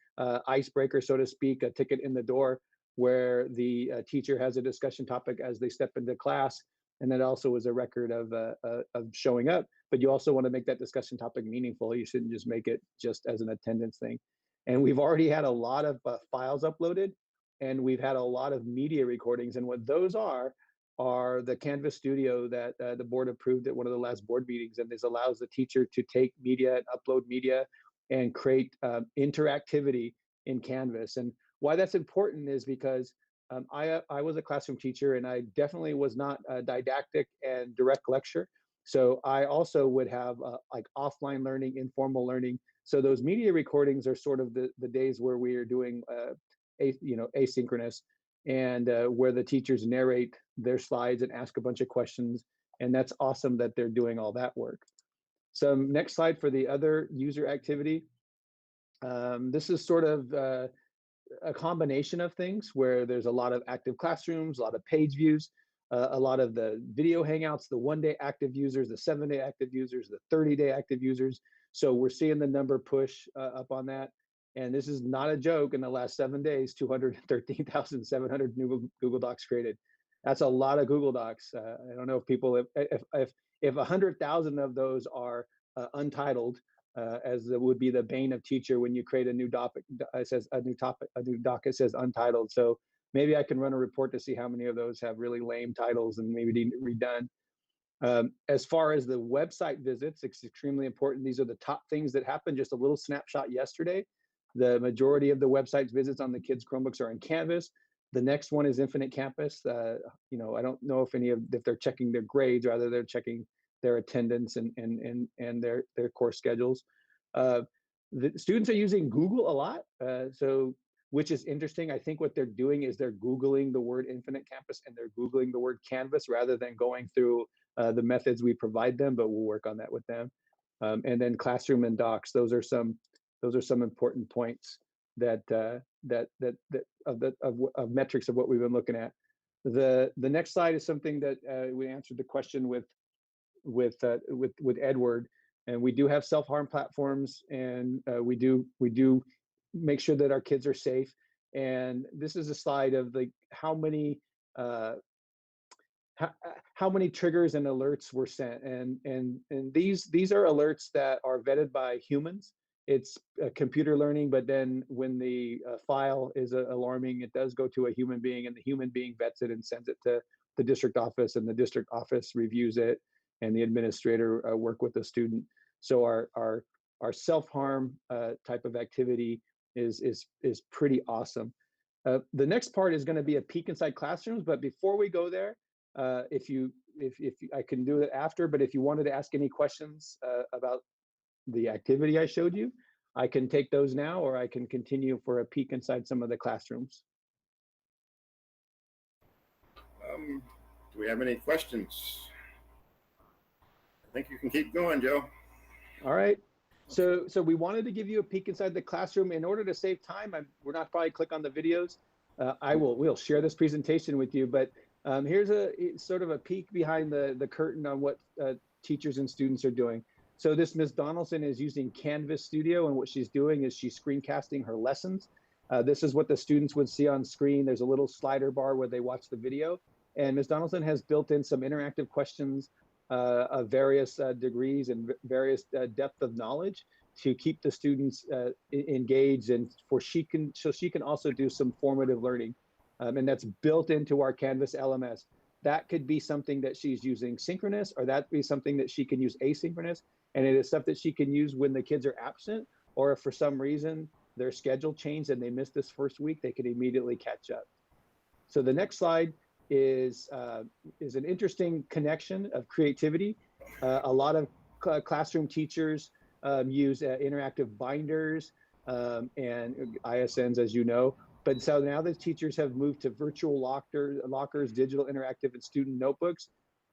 icebreaker, so to speak, a ticket in the door where the teacher has a discussion topic as they step into class. And that also is a record of showing up, but you also want to make that discussion topic meaningful. You shouldn't just make it just as an attendance thing. And we've already had a lot of files uploaded, and we've had a lot of media recordings. And what those are the Canvas Studio that the board approved at one of the last board meetings. And this allows the teacher to take media and upload media and create interactivity in Canvas. And why that's important is because I was a classroom teacher, and I definitely was not didactic and direct lecture. So I also would have like offline learning, informal learning. So those media recordings are sort of the days where we are doing asynchronous, and where the teachers narrate their slides and ask a bunch of questions. And that's awesome that they're doing all that work. So next slide for the other user activity. This is sort of a combination of things where there's a lot of active classrooms, a lot of page views, a lot of the video hangouts, the 1-day active users, the 7-day active users, the 30-day active users. So we're seeing the number push up on that. And this is not a joke. In the last 7 days, 213,700 new Google Docs created. That's a lot of Google Docs. I don't know if people, if 100,000 of those are untitled, as would be the bane of teacher when you create a new topic, it says a new doc, it says untitled. So maybe I can run a report to see how many of those have really lame titles and maybe need redone. As far as the website visits, it's extremely important. These are the top things that happened. Just a little snapshot yesterday. The majority of the website's visits on the kids' Chromebooks are in Canvas. The next one is Infinite Campus. I don't know if they're checking their grades, rather they're checking their attendance and their course schedules. The students are using Google a lot, which is interesting. I think what they're doing is they're Googling the word Infinite Campus and they're Googling the word Canvas rather than going through the methods we provide them, but we'll work on that with them. And then Classroom and Docs, those are some important points that of metrics of what we've been looking at. The next slide is something that we answered the question with Edward, and we do have self-harm platforms, and we do make sure that our kids are safe. And this is a slide of like how many triggers and alerts were sent, and these are alerts that are vetted by humans. It's computer learning, but then when the file is alarming, it does go to a human being, and the human being vets it and sends it to the district office, and the district office reviews it, and the administrator work with the student. So our self-harm type of activity is pretty awesome. The next part is going to be a peek inside classrooms, but before we go there, if I can do it after, but if you wanted to ask any questions about the activity I showed you, I can take those now, or I can continue for a peek inside some of the classrooms. Do we have any questions? I think you can keep going, Joe. All right. So we wanted to give you a peek inside the classroom. In order to save time, we're not probably click on the videos. We'll share this presentation with you, but here's a sort of a peek behind the curtain on what teachers and students are doing. So this Ms. Donaldson is using Canvas Studio, and what she's doing is she's screencasting her lessons. This is what the students would see on screen. There's a little slider bar where they watch the video, and Ms. Donaldson has built in some interactive questions of various degrees and various depth of knowledge to keep the students engaged, and so she can also do some formative learning, and that's built into our Canvas LMS. That could be something that she's using synchronous, or that be something that she can use asynchronous. And it is stuff that she can use when the kids are absent, or if for some reason their schedule changed and they missed this first week, they can immediately catch up. So the next slide is an interesting connection of creativity. A lot of classroom teachers use interactive binders and ISNs, as you know. But so now the teachers have moved to virtual lockers, digital interactive, and student notebooks.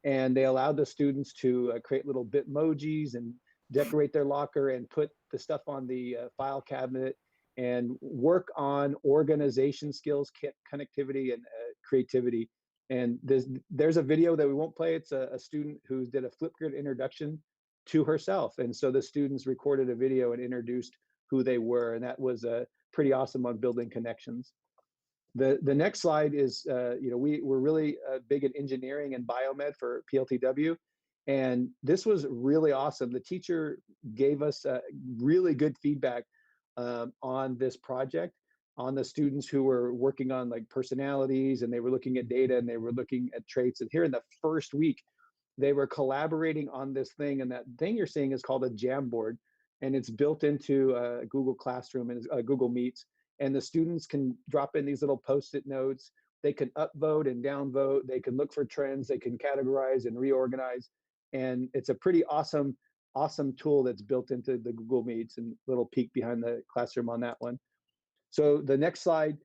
And they allowed the students to create little Bitmojis and decorate their locker and put the stuff on the file cabinet and work on organization skills, connectivity, and creativity. And there's a video that we won't play. It's a student who did a Flipgrid introduction to herself. And so the students recorded a video and introduced who they were. And that was pretty awesome on building connections. The next slide is, we're really big in engineering and biomed for PLTW. And this was really awesome. The teacher gave us really good feedback on this project, on the students who were working on like personalities, and they were looking at data and they were looking at traits. And here in the first week, they were collaborating on this thing. And that thing you're seeing is called a Jamboard. And it's built into Google Classroom and Google Meets. And the students can drop in these little Post-it notes. They can upvote and downvote. They can look for trends. They can categorize and reorganize. And it's a pretty awesome tool that's built into the Google Meets, and little peek behind the classroom on that one. So the next slide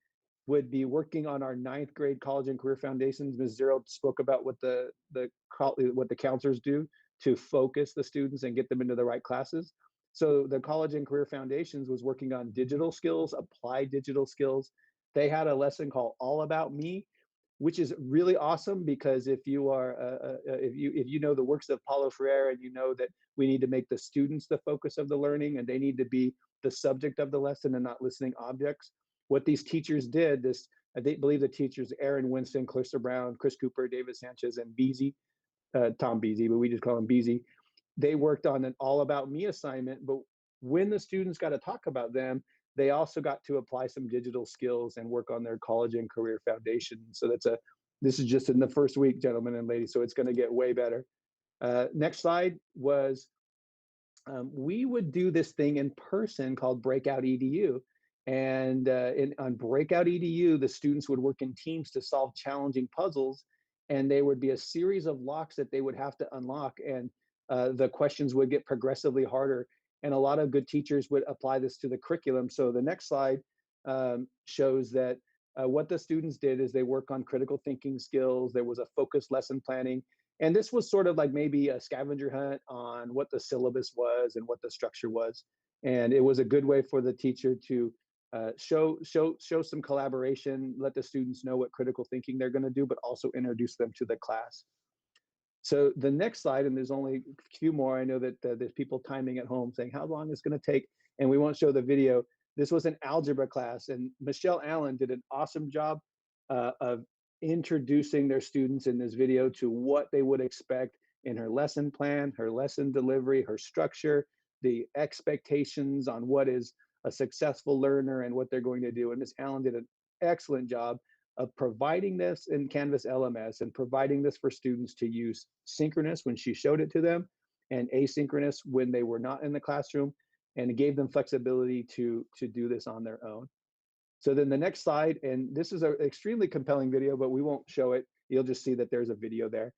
would be working on our 9th grade college and career foundations. Ms. Zero spoke about what the counselors do to focus the students and get them into the right classes. So the college and career foundations was working on digital skills, applied digital skills. They had a lesson called All About Me, which is really awesome, because if you are if you know the works of Paulo Freire, and you know that we need to make the students the focus of the learning, and they need to be the subject of the lesson and not listening objects. What these teachers did, I believe the teachers Aaron Winston, Clarissa Brown, Chris Cooper, David Sanchez, and Beasy, Tom Beasy, but we just call him Beasy. They worked on an All About Me assignment, but when the students got to talk about them, they also got to apply some digital skills and work on their college and career foundation. So this is just in the first week, gentlemen and ladies, so it's going to get way better. Next slide was, we would do this thing in person called Breakout EDU. And on Breakout EDU, the students would work in teams to solve challenging puzzles, and there would be a series of locks that they would have to unlock, and the questions would get progressively harder. And a lot of good teachers would apply this to the curriculum. So the next slide shows that what the students did is they work on critical thinking skills. There was a focused lesson planning. And this was sort of like maybe a scavenger hunt on what the syllabus was and what the structure was. And it was a good way for the teacher to show some collaboration, let the students know what critical thinking they're going to do, but also introduce them to the class. So the next slide, and there's only a few more. I know that there's people timing at home saying how long it's going to take, and we won't show the video. This was an algebra class, and Michelle Allen did an awesome job of introducing their students in this video to what they would expect in her lesson plan, her lesson delivery, her structure, the expectations on what is a successful learner and what they're going to do. And Ms. Allen did an excellent job of providing this in Canvas LMS and providing this for students to use synchronous when she showed it to them, and asynchronous when they were not in the classroom, and it gave them flexibility to do this on their own. So then the next slide, and this is an extremely compelling video, but we won't show it. You'll just see that there's a video there.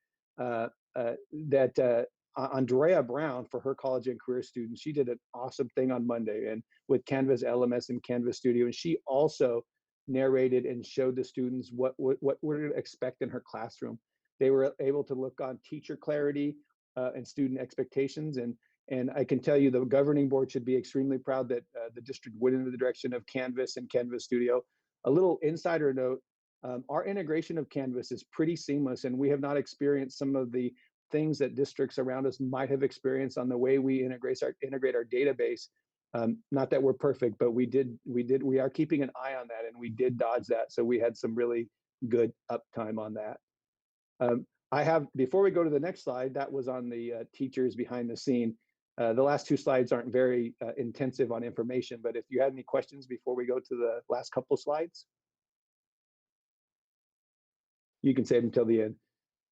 Andrea Brown, for her college and career students, she did an awesome thing on Monday, and with Canvas LMS and Canvas Studio, and she also narrated and showed the students what we're to expect in her classroom. They were able to look on teacher clarity and student expectations, and I can tell you the governing board should be extremely proud that the district went in the direction of Canvas and Canvas Studio. A little insider note, our integration of Canvas is pretty seamless, and we have not experienced some of the things that districts around us might have experienced on the way we integrate our database. Not that we're perfect, but we are keeping an eye on that, and we did dodge that. So we had some really good uptime on that. Before we go to the next slide, that was on the teachers behind the scene. The last two slides aren't very intensive on information, but if you had any questions before we go to the last couple slides, you can save them till the end.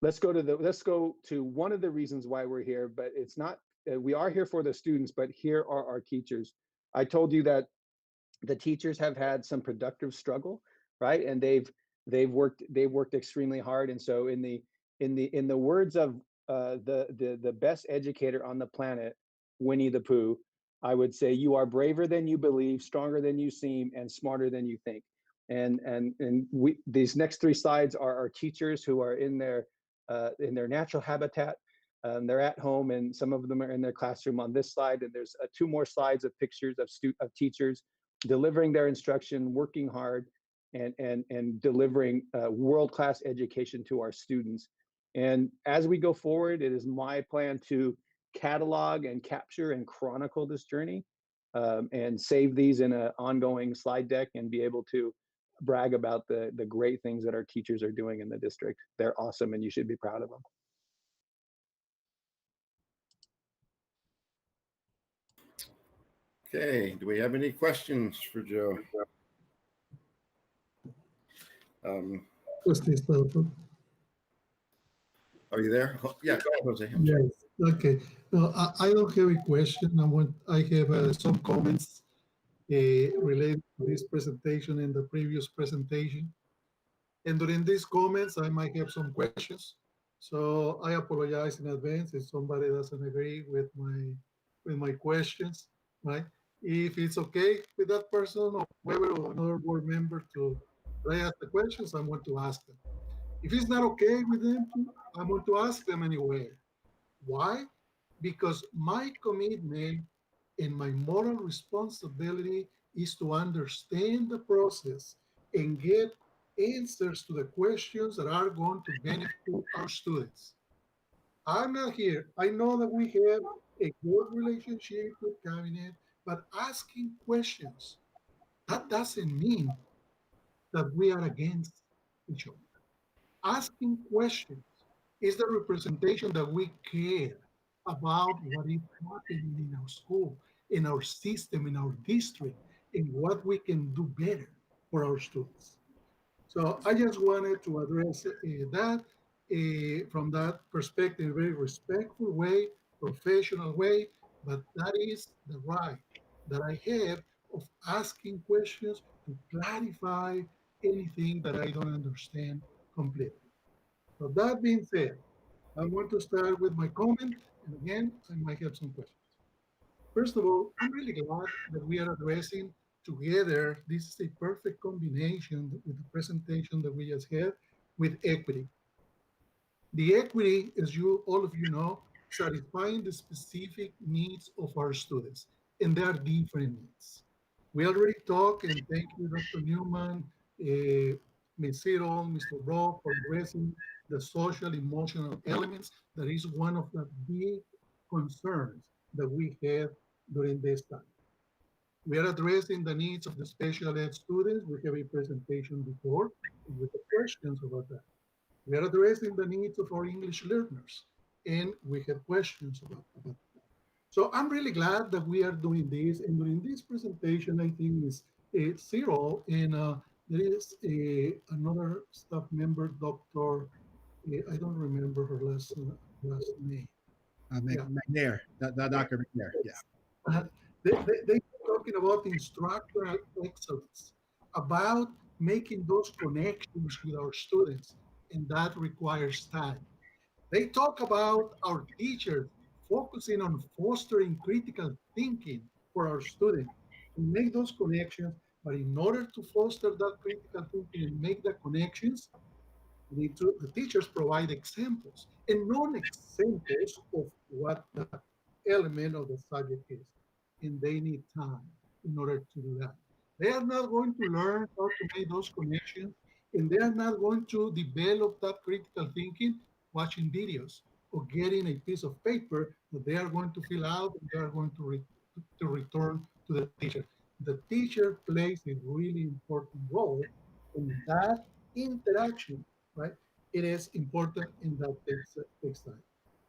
Let's go to one of the reasons why we're here, but it's not, we are here for the students, but here are our teachers. I told you that the teachers have had some productive struggle, right? And they've worked extremely hard. And so in the words of the best educator on the planet, Winnie the Pooh, I would say, you are braver than you believe, stronger than you seem, and smarter than you think. And these next three slides are our teachers who are in their natural habitat. They're at home, and some of them are in their classroom on this slide. And there's 2 more slides of pictures of teachers delivering their instruction, working hard, and delivering world-class education to our students. And as we go forward, it is my plan to catalog and capture and chronicle this journey, and save these in an ongoing slide deck and be able to brag about the great things that our teachers are doing in the district. They're awesome, and you should be proud of them. Okay, do we have any questions for Joe? Are you there? Yeah, go ahead, Jose. I'm sorry. Yes. Okay. No, I don't have a question. I have some comments related to this presentation and the previous presentation. And during these comments, I might have some questions. So I apologize in advance if somebody doesn't agree with my questions, right? If it's okay with that person or whoever or another board member to ask the questions, I want to ask them. If it's not okay with them, I want to ask them anyway. Why? Because my commitment and my moral responsibility is to understand the process and get answers to the questions that are going to benefit our students. I'm not here. I know that we have a good relationship with cabinet, but asking questions, that doesn't mean that we are against each other. Asking questions is the representation that we care about what is happening in our school, in our system, in our district, and what we can do better for our students. So I just wanted to address that from that perspective, very respectful way, professional way, but that is the right that I have of asking questions to clarify anything that I don't understand completely. So that being said, I want to start with my comment, and again, I might have some questions. First of all, I'm really glad that we are addressing together, this is a perfect combination with the presentation that we just had with equity. The equity, as all of you know, satisfying the specific needs of our students, and there are different needs. We already talked, and thank you, Dr. Newman, Ms. Cyril, Mr. Brock, for addressing the social emotional elements. That is one of the big concerns that we have during this time. We are addressing the needs of the special ed students. We have a presentation before with the questions about that. We are addressing the needs of our English learners, and we have questions about that. So I'm really glad that we are doing this. And during this presentation, I think is Cyril, and there is another staff member, Dr. I don't remember her last name. McNair, Dr. McNair, yeah. They talking about instructional excellence, about making those connections with our students, and that requires time. They talk about our teachers focusing on fostering critical thinking for our students to make those connections. But in order to foster that critical thinking and make the connections, the teachers provide examples and non-examples of what the element of the subject is. And they need time in order to do that. They are not going to learn how to make those connections, and they are not going to develop that critical thinking watching videos or getting a piece of paper that they are going to fill out and they are going to return to the teacher. The teacher plays a really important role in that interaction, right? It is important, and that takes time.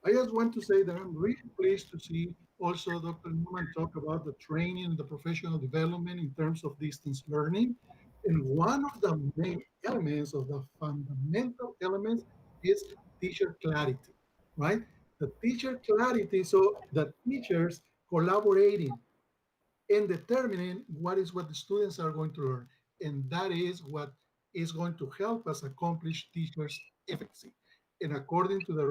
I just want to say that I'm really pleased to see also Dr. Newman talk about the training and the professional development in terms of distance learning. And one of the main elements of the fundamental elements is teacher clarity, right? The teacher clarity, so the teachers collaborating and determining what the students are going to learn. And that is what is going to help us accomplish teachers' efficacy. And according to the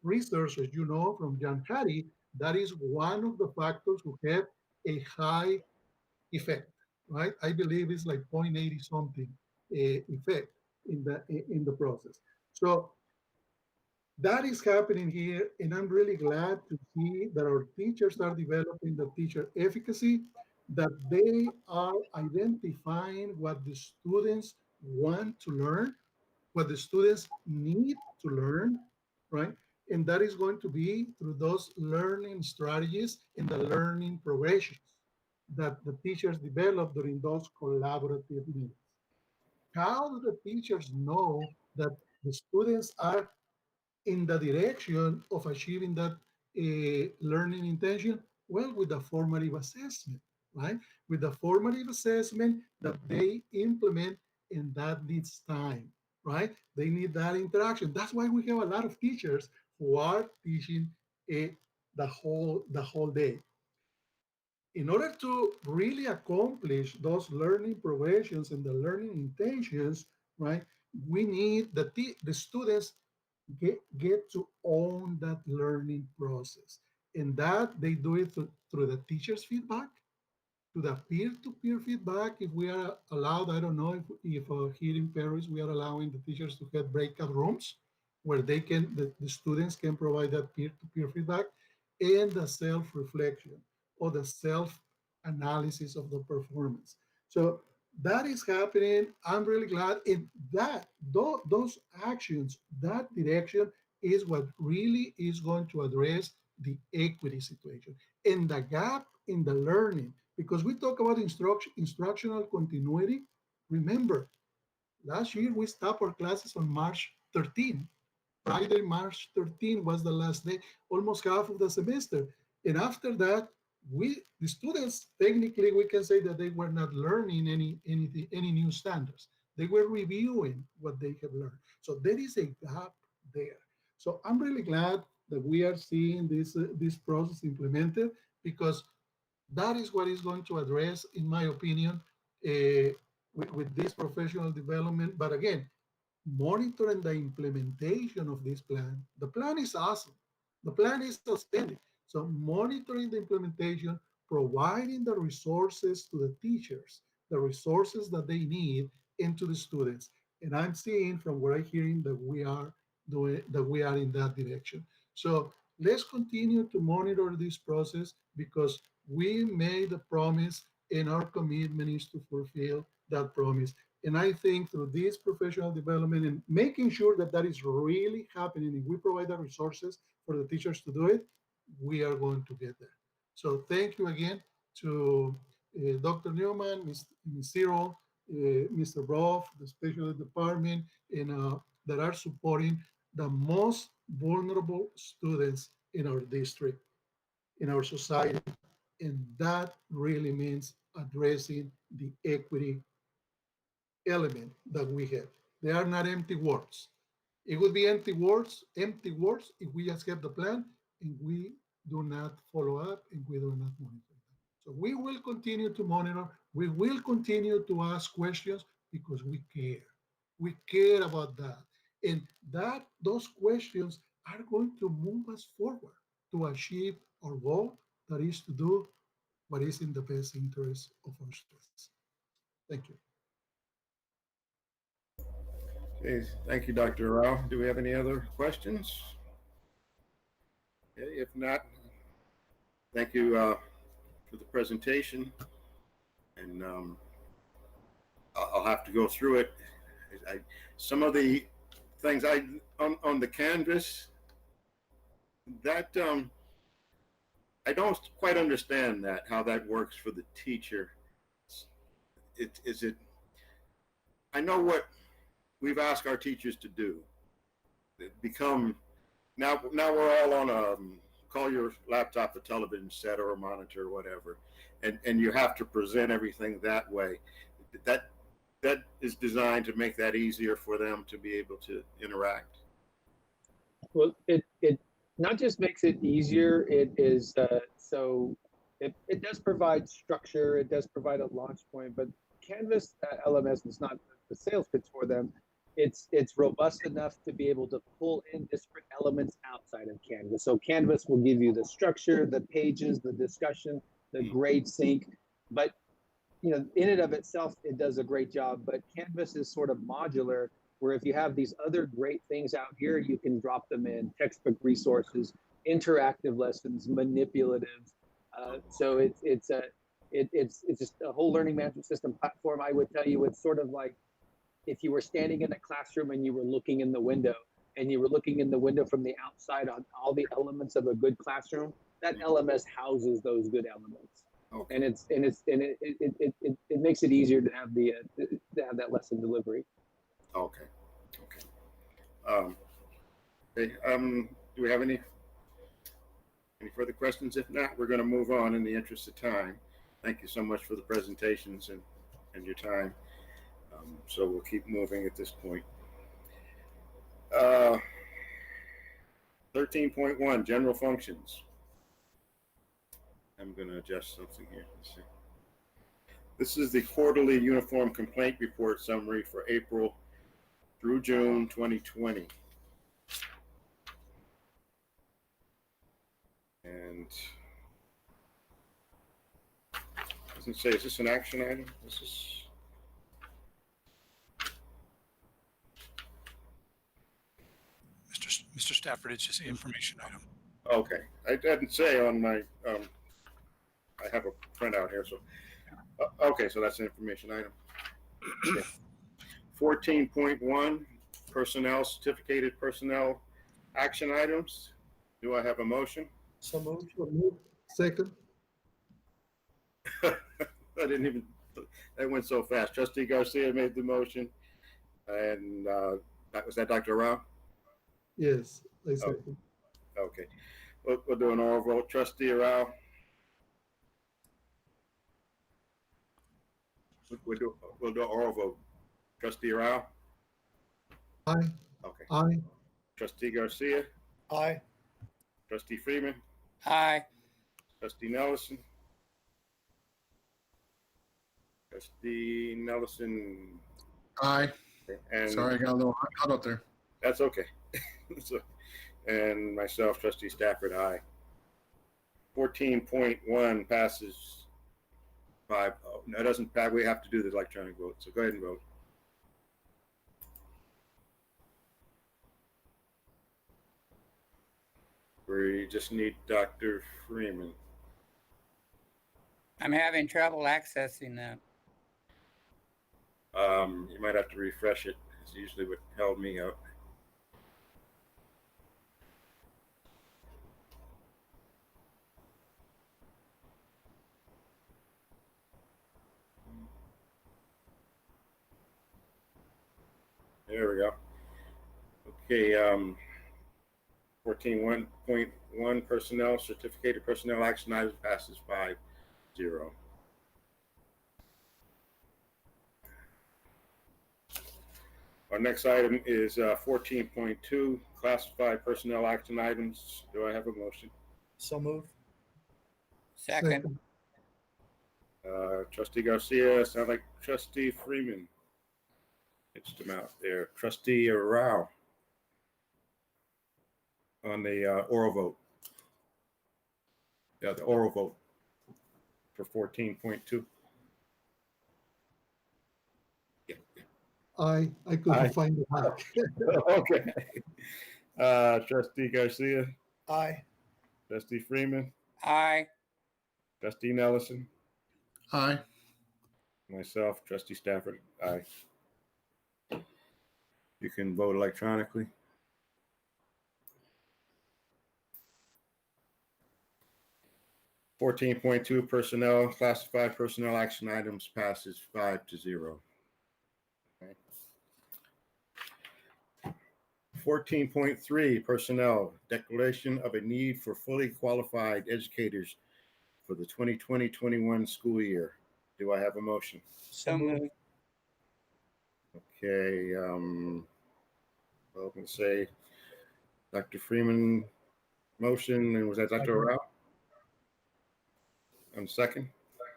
research, as you know, from John Hattie, that is one of the factors who have a high effect, right? I believe it's like 0.80 something effect in the process. So That is happening here, and I'm really glad to see that our teachers are developing the teacher efficacy, that they are identifying what the students want to learn, what the students need to learn, right? And that is going to be through those learning strategies and the learning progressions that the teachers develop during those collaborative meetings. How do the teachers know that the students are in the direction of achieving that learning intention? Well, with the formative assessment, right? With the formative assessment that they implement, and that needs time, right? They need that interaction. That's why we have a lot of teachers who are teaching the whole day. In order to really accomplish those learning progressions and the learning intentions, right? We need the students get to own that learning process. And that they do it through the teacher's feedback, to the peer-to-peer feedback. If we are allowed, I don't know if here in Perris, we are allowing the teachers to have breakout rooms where the students can provide that peer-to-peer feedback, and the self-reflection or the self-analysis of the performance. So that is happening. I'm really glad. And those actions, that direction is what really is going to address the equity situation and the gap in the learning. Because we talk about instructional continuity. Remember, last year we stopped our classes on March 13. Friday, March 13 was the last day, almost half of the semester. And after that, the students, technically, we can say that they were not learning any new standards. They were reviewing what they have learned. So there is a gap there. So I'm really glad that we are seeing this process implemented, because that is what is going to address, in my opinion, with this professional development. But again, monitoring the implementation of this plan. The plan is awesome. The plan is outstanding. So monitoring the implementation, providing the resources to the teachers, the resources that they need, and to the students. And I'm seeing from what I'm hearing that we are in that direction. So let's continue to monitor this process, because we made a promise and our commitment is to fulfill that promise. And I think through this professional development and making sure that that is really happening, if we provide the resources for the teachers to do it, we are going to get there. So thank you again to Dr. Newman, Ms. Cyril, Mr. Broff, the special department, and that are supporting the most vulnerable students in our district, in our society. And that really means addressing the equity element that we have. They are not empty words. It would be empty words if we just have the plan and we do not follow up and we do not monitor. So we will continue to monitor. We will continue to ask questions, because we care. We care about that. And those questions are going to move us forward to achieve our goal, that is to do what is in the best interest of our students. Thank you. Okay, thank you, Dr. Rao. Do we have any other questions? Okay, if not, thank you for the presentation. And I'll have to go through it. Some of the things on the Canvas, that I don't quite understand how that works for the teacher. I know what we've asked our teachers to do. Now we're all on call your laptop a television set or a monitor or whatever, and you have to present everything that way. That is designed to make that easier for them to be able to interact. Well, it not just makes it easier, it is so it does provide structure, it does provide a launch point, but Canvas LMS is not the sales pitch for them. It's robust enough to be able to pull in disparate elements outside of Canvas. So Canvas will give you the structure, the pages, the discussion, the grade sync, but in and of itself, it does a great job. But Canvas is sort of modular where if you have these other great things out here, you can drop them in textbook resources, interactive lessons, manipulative. So it's just a whole learning management system platform. I would tell you, it's sort of like if you were standing in a classroom and you were looking in the window, and you were looking in the window from the outside on all the elements of a good classroom. That LMS houses those good elements, and it makes it easier to have that lesson delivery. Okay. Okay. Do we have any further questions? If not, we're going to move on in the interest of time. Thank you so much for the presentations and your time. So we'll keep moving at this point. 13.1, general functions. I'm going to adjust something here. Let's see. This is the quarterly uniform complaint report summary for April through June 2020. And doesn't say, is this an action item? This is. Mr. Stafford, it's just an information item. Okay, I didn't say on my, I have a printout here, so, okay, so that's an information item. 14.1, personnel, certificated personnel action items. Do I have a motion? So moved. Second. I didn't even, that went so fast. Trustee Garcia made the motion, and was that Dr. Rao? Yes, I second. Okay, we'll do an oral vote. Trustee Rao? We'll do an oral vote. Trustee Rao? Aye. Okay. Aye. Trustee Garcia? Aye. Trustee Freeman? Aye. Trustee Nelson? Trustee Nelson? Aye. And sorry, I got a little hot out there. That's okay. So, and myself, Trustee Stafford, aye. 14.1 passes 5-0. No, it doesn't pass. We have to do the electronic vote. So go ahead and vote. We just need Dr. Freeman. I'm having trouble accessing that. You might have to refresh it. It's usually what held me up. There we go. Okay, 14.1 personnel, certificated personnel action items passes 5-0. Our next item is 14.2 classified personnel action items. Do I have a motion? So moved. Second. Trustee Garcia, sound like Trustee Freeman. Pitched him out there. Trustee Rao on the oral vote. Yeah, the oral vote for 14.2. I couldn't find it. Okay. Trustee Garcia. Aye. Trustee Freeman. Aye. Trustee Nelson. Aye. Myself, Trustee Stafford. Aye. You can vote electronically. (14.2) personnel, classified personnel action items passes 5-0. Okay. 14.3 personnel, declaration of a need for fully qualified educators for the 2020-21 school year. Do I have a motion? So moved. Okay, well, I'm going to say Dr. Freeman motion, and was that Dr. Rao? And second?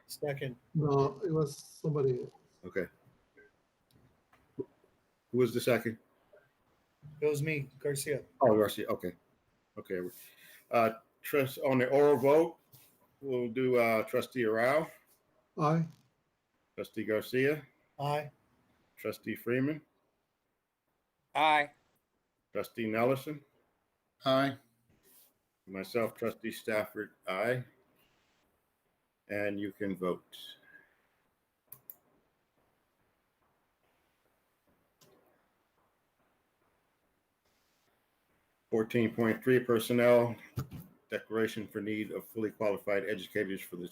Second. No, it was somebody else. Okay. Who was the second? It was me, Garcia. Oh, Garcia, okay. Okay. On the oral vote, we'll do Trustee Rao. Aye. Trustee Garcia. Aye. Trustee Freeman. Aye. Trustee Nelson, Aye. myself, Trustee Stafford, aye. And you can vote. .3 personnel declaration for need of fully qualified educators for the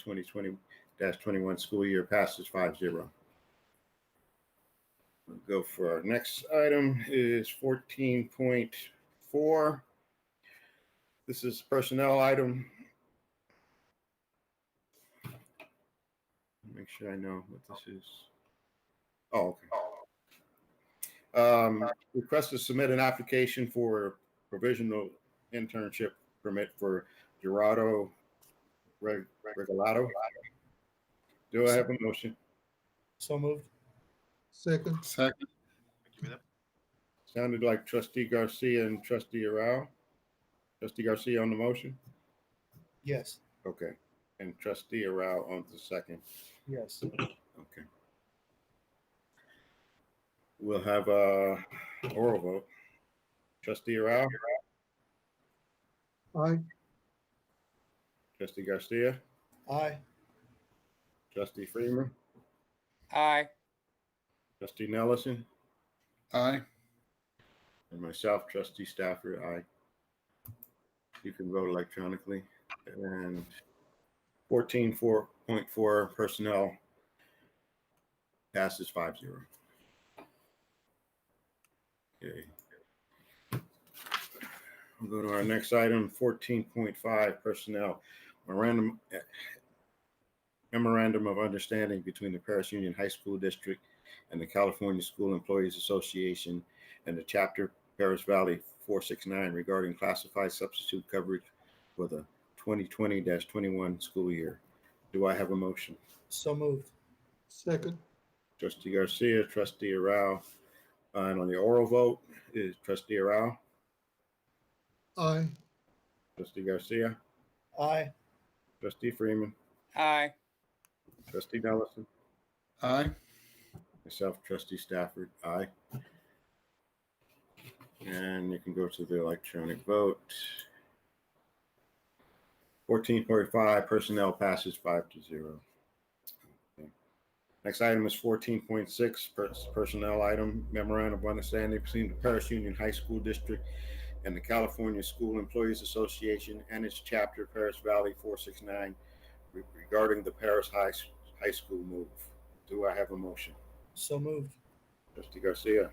2020-21 school year passes 5-0. We'll go for our next item is 14.4. This is personnel item. Make sure I know what this is. Oh, okay. Request to submit an application for provisional internship permit for Gerardo Regalato. Do I have a motion? So moved. Second. Second. Sounded like Trustee Garcia and Trustee Arau. Trustee Garcia on the motion? Yes. Okay. And Trustee Arau on the second. Yes. Okay. We'll have a oral vote. Trustee Arau? Aye. Trustee Garcia? Aye. Trustee Freeman? Aye. Trustee Nelson? Aye. And myself, Trustee Stafford, aye. You can vote electronically. And 14.4 personnel passes 5-0. Okay. We'll go to our next item, 14.5 personnel memorandum of understanding between the Perris Union High School District and the California School Employees Association and the chapter Perris Valley 469 regarding classified substitute coverage for the 2020-21 school year. Do I have a motion? So moved. Second. Trustee Garcia, Trustee Arau, and on the oral vote is Trustee Arau, Aye. Trustee Garcia, Aye. Trustee Freeman, Aye. Trustee Nelson, Aye. myself, Trustee Stafford, aye. And you can go to the electronic vote. 14.5 personnel passes 5-0. Okay. Next item is 14.6 personnel item memorandum of understanding between the Perris Union High School District and the California School Employees Association and its chapter Perris Valley 469 regarding the Perris High School move. Do I have a motion? So moved. Trustee Garcia.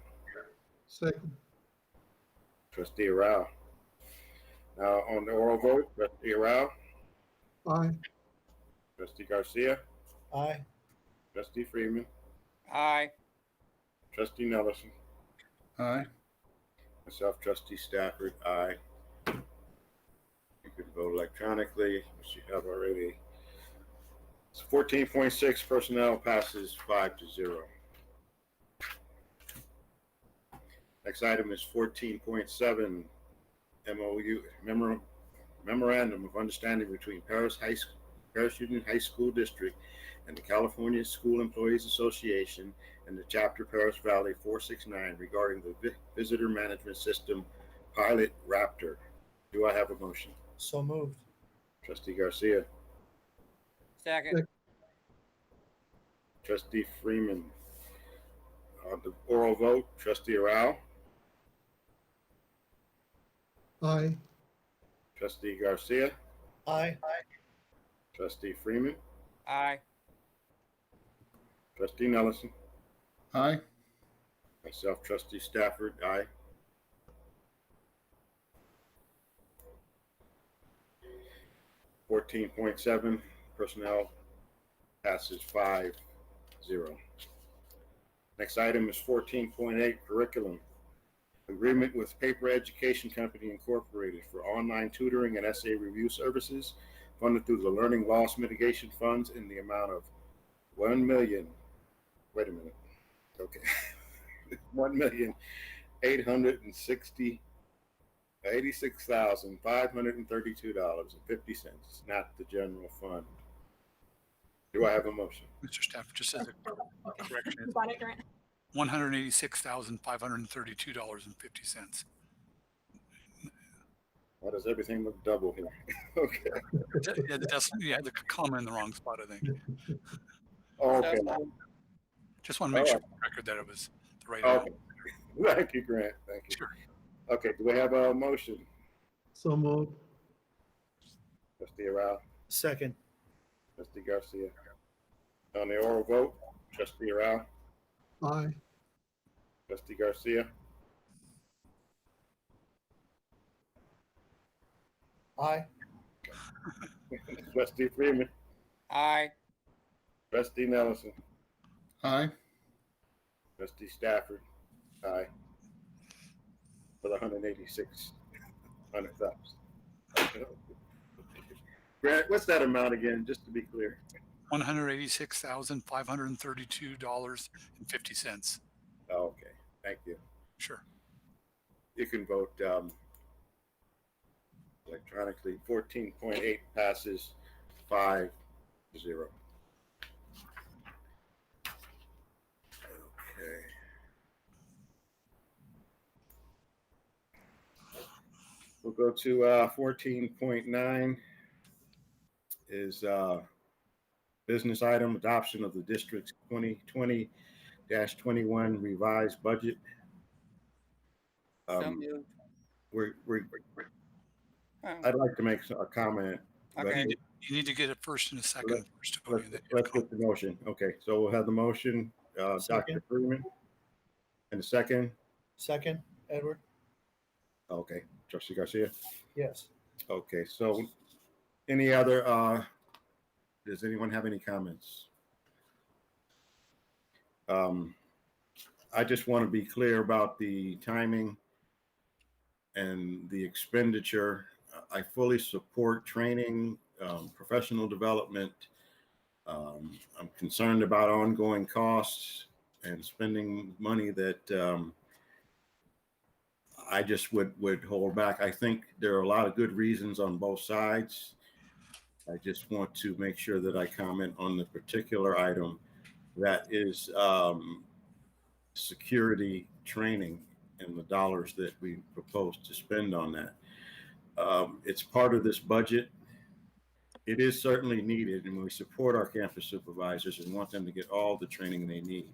Second. Trustee Arau. Now on the oral vote, Trustee Arau, Aye. Trustee Garcia, Aye. Trustee Freeman, Aye. Trustee Nelson, Aye. myself, Trustee Stafford, aye. You can vote electronically, which you have already. It's 14.6 personnel passes 5-0. Next item is 14.7 MOU memorandum of understanding between Perris Union High School District and the California School Employees Association and the chapter Perris Valley 469 regarding the visitor management system pilot Raptor. Do I have a motion? So moved. Trustee Garcia, Second. Trustee Freeman. On the oral vote, Trustee Arau, Aye. Trustee Garcia, Aye. Trustee Freeman, Aye. Trustee Nelson, Aye. myself, Trustee Stafford, aye. .7 personnel passes 5-0. Next item is 14.8 curriculum. Agreement with Paper Education Company Incorporated for online tutoring and essay review services funded through the Learning Loss Mitigation Funds in the amount of 1 million. Wait a minute. Okay. $1,886,532.50, not the general fund. Do I have a motion? Mr. Stafford, just as a correction, $186,532.50. Why does everything look double here? Okay. Yeah, the comma in the wrong spot, I think. Okay. Just want to make sure for the record that it was the right Okay. amount. Thank you, Grant. Thank you. Sure. Okay, do we have a motion? So moved. Trustee Arau, Second. Trustee Garcia. On the oral vote, Trustee Arau, Aye. Trustee Garcia, Aye. Trustee Freeman, Aye. Trustee Nelson, Aye. Trustee Stafford, aye. For the 186,000. Grant, what's that amount again, just to be clear? $186,532.50. Oh, okay, thank you. Sure. You can vote electronically. 14.8 passes 5-0. Okay. We'll go to 14.9 is business item adoption of the district's 2020-21 revised budget. I'd like to make a comment. Okay. You need to get it first and a second. Let's get the motion. Okay, so we'll have the motion, Dr. Freeman. And the second? Second, Edward. Okay, Trustee Garcia? Yes. Okay, so any other, does anyone have any comments? I just want to be clear about the timing and the expenditure. I fully support training, professional development. I'm concerned about ongoing costs and spending money that I just would hold back. I think there are a lot of good reasons on both sides. I just want to make sure that I comment on the particular item that is security training and the dollars that we propose to spend on that. It's part of this budget. It is certainly needed, and we support our campus supervisors and want them to get all the training they need.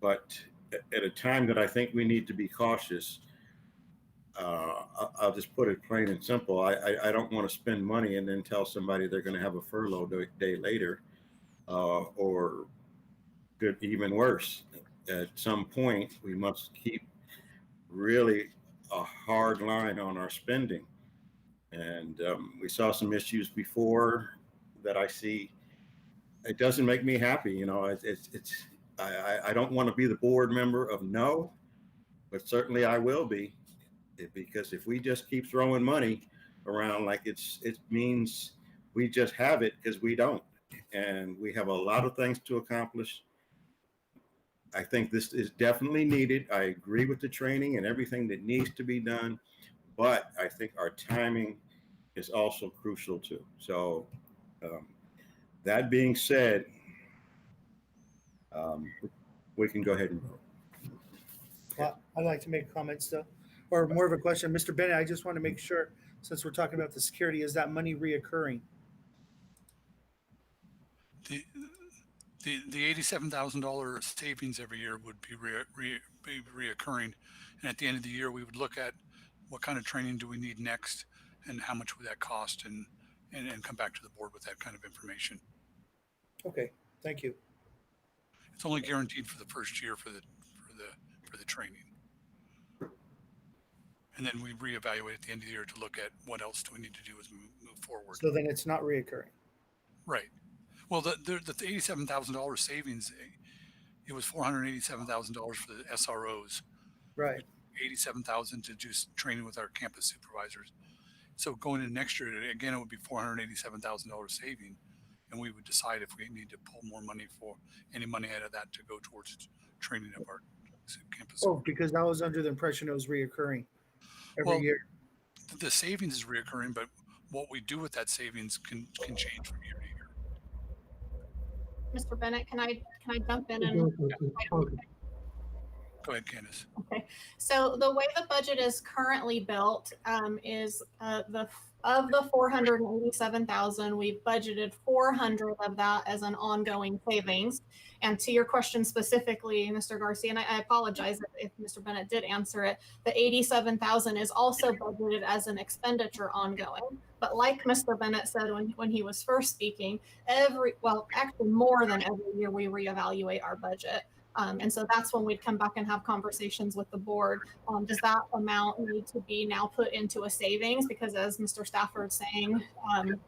But at a time that I think we need to be cautious, I'll just put it plain and simple. I don't want to spend money and then tell somebody they're going to have a furlough day later, or even worse. At some point, we must keep really a hard line on our spending. And we saw some issues before that I see. It doesn't make me happy. You know, I don't want to be the board member of no, but certainly I will be, because if we just keep throwing money around like it means we just have it, because we don't. And we have a lot of things to accomplish. I think this is definitely needed. I agree with the training and everything that needs to be done, but I think our timing is also crucial too. So that being said, we can go ahead and vote. Well, I'd like to make a comment still, or more of a question. Mr. Bennett, I just want to make sure, since we're talking about the security, is that money reoccurring? The $87,000 savings every year would be reoccurring, and at the end of the year, we would look at what kind of training do we need next, and how much would that cost, and come back to the board with that kind of information. Okay, thank you. It's only guaranteed for the first year for the training, and then we reevaluate at the end of the year to look at what else do we need to do as we move forward. So then it's not reoccurring. Right. Well, the $87,000 savings, it was $487,000 for the SROs. Right. $87,000 to do training with our campus supervisors. So going into next year, again, it would be $487,000 saving, and we would decide if we need to pull more money for any money out of that to go towards training of our campus. Oh, because I was under the impression it was reoccurring every year. The savings is reoccurring, but what we do with that savings can change from year to year. Mr. Bennett, can I jump in and Go ahead, Candace. Okay, so the way the budget is currently built is of the 487,000, we've budgeted 400 of that as an ongoing savings. And to your question specifically, Mr. Garcia, and I apologize if Mr. Bennett did answer it, the 87,000 is also budgeted as an expenditure ongoing. But like Mr. Bennett said when he was first speaking, actually more than every year we reevaluate our budget. And so that's when we'd come back and have conversations with the board. Does that amount need to be now put into a savings? Because as Mr. Stafford's saying, I'm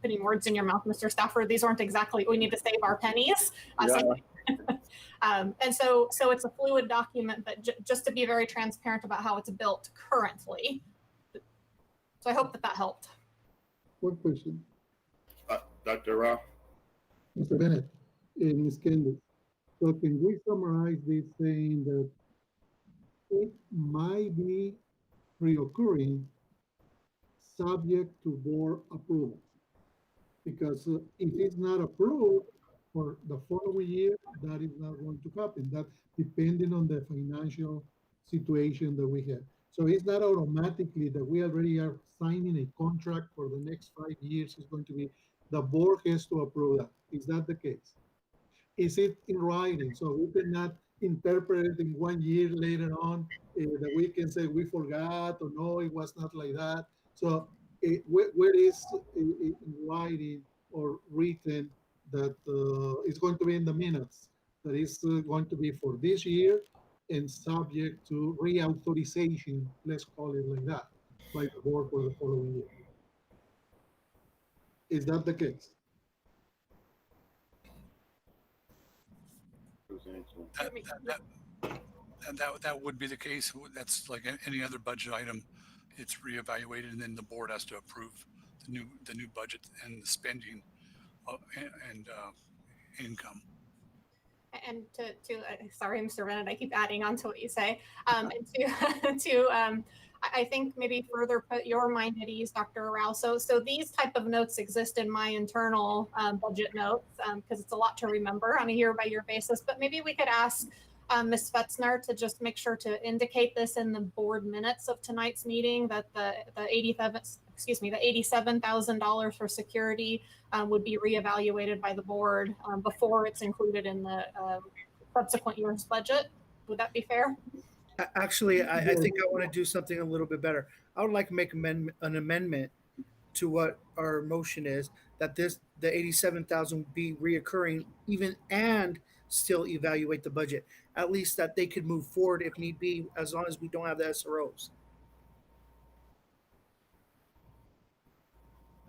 putting words in your mouth, Mr. Stafford, these aren't exactly, we need to save our pennies. And so it's a fluid document, but just to be very transparent about how it's built currently. So I hope that helped. One question. Dr. Rao. Mr. Bennett and Ms. Candace. So can we summarize this saying that it might be reoccurring subject to board approval? Because if it's not approved for the following year, that is not going to happen. That depending on the financial situation that we have. So it's not automatically that we already are signing a contract for the next 5 years. It's going to be the board has to approve that. Is that the case? Is it in writing? So we cannot interpret it in 1 year later on that we can say we forgot or no, it was not like that. So where is in writing or written that it's going to be in the minutes that is going to be for this year and subject to reauthorization, let's call it like that, by the board for the following year? Is that the case? That would be the case. That's like any other budget item. It's reevaluated, and then the board has to approve the new budget and the spending and income. And sorry, Mr. Bennett, I keep adding on to what you say. I think maybe further put your mind at ease, Dr. Rao. So these type of notes exist in my internal budget notes because it's a lot to remember on a year-by-year basis. But maybe we could ask Ms. Fetzner to just make sure to indicate this in the board minutes of tonight's meeting that the $87,000 for security would be reevaluated by the board before it's included in the subsequent year's budget. Would that be fair? Actually, I think I want to do something a little bit better. I would like to make an amendment to what our motion is, that the 87,000 be reoccurring even and still evaluate the budget. At least that they could move forward if need be, as long as we don't have the SROs.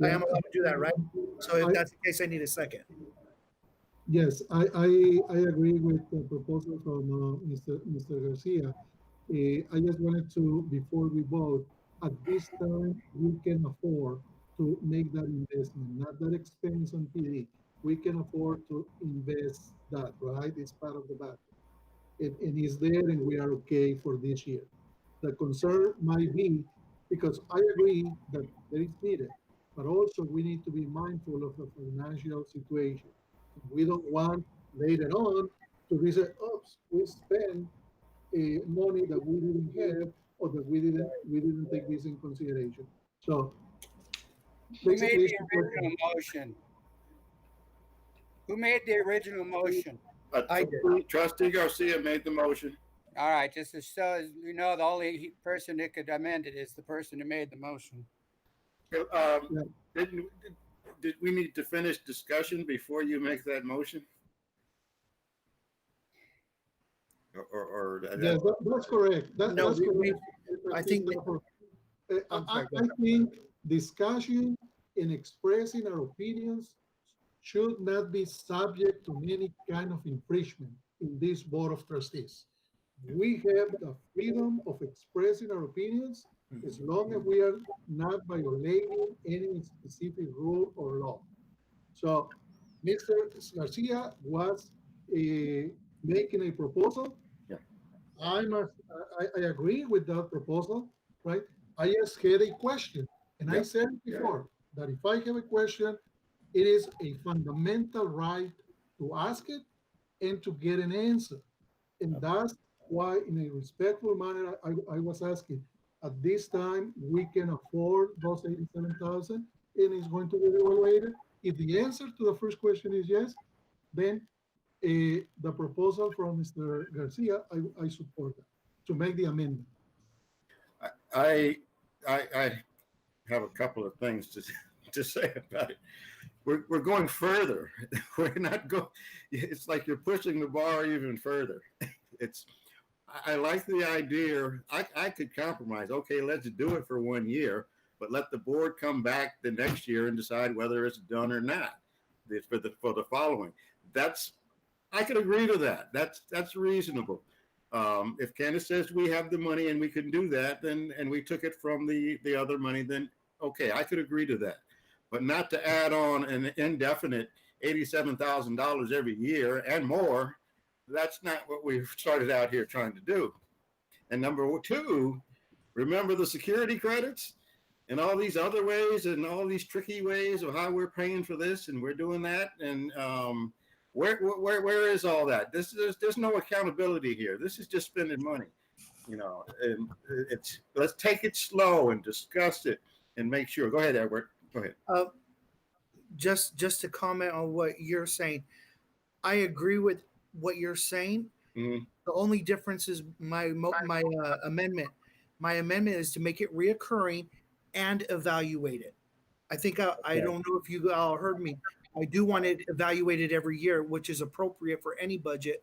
I am allowed to do that, right? So if that's the case, I need a second. Yes, I agree with the proposal from Mr. Garcia. I just wanted to, before we vote, at this time, we can afford to make that investment, not that expense on PD. We can afford to invest that, right? It's part of the budget. And it's there and we are okay for this year. The concern might be, because I agree that there is needed, but also we need to be mindful of the financial situation. We don't want later on to be said, oops, we spent money that we didn't have or that we didn't take this in consideration. So who made the original motion? Who made the original motion? I did. Trustee Garcia made the motion. All right, just so you know, the only person that could amend it is the person who made the motion. Did we need to finish discussion before you make that motion? Yes, that's correct. That's correct. I think discussion and expressing our opinions should not be subject to any kind of infringement in this Board of Trustees. We have the freedom of expressing our opinions as long as we are not violating any specific rule or law. So Mr. Garcia was making a proposal. Yeah. I agree with that proposal, right? I just had a question, and I said before that if I have a question, it is a fundamental right to ask it and to get an answer. And that's why, in a respectful manner, I was asking, at this time, we can afford those 87,000 and it's going to be evaluated. If the answer to the first question is yes, then the proposal from Mr. Garcia, I support that, to make the amendment. I have a couple of things to say about it. We're going further. We're not going. It's like you're pushing the bar even further. I like the idea. I could compromise. Okay, let's do it for 1 year, but let the board come back the next year and decide whether it's done or not. For the following. I could agree to that. That's reasonable. If Candace says we have the money and we can do that, then and we took it from the other money, then okay, I could agree to that. But not to add on an indefinite $87,000 every year and more. That's not what we started out here trying to do. And number two, remember the security credits and all these other ways and all these tricky ways of how we're paying for this and we're doing that. And where is all that? There's no accountability here. This is just spending money, and let's take it slow and discuss it and make sure. Go ahead, Edward. Go ahead. Just to comment on what you're saying, I agree with what you're saying. Mm-hmm. The only difference is my amendment. My amendment is to make it reoccurring and evaluate it. I think I don't know if you all heard me. I do want it evaluated every year, which is appropriate for any budget.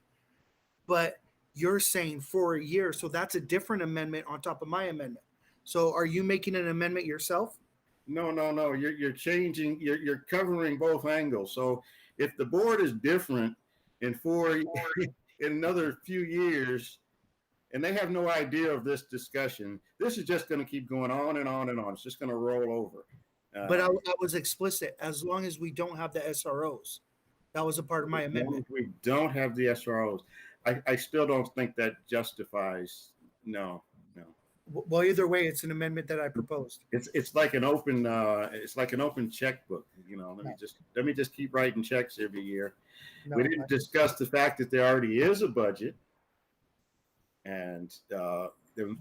But you're saying for a year, so that's a different amendment on top of my amendment. So are you making an amendment yourself? No. You're changing. You're covering both angles. So if the board is different in another few years, and they have no idea of this discussion, this is just going to keep going on and on and on. It's just going to roll over. But I was explicit. As long as we don't have the SROs, that was a part of my amendment. We don't have the SROs. I still don't think that justifies. No. Well, either way, it's an amendment that I proposed. It's like an open checkbook. Let me just keep writing checks every year. We didn't discuss the fact that there already is a budget and the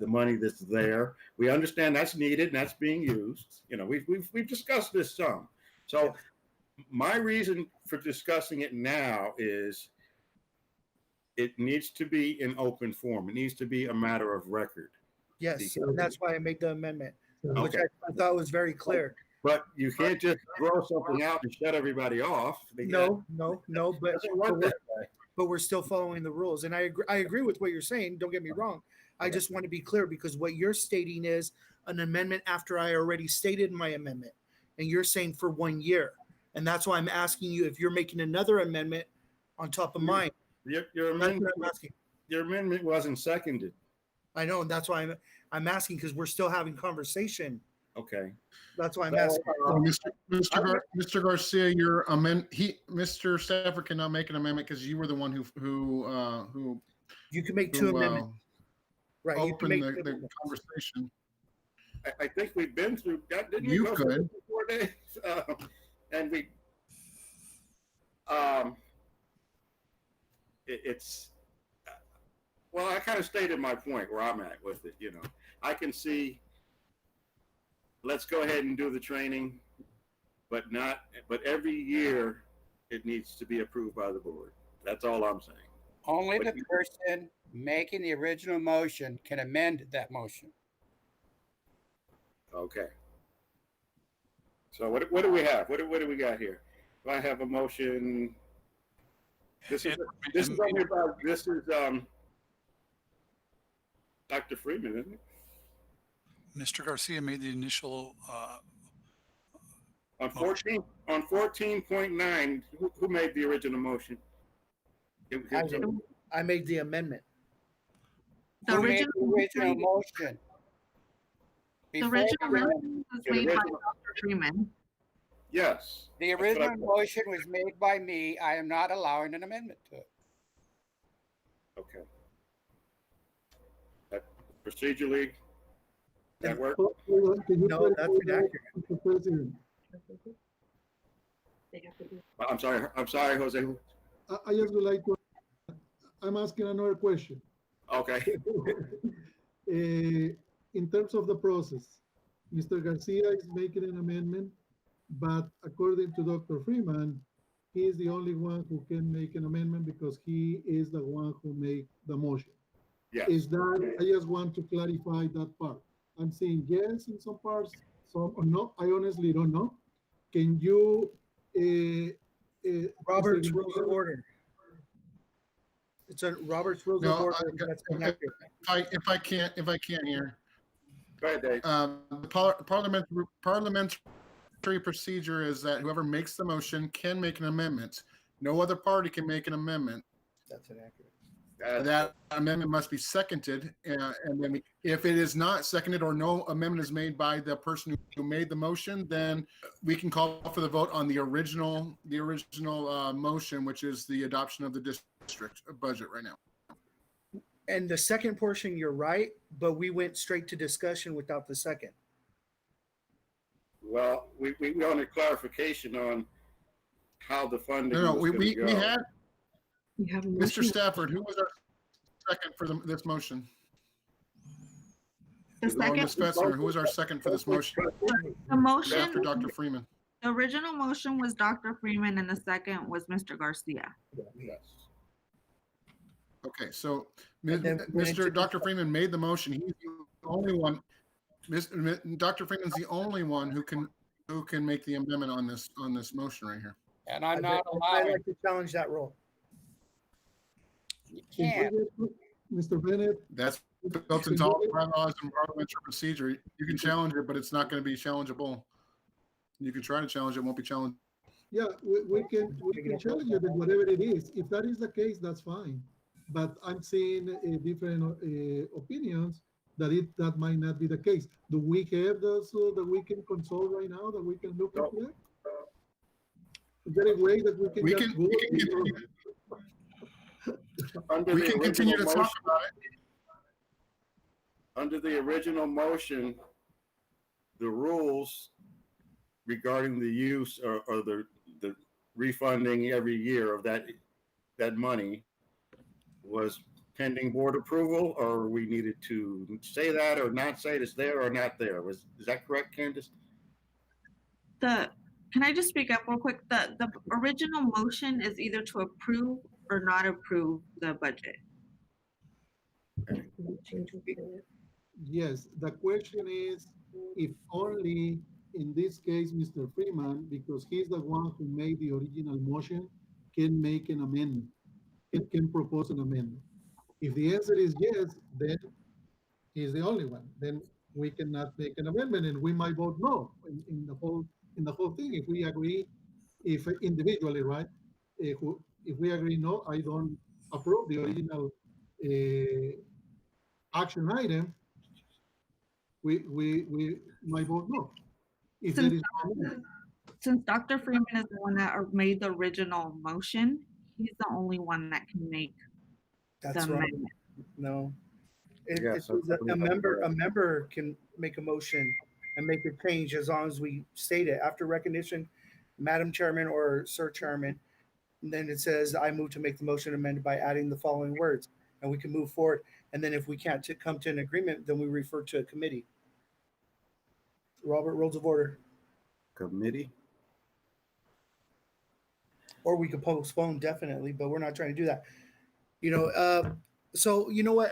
money that's there. We understand that's needed and that's being used. We've discussed this some. So my reason for discussing it now is it needs to be in open form. It needs to be a matter of record. Yes, and that's why I made the amendment, which I thought was very clear. But you can't just throw something out and shut everybody off. No, but we're still following the rules. And I agree with what you're saying. Don't get me wrong. I just want to be clear because what you're stating is an amendment after I already stated my amendment. And you're saying for 1 year. And that's why I'm asking you if you're making another amendment on top of mine. Your amendment wasn't seconded. I know, and that's why I'm asking because we're still having conversation. Okay. That's why I'm asking. Mr. Garcia, Mr. Stafford cannot make an amendment because you were the one who you can make two amendments. Right. Open the conversation. I think we've been through that. Didn't you we go could. 4 days? And we it's well, I kind of stated my point where I'm at with it. I can see. Let's go ahead and do the training, but every year it needs to be approved by the board. That's all I'm saying. Only the person making the original motion can amend that motion. Okay. So what do we have? What do we got here? Do I have a motion? This is Dr. Freeman, isn't it? Mr. Garcia made the initial on 14.9. Who made the original motion? I made the amendment. Who made the original motion? The original motion was made by Dr. Freeman. Yes. The original motion was made by me. I am not allowing an amendment to it. Okay. Procedurally, that work? No, that's inaccurate. I'm sorry, Jose. I just would like to I'm asking another question. Okay. In terms of the process, Mr. Garcia is making an amendment, but according to Dr. Freeman, he is the only one who can make an amendment because he is the one who made the motion. Yes. Is that, I just want to clarify that part. I'm saying yes in some parts, some or no. I honestly don't know. Can you, Robert's Rules of Order. It's a Robert's Rules of Order. That's connected. If I can't hear. Go ahead, Dave. The parliamentary procedure is that whoever makes the motion can make an amendment. No other party can make an amendment. That's inaccurate. That amendment must be seconded, and then if it is not seconded or no amendment is made by the person who made the motion, then we can call for the vote on the original motion, which is the adoption of the district budget right now. And the second portion, you're right, but we went straight to discussion without the second. Well, we wanted clarification on how the funding. No, was we gonna go. had. We have a Mr. motion. Stafford, who was our second for this motion? The second. Ms. Fetzner, who was our second for this motion? The motion. After Dr. Freeman. The original motion was Dr. Freeman and the second was Mr. Garcia. Yes. Okay, so Mr. Dr. Freeman made the motion. He's the only one. Dr. Freeman's the only one who can make the amendment on this motion right here. And I'm not I'd allowed. like to challenge that rule. You can't. Mr. Bennett. That's built into all bylaws and parliamentary procedure. You can challenge it, but it's not going to be challengeable. You can try to challenge it, won't be challenged. Yeah, we can challenge it, whatever it is. If that is the case, that's fine. But I'm seeing different opinions that might not be the case. Do we have those that we can consult right now that we can look at that? Is there a way that we can We can continue to talk about it. Under the original motion, the rules regarding the use or the refunding every year of that money was pending board approval, or we needed to say that or not say it's there or not there. Is that correct, Candace? Can I just speak up real quick? The original motion is either to approve or not approve the budget. Yes, the question is if only in this case, Mr. Freeman, because he's the one who made the original motion, can make an amendment, can propose an amendment. If the answer is yes, then he's the only one. Then we cannot make an amendment, and we might vote no in the whole thing. If we agree, if individually, right? If we agree no, I don't approve the original action item. We might vote no. If there is Since Dr. Freeman is the one that made the original motion, he's the only one that can make That's the right. amendment. No. Yes, A member can make a motion and make a change as long as we state it after recognition, Madam Chairman or Sir Chairman. And then it says, I move to make the motion amended by adding the following words, and we can move forward. And then if we can't come to an agreement, then we refer to a committee. Robert, Rules of Order. Committee? Or we could postpone definitely, but we're not trying to do that. So you know what?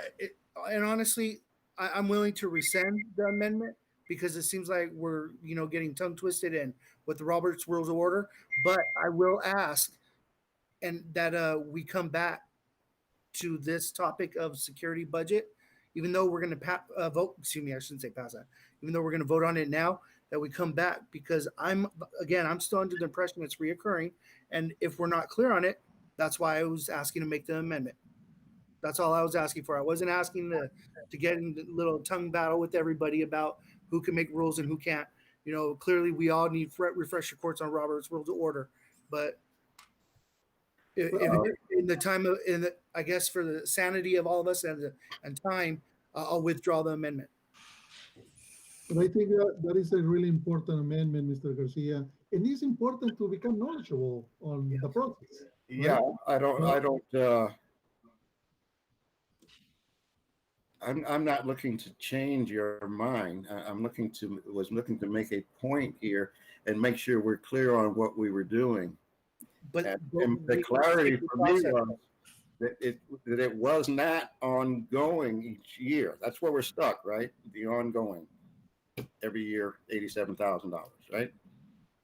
And honestly, I'm willing to rescind the amendment because it seems like we're, getting tongue twisted in with the Robert's Rules of Order. But I will ask, and that we come back to this topic of security budget, even though we're going to vote. Excuse me, I shouldn't say pass that. Even though we're going to vote on it now, that we come back because I'm still under the impression it's reoccurring, and if we're not clear on it, that's why I was asking to make the amendment. That's all I was asking for. I wasn't asking to get in a little tongue battle with everybody about who can make rules and who can't. Clearly we all need refresher courts on Robert's Rules of Order, but in the time of, I guess for the sanity of all of us and time, I'll withdraw the amendment. But I think that is a really important amendment, Mr. Garcia. And it's important to become knowledgeable on the process. Right? Yeah, I don't I'm not looking to change your mind. Was looking to make a point here and make sure we're clear on what we were doing. But And the clarity for me was that it was not ongoing each year. That's where we're stuck, right? The ongoing every year, $87,000, right?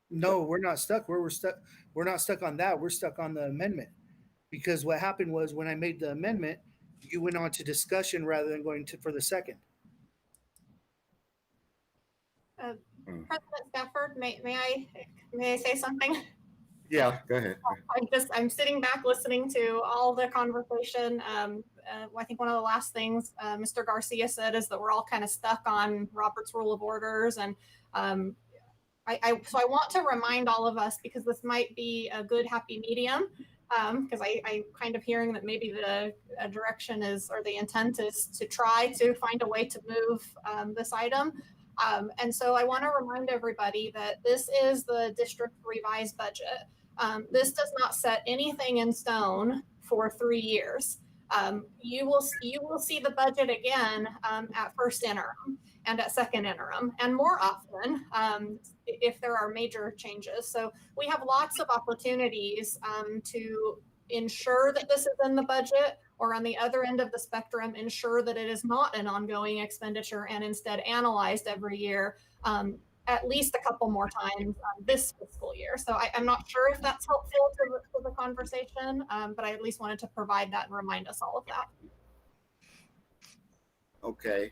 No, we're not stuck. We're stuck. We're not stuck on that. We're stuck on the amendment, because what happened was when I made the amendment, you went on to discussion rather than going to for the second. President Stafford, may I say something? Yeah, go ahead. I'm sitting back listening to all the conversation. I think one of the last things Mr. Garcia said is that we're all kind of stuck on Robert's Rule of Orders, and so I want to remind all of us, because this might be a good happy medium, because I'm kind of hearing that maybe the direction is, or the intent is, to try to find a way to move this item. And so I want to remind everybody that this is the district revised budget. This does not set anything in stone for 3 years. You will see the budget again at first interim and at second interim, and more often if there are major changes. So we have lots of opportunities to ensure that this is in the budget, or on the other end of the spectrum, ensure that it is not an ongoing expenditure and instead analyzed every year, at least a couple more times this fiscal year. So I'm not sure if that's helpful to the conversation, but I at least wanted to provide that and remind us all of that. Okay.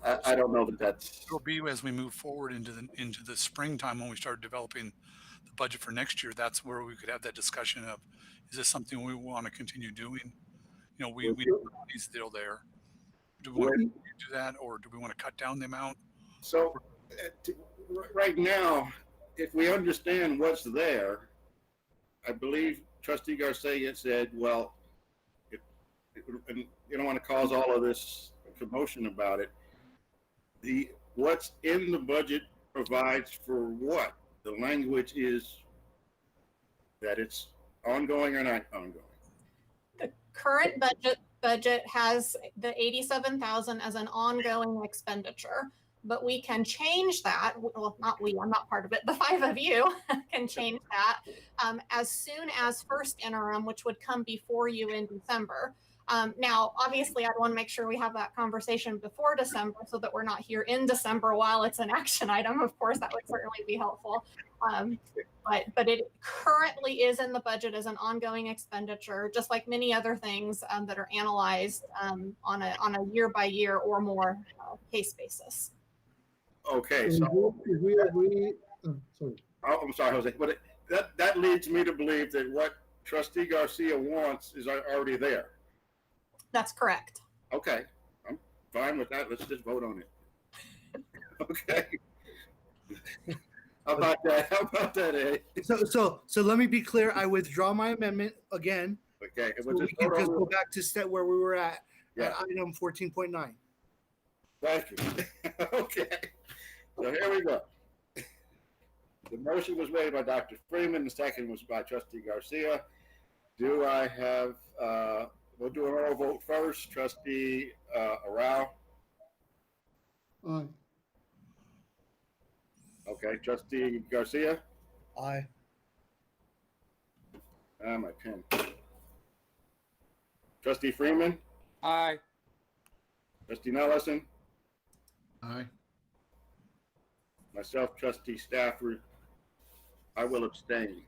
I don't know that that's. It'll be as we move forward into the springtime when we start developing the budget for next year. That's where we could have that discussion of, is this something we want to continue doing? You know, we he's still there. Do we want to do that, or do we want to cut down the amount? So right now, if we understand what's there, I believe Trustee Garcia said, well, and you don't want to cause all of this commotion about it. What's in the budget provides for what? The language is that it's ongoing or not ongoing. The current budget has the 87,000 as an ongoing expenditure, but we can change that. Well, not we, I'm not part of it. The 5 of you can change that as soon as first interim, which would come before you in December. Now, obviously, I'd want to make sure we have that conversation before December so that we're not here in December while it's an action item. Of course, that would certainly be helpful. But it currently is in the budget as an ongoing expenditure, just like many other things that are analyzed on a year by year or more case basis. Okay, so if we agree, sorry. Oh, I'm sorry, Jose, but that leads me to believe that what Trustee Garcia wants is already there. That's correct. Okay, I'm fine with that. Let's just vote on it. Okay. How about that, eh? So let me be clear. I withdraw my amendment again. Okay, so we can just go back to step where we were at item 14.9. Thank you. Okay, so here we go. The motion was made by Dr. Freeman. The second was by Trustee Garcia. Do I have? We'll do an oral vote first. Trustee Arau. Aye. Okay, Trustee Garcia. Aye. My pen. Trustee Freeman. Aye. Trustee Nelson. Aye. Myself, Trustee Stafford. I will abstain.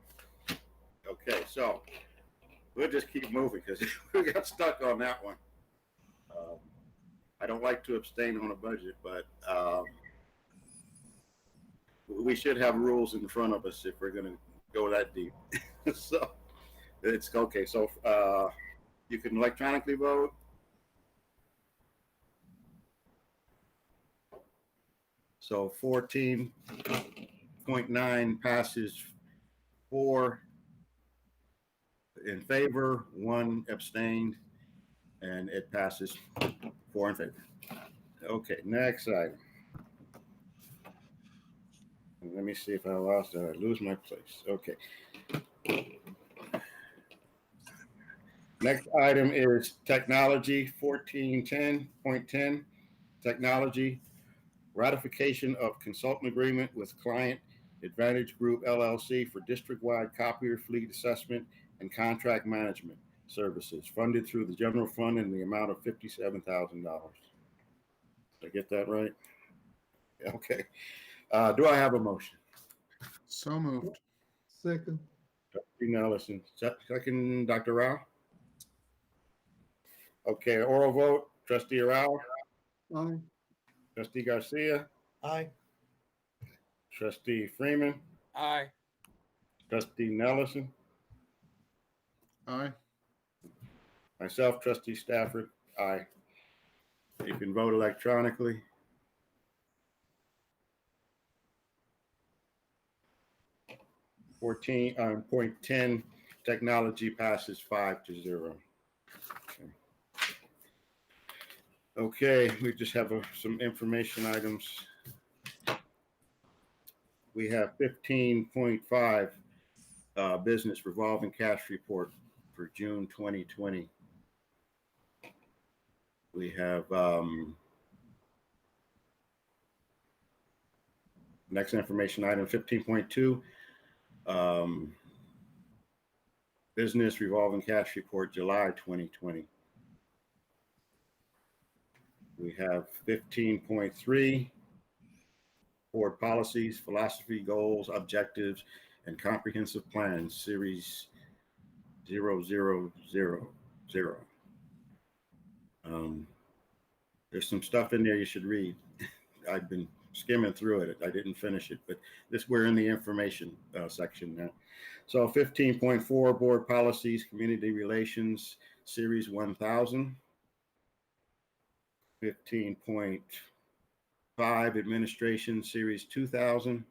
Okay, so we'll just keep moving because we got stuck on that one. I don't like to abstain on a budget, but we should have rules in front of us if we're going to go that deep. So it's okay. So you can electronically vote. So 14.9 passes 4 in favor, 1 abstained, and it passes 4 in favor. Okay, next item. Let me see if I lost it. I lose my place. Okay. Next item is technology, 1410.10, technology, ratification of consultant agreement with Client Advantage Group LLC for district-wide copier fleet assessment and contract management services funded through the general fund in the amount of $57,000. Did I get that right? Okay. Do I have a motion? So moved. Second. Trustee Nelson, second, Dr. Rao. Okay, oral vote, Trustee Rao. Aye. Trustee Garcia. Aye. Trustee Freeman. Aye. Trustee Nelson. Aye. Myself, Trustee Stafford. Aye. You can vote electronically. Point 10, technology passes 5-0. Okay, we just have some information items. We have 15.5 business revolving cash report for June 2020. We have next information item 15.2 business revolving cash report July 2020. We have 15.3 board policies, philosophy, goals, objectives, and comprehensive plans, series 0000. There's some stuff in there you should read. I've been skimming through it. I didn't finish it, but we're in the information section now. So 15.4 board policies, community relations, series 1000. 15.5 administration, series 2000.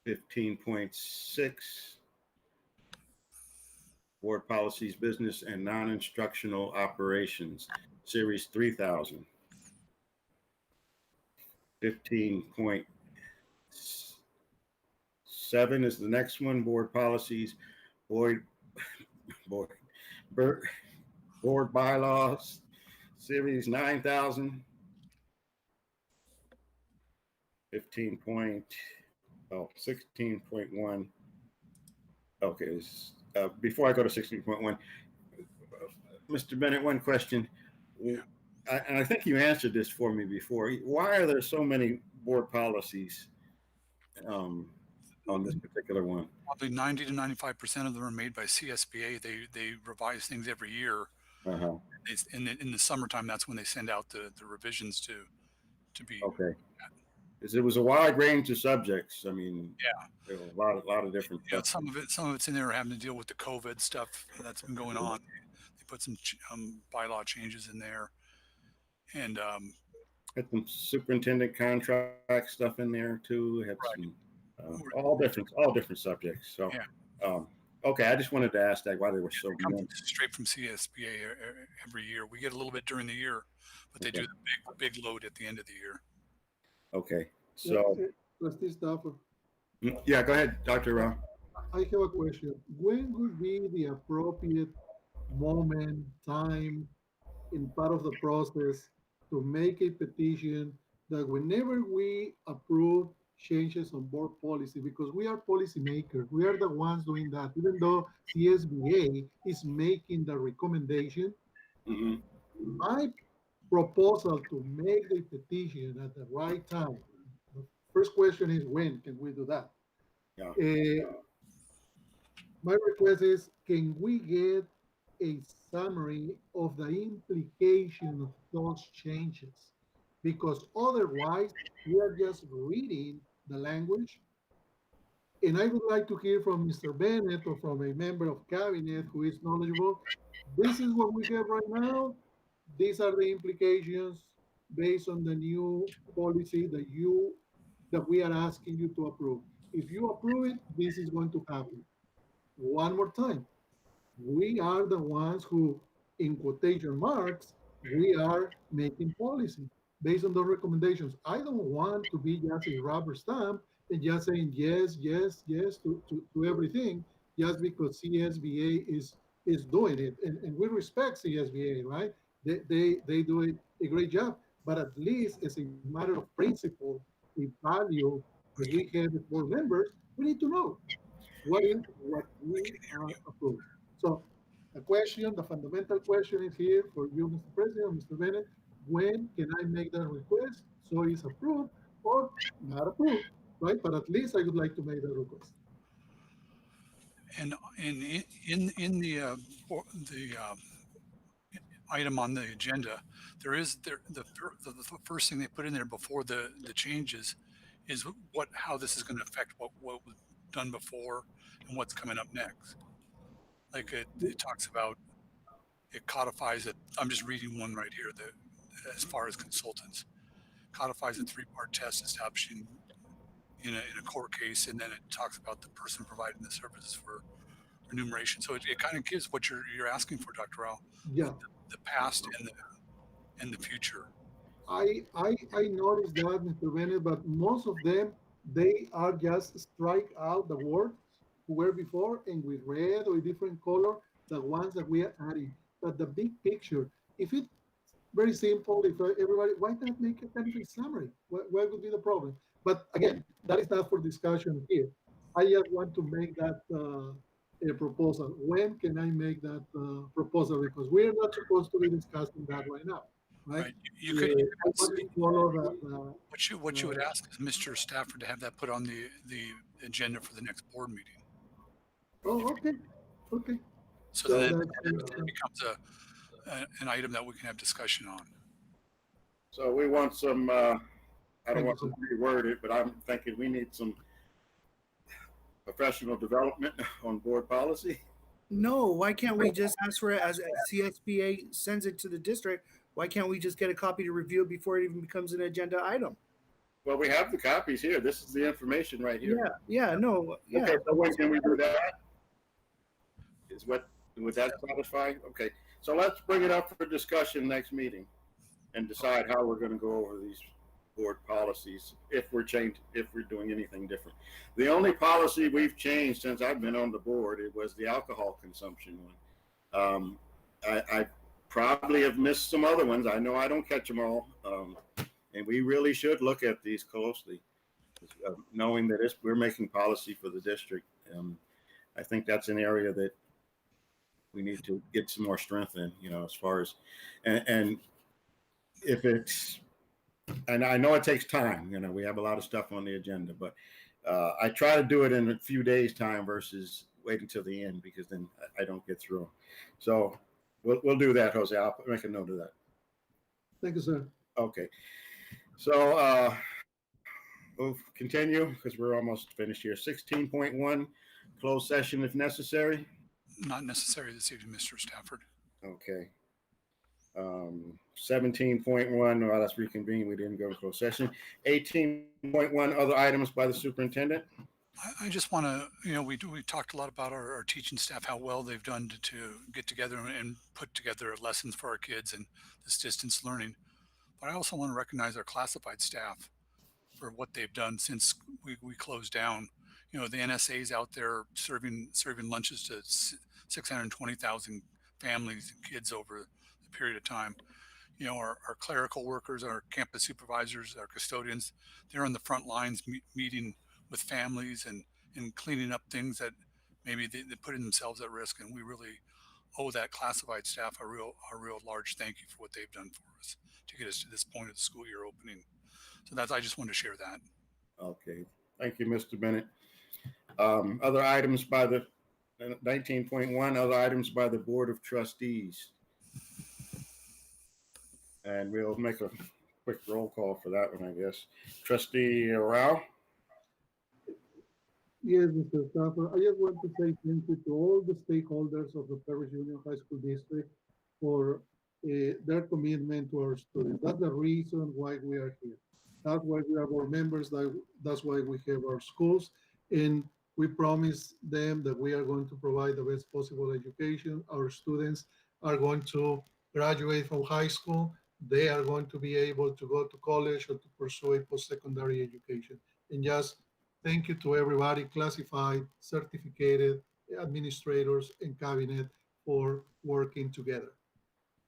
15.6 board policies, business and non-instructional operations, series 3000. 15.7 is the next one, board policies, board bylaws, series 9000. 16.1. Okay, before I go to 16.1, Mr. Bennett, one question. And I think you answered this for me before. Why are there so many board policies on this particular one? Probably 90 to 95% of them are made by CSBA. They revise things every year. Uh-huh. In the summertime, that's when they send out the revisions to be. Okay. It was a wide range of subjects. I mean, yeah, there were a lot of different stuff. Some of it's in there having to deal with the COVID stuff that's been going on. They put some bylaw changes in there, and had some superintendent contract stuff in there too. Had some all different subjects. So okay, I just wanted to ask that why there were so many. Straight from CSBA every year. We get a little bit during the year, but they do the big load at the end of the year. Okay, so Trustee Stafford. Yeah, go ahead, Dr. Rao. I have a question. When would be the appropriate moment, time, in part of the process to make a petition that whenever we approve changes on board policy, because we are policymakers, we are the ones doing that, even though CSBA is making the recommendation. Mm-hmm. My proposal to make the petition at the right time. The first question is, when can we do that? Yeah. My request is, can we get a summary of the implication of those changes? Because otherwise, we are just reading the language. And I would like to hear from Mr. Bennett or from a member of cabinet who is knowledgeable. This is what we have right now. These are the implications based on the new policy that we are asking you to approve. If you approve it, this is going to happen. One more time, we are the ones who, in quotation marks, we are making policy based on the recommendations. I don't want to be just a rubber stamp and just saying yes, yes, yes to everything. just because CSBA is doing it. And we respect CSBA, right? They do a great job. But at least as a matter of principle, a value that we have as board members, we need to know what we are approving. So the fundamental question is here for you, Mr. President, Mr. Bennett, when can I make that request so it's approved or not approved, right? But at least I would like to make that request. And in the item on the agenda, the first thing they put in there before the changes is how this is going to affect what was done before and what's coming up next. Like it talks about, it codifies it. I'm just reading one right here that as far as consultants, codifies a 3-part test establishing in a court case, and then it talks about the person providing the services for remuneration. So it kind of gives what you're asking for, Dr. Rao. Yeah. The past and the future. I noticed that, Mr. Bennett, but most of them, they are just strike out the words who were before and with red or a different color, the ones that we are adding. But the big picture, if it's very simple, if everybody, why not make a kind of a summary? What would be the problem? But again, that is not for discussion here. I just want to make that a proposal. When can I make that proposal? Because we're not supposed to be discussing that right now, right? You could follow what you would ask is Mr. Stafford to have that put on the agenda for the next board meeting. Oh, okay, okay. So then it becomes an item that we can have discussion on. So we want some, I don't want to reword it, but I'm thinking we need some professional development on board policy. No, why can't we just ask for it as CSBA sends it to the district? Why can't we just get a copy to review before it even becomes an agenda item? Well, we have the copies here. This is the information right here. Yeah, no, yeah. Okay, so when can we do that? Would that satisfy? Okay, so let's bring it up for discussion next meeting and decide how we're going to go over these board policies if we're doing anything different. The only policy we've changed since I've been on the board, it was the alcohol consumption one. I probably have missed some other ones. I know I don't catch them all, and we really should look at these closely, knowing that we're making policy for the district. I think that's an area that we need to get some more strength in, as far as, and if it's, and I know it takes time, we have a lot of stuff on the agenda, but I try to do it in a few days time versus waiting till the end, because then I don't get through. So we'll do that, Jose. I'll make a note of that. Thank you, sir. Okay. So we'll continue because we're almost finished here. 16.1, closed session if necessary. Not necessary this evening, Mr. Stafford. Okay. 17.1, well, let's reconvene. We didn't go to closed session. 18.1, other items by the superintendent. I just want to, we talked a lot about our teaching staff, how well they've done to get together and put together lessons for our kids and this distance learning. But I also want to recognize our classified staff for what they've done since we closed down. The NSA's out there serving lunches to 620,000 families and kids over the period of time. Our clerical workers, our campus supervisors, our custodians, they're on the front lines meeting with families and cleaning up things that maybe they put in themselves at risk. And we really owe that classified staff a real large thank you for what they've done for us to get us to this point of the school year opening. So I just wanted to share that. Okay. Thank you, Mr. Bennett. Other items by the 19.1, other items by the Board of Trustees. And we'll make a quick roll call for that one, I guess. Trustee Rao? Yes, Mr. Stafford. I just want to say thank you to all the stakeholders of the Perris Union High School District for their commitment to our students. That's the reason why we are here. That's why we are board members. That's why we have our schools. And we promise them that we are going to provide the best possible education. Our students are going to graduate from high school. They are going to be able to go to college or to pursue a post-secondary education. And just thank you to everybody, classified, certificated, administrators and cabinet for working together.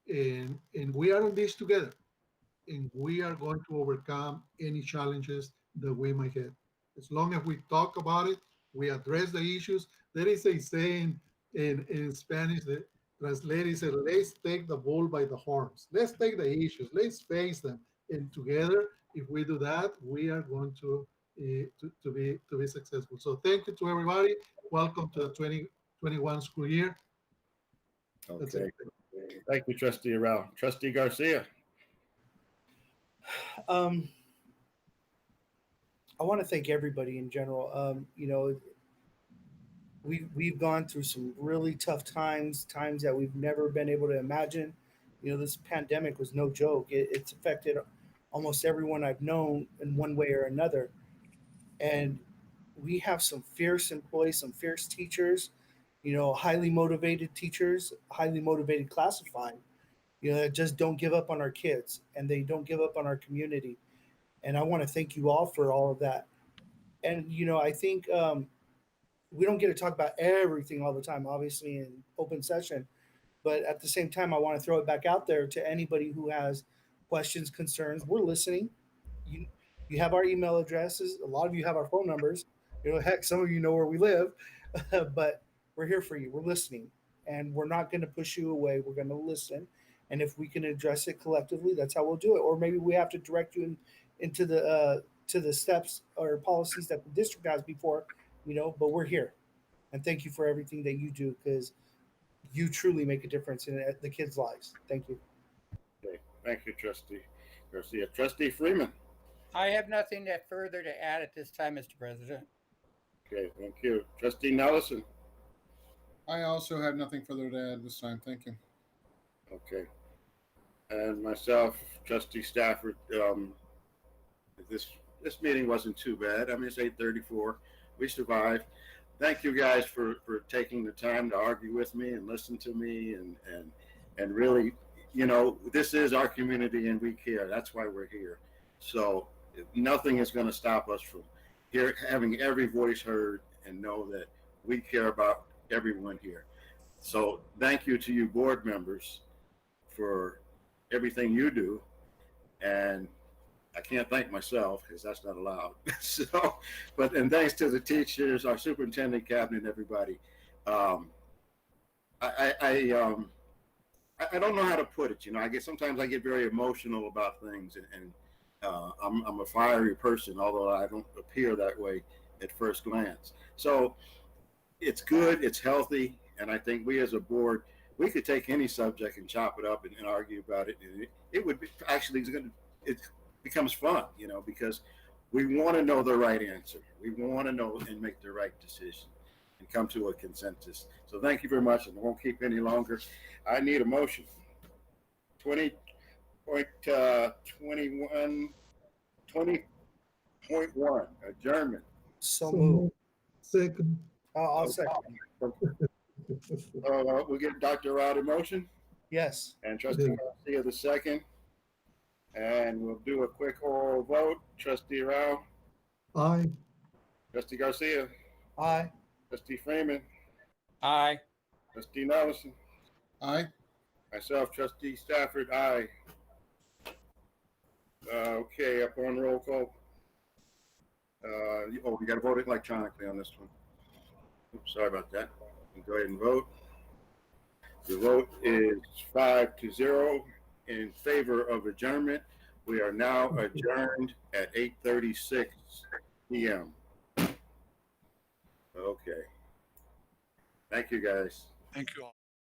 And we are on this together, and we are going to overcome any challenges that we might have. As long as we talk about it, we address the issues. There is a saying in Spanish that translated said, let's take the bull by the horns. Let's take the issues. Let's face them. And together, if we do that, we are going to be successful. So thank you to everybody. Welcome to the 2021 school year. That's Okay. it. Thank you, Trustee Rao. Trustee Garcia. I want to thank everybody in general. We've gone through some really tough times that we've never been able to imagine. This pandemic was no joke. It's affected almost everyone I've known in one way or another. And we have some fierce employees, some fierce teachers, highly motivated teachers, highly motivated classified, that just don't give up on our kids and they don't give up on our community. And I want to thank you all for all of that. And, I think we don't get to talk about everything all the time, obviously, in open session. But at the same time, I want to throw it back out there to anybody who has questions, concerns. We're listening. You have our email addresses. A lot of you have our phone numbers. Heck, some of you know where we live. But we're here for you. We're listening. And we're not going to push you away. We're going to listen. And if we can address it collectively, that's how we'll do it. Or maybe we have to direct you into the steps or policies that the district has before, but we're here. And thank you for everything that you do, because you truly make a difference in the kids' lives. Thank you. Okay. Thank you, Trustee Garcia. Trustee Freeman. I have nothing further to add at this time, Mr. President. Okay, thank you. Trustee Nelson. I also have nothing further to add this time. Thank you. Okay. And myself, Trustee Stafford, this meeting wasn't too bad. I mean, it's 8:34. We survived. Thank you guys for taking the time to argue with me and listen to me and really, this is our community and we care. That's why we're here. So nothing is going to stop us from having every voice heard and know that we care about everyone here. So thank you to you board members for everything you do. And I can't thank myself because that's not allowed. And thanks to the teachers, our superintendent, cabinet, everybody. I don't know how to put it. Sometimes I get very emotional about things, and I'm a fiery person, although I don't appear that way at first glance. So it's good, it's healthy, and I think we as a board, we could take any subject and chop it up and argue about it. And it would be it becomes fun, because we want to know the right answer. We want to know and make the right decision and come to a consensus. So thank you very much, and I won't keep any longer. I need a motion. 20.1, adjournment. So moved. Second. I'll second. We'll get Dr. Rao the motion. Yes. And Trustee Garcia the second. And we'll do a quick oral vote. Trustee Rao. Aye. Trustee Garcia. Aye. Trustee Freeman. Aye. Trustee Nelson. Aye. Myself, Trustee Stafford. Aye. Okay, up on roll call. We got to vote electronically on this one. Oops, sorry about that. Go ahead and vote. The vote is 5-0 in favor of adjournment. We are now adjourned at 8:36 p.m. Okay. Thank you, guys. Thank you all.